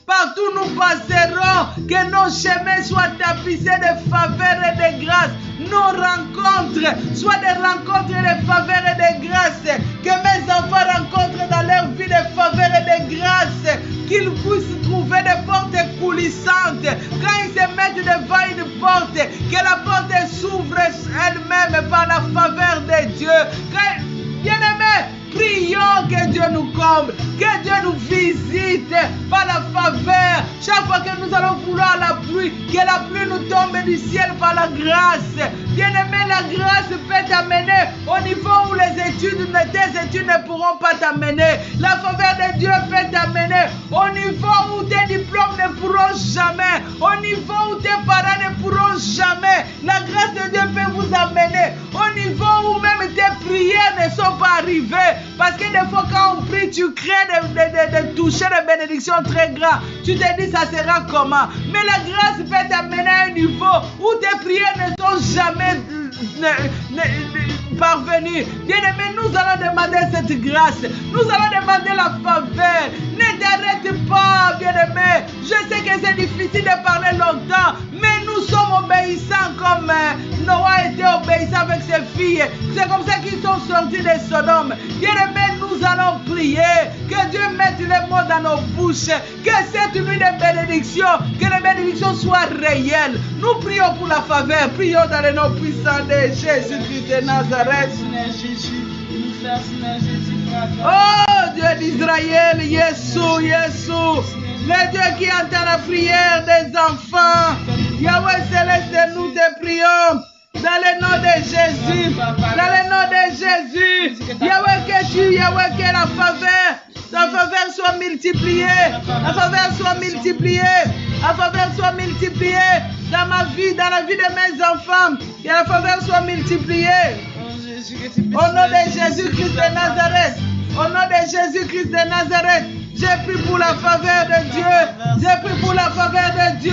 partout nous passerons, que nos chemins soient tapissés de faveur et de grâce. Nos rencontres soient des rencontres de faveur et de grâce. Que mes enfants rencontrent dans leur vie de faveur et de grâce. Qu'ils puissent trouver des portes coulissantes. Quand ils se mettent devant une porte, que la porte s'ouvre elle-même par la faveur de Dieu. Bien-aimés, prions que Dieu nous comble, que Dieu nous visite par la faveur. Chaque fois que nous allons vouloir la pluie, que la pluie nous tombe du ciel par la grâce. Bien-aimé, la grâce peut t'amener au niveau où tes études ne pourront pas t'amener. La faveur de Dieu peut t'amener au niveau où tes diplômes ne pourront jamais, au niveau où tes parents ne pourront jamais. La grâce de Dieu peut vous amener au niveau où même tes prières ne sont pas arrivées. Parce que des fois quand on prie, tu crains de toucher des bénédictions très grandes. Tu te dis ça sera comment. Mais la grâce peut t'amener à un niveau où tes prières ne sont jamais parvenues. Bien-aimé, nous allons demander cette grâce. Nous allons demander la faveur. Ne t'arrête pas, bien-aimé. Je sais que c'est difficile de parler longtemps. avec ses filles. C'est comme ça qu'ils sont sortis de Sodome. Bien-aimés, nous allons prier. Que Dieu mette les mots dans nos bouches. Que cette nuit de bénédiction, que les bénédictions soient réelles. Nous prions pour la faveur. Prions dans le nom puissant de Jésus-Christ de Nazareth. Oh Dieu d'Israël, Jésus, Jésus. Le Dieu qui entend la prière des enfants. Yahweh Céleste, nous te prions. Dans le nom de Jésus. Dans le nom de Jésus. Yahweh que la faveur soit multipliée. La faveur soit multipliée. La faveur soit multipliée dans ma vie, dans la vie de mes enfants. Que la faveur soit multipliée. Au nom de Jésus-Christ de Nazareth. Au nom de Jésus-Christ de Nazareth. J'ai pris pour la faveur de Dieu. J'ai pris pour la faveur de Dieu.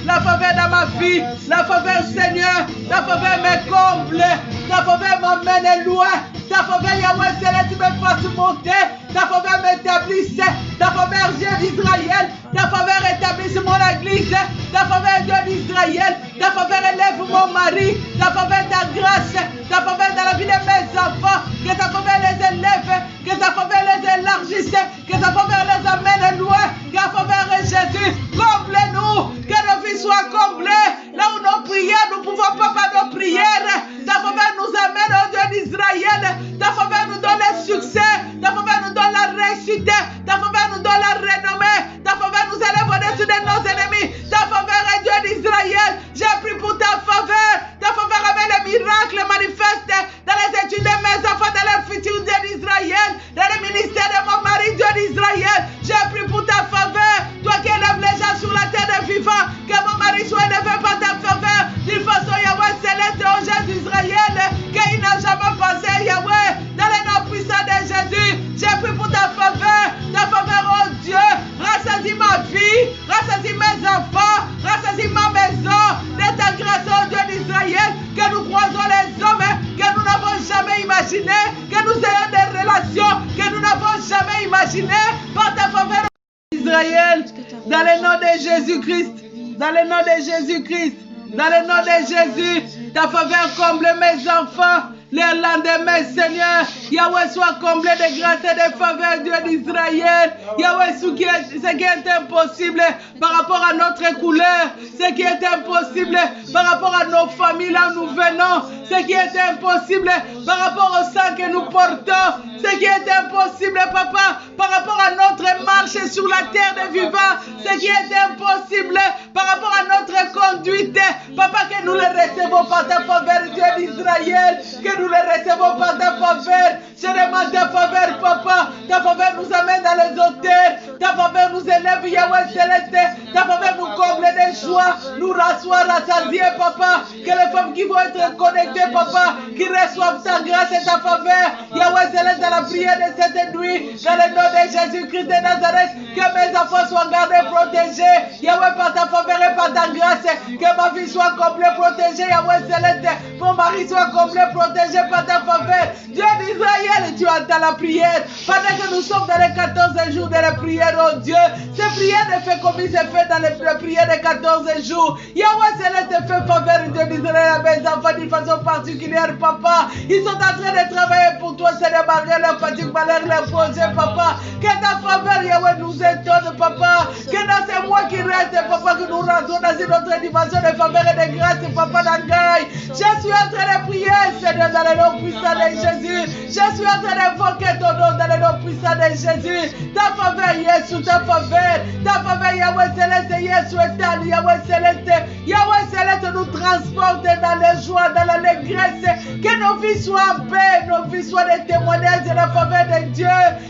La faveur dans ma vie. La faveur, Seigneur. La faveur me comble. La faveur m'emmène loin. Ta faveur, Yahweh Céleste, me fasse monter. Ta faveur m'établisse. Ta faveur, Dieu d'Israël. Ta faveur établisse mon église. Ta faveur, Dieu d'Israël. Ta faveur élève mon mari. Ta faveur, ta grâce. Ta faveur dans la vie de mes enfants. Que ta faveur les élève. Que ta faveur les élargisse. Que ta faveur les amène loin. Que ta faveur est Jésus. Comble-nous. Que nos vies soient comblées. Là où nos prières, nous ne pouvons pas par nos prières. Ta faveur nous amène au Dieu d'Israël. Ta faveur nous donne le succès. Ta faveur nous donne la réussite. Ta faveur nous donne la renommée. Ta faveur nous élève au-dessus de nos ennemis. Ta faveur est Dieu d'Israël. J'ai pris pour ta faveur. Ta faveur amène les miracles manifestes dans les études de mes enfants, dans le futur Dieu d'Israël, dans le ministère de mon mari Dieu d'Israël. J'ai pris pour ta faveur. Toi qui élèves les gens sur la terre des vivants, que mon mari soit élevé par ta faveur. D'une façon, Yahweh Céleste, au Jésus d'Israël, qu'il n'a jamais pensé, Yahweh, dans le nom puissant de Jésus. J'ai pris pour ta faveur, oh Dieu. Rassasie ma vie, rassasie mes enfants, rassasie ma maison, de ta grâce, oh Dieu d'Israël, que nous croisons les hommes que nous n'avons jamais imaginé, que nous ayons des relations que nous n'avons jamais imaginé, par ta faveur, Israël, dans le nom de Jésus-Christ, dans le nom de Jésus-Christ, dans le nom de Jésus, ta faveur comble mes enfants. Les lendemains, Seigneur, Yahweh soit comblé de grâce et de faveur, Dieu d'Israël. Yahweh, ce qui est impossible par rapport à notre couleur, ce qui est impossible par rapport à nos familles là où nous venons, ce qui est impossible par rapport au sang que nous portons, ce qui est impossible, Papa, par rapport à notre marche sur la terre des vivants, ce qui est impossible par rapport à notre conduite, Papa, que nous le recevons par ta faveur, Dieu d'Israël, que nous le recevons par ta faveur. Je demande ta faveur, Papa. Ta faveur nous amène dans les hauteurs. Ta faveur nous élève, Yahweh Céleste. Ta faveur nous comble de joie. Nous rasseoir, rassasier, Papa. Que les femmes qui vont être connectées, Papa, qui reçoivent ta grâce et ta faveur. Yahweh Céleste, dans la prière de cette nuit, dans le nom de Jésus-Christ de Nazareth, que mes enfants soient gardés, protégés. Yahweh, par ta faveur et par ta grâce. Que ma vie soit complète, protégée, Yahweh Céleste. Mon mari soit complet, protégé par ta faveur. Dieu d'Israël, tu entends la prière. Pendant que nous sommes dans les 14 jours de la prière, oh Dieu, ces prières ne fait comme il s'est fait dans les prières de 14 jours. Yahweh Céleste fait faveur, Dieu d'Israël, à mes enfants d'une façon particulière, Papa. Ils sont en train de travailler pour toi, Seigneur, malgré leur fatigue, malgré leur projet, Papa. Que ta faveur, Yahweh, nous étonne, Papa. Que dans ces mois qui restent, Papa, que nous rentrons dans une autre dimension de faveur et de grâce, Papa, d'Angaï. Je suis en train de prier, Seigneur, dans le nom puissant de Jésus. Je suis en train d'invoquer ton nom dans le nom puissant de Jésus. Ta faveur, Jésus, ta faveur, Yahweh Céleste, Jésus éternel, Yahweh Céleste. Yahweh Céleste nous transporte dans les joies, dans l'allégresse. Que nos vies soient en paix, nos vies soient des témoignages de la faveur de Dieu.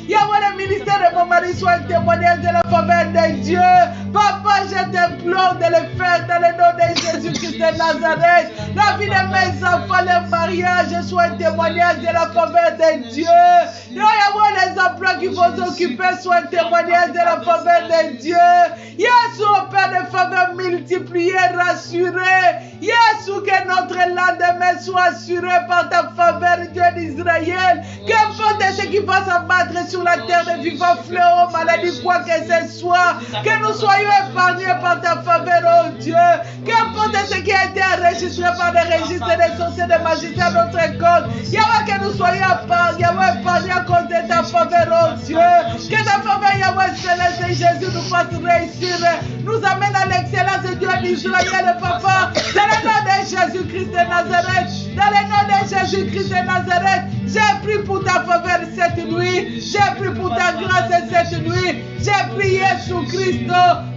Yahweh, le ministère de mon mari soit un témoignage de la faveur de Dieu. Papa, je t'implore de le faire dans le nom de Jésus-Christ de Nazareth. La vie de mes enfants, le mariage soit un témoignage de la faveur de Dieu. Yahweh, les emplois qui vont s'occuper soient un témoignage de la faveur de Dieu. Yahweh, Père de faveur multipliée, rassurée. Yahweh, que notre lendemain soit assuré par ta faveur, Dieu d'Israël. Qu'importe ce qui va s'abattre sur la terre de vivants, fléaux, maladie, quoi que ce soit, que nous soyons épargnés par ta faveur, oh Dieu. Qu'importe ce qui a été enregistré par les registres des sorciers, des magiciens à notre école. Yahweh, que nous soyons épargnés à cause de ta faveur, oh Dieu. Que ta faveur, Yahweh, céleste et Jésus nous fasse réussir. Nous amène à l'excellence de Dieu d'Israël, Papa. Dans le nom de Jésus-Christ de Nazareth. Dans le nom de Jésus-Christ de Nazareth. J'ai prié pour ta faveur cette nuit. J'ai prié pour ta grâce cette nuit. J'ai prié sous Christ.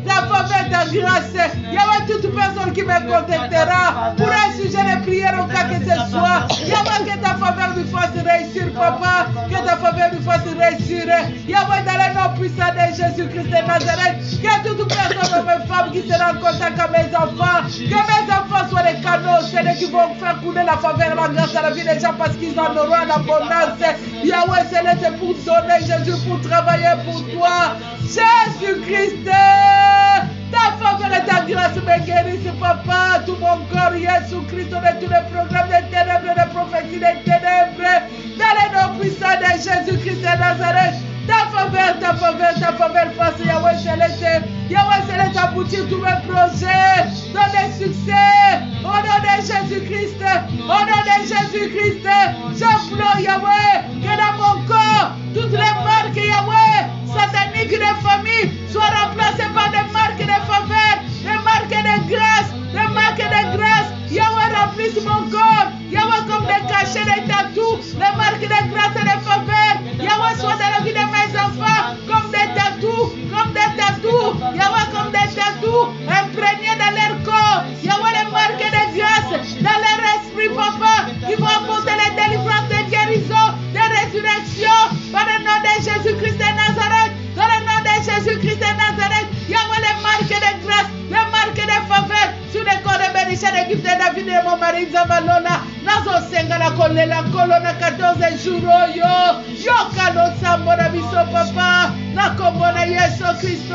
Ta faveur, ta grâce. Yahweh, toute personne qui me contactera pour un sujet de prière au cas que ce soit. Yahweh, que ta faveur nous fasse réussir, Papa. Que ta faveur nous fasse réussir. Yahweh, dans le nom puissant de Jésus-Christ de Nazareth. Que toute personne, mes femmes qui sera en contact avec mes enfants soient les canaux, ceux qui vont faire couler la faveur, la grâce à la vie des gens parce qu'ils en auront en abondance. Yahweh, c'est pour donner, Jésus, pour travailler pour toi. Jésus-Christ, ta faveur et ta grâce me guérissent, Papa. Tout mon corps, Jésus-Christ, de tous les programmes des ténèbres, des prophéties des ténèbres. Dans le nom puissant de Jésus-Christ de Nazareth. Ta faveur, face Yahweh Céleste. Yahweh Céleste, aboutir tous mes projets. Donne des succès. Au nom de Jésus-Christ. Au nom de Jésus-Christ. J'implore Yahweh que dans mon corps, toutes les marques, Yahweh, sataniques de famille, soient remplacées par des marques de faveur, des marques de grâce, des marques de grâce. Yahweh remplisse mon corps. Yahweh comme des cachets, des tatous, des marques de grâce et de faveur. Yahweh soit dans la vie de mes enfants comme des tatous, Yahweh comme des tatous imprégnés dans leur corps. Yahweh les marques de grâce dans leur esprit, Papa, qui vont apporter les délivrances, des guérisons, des résurrections par le nom de Jésus-Christ de Nazareth. Dans le nom de Jésus-Christ de Nazareth, Yahweh les marques de grâce, les marques de faveur sur les corps de bénéficiaires de l'équipe de David et mon mari Zabalona. Nazo senga la colonna 14 jours yo kano sambo na biso papa na kombo na Yesu Kristo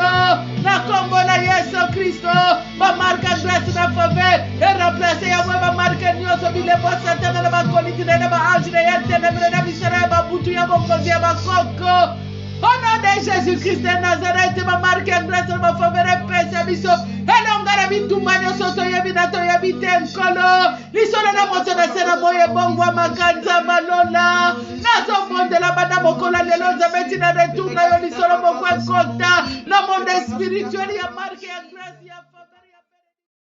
ma marque grâce na faveur et remplacer Yahweh ma marque nyonso bilebo satana na bakoliti na ba ange na yete na bisara ba butu ya bokonzi ya bakoko. Au nom de Jésus-Christ de Nazareth, ma marque grâce ma faveur et paix à biso. Elongara bitumanya soto yebinato yebiten kolo. Lisona na moto na sena moye bongwa makanza malola. Nazo monde la bana mokola lelo zabeti na retourna yo lisona mokwe kota. Na monde spirituel ya marque ya grâce ya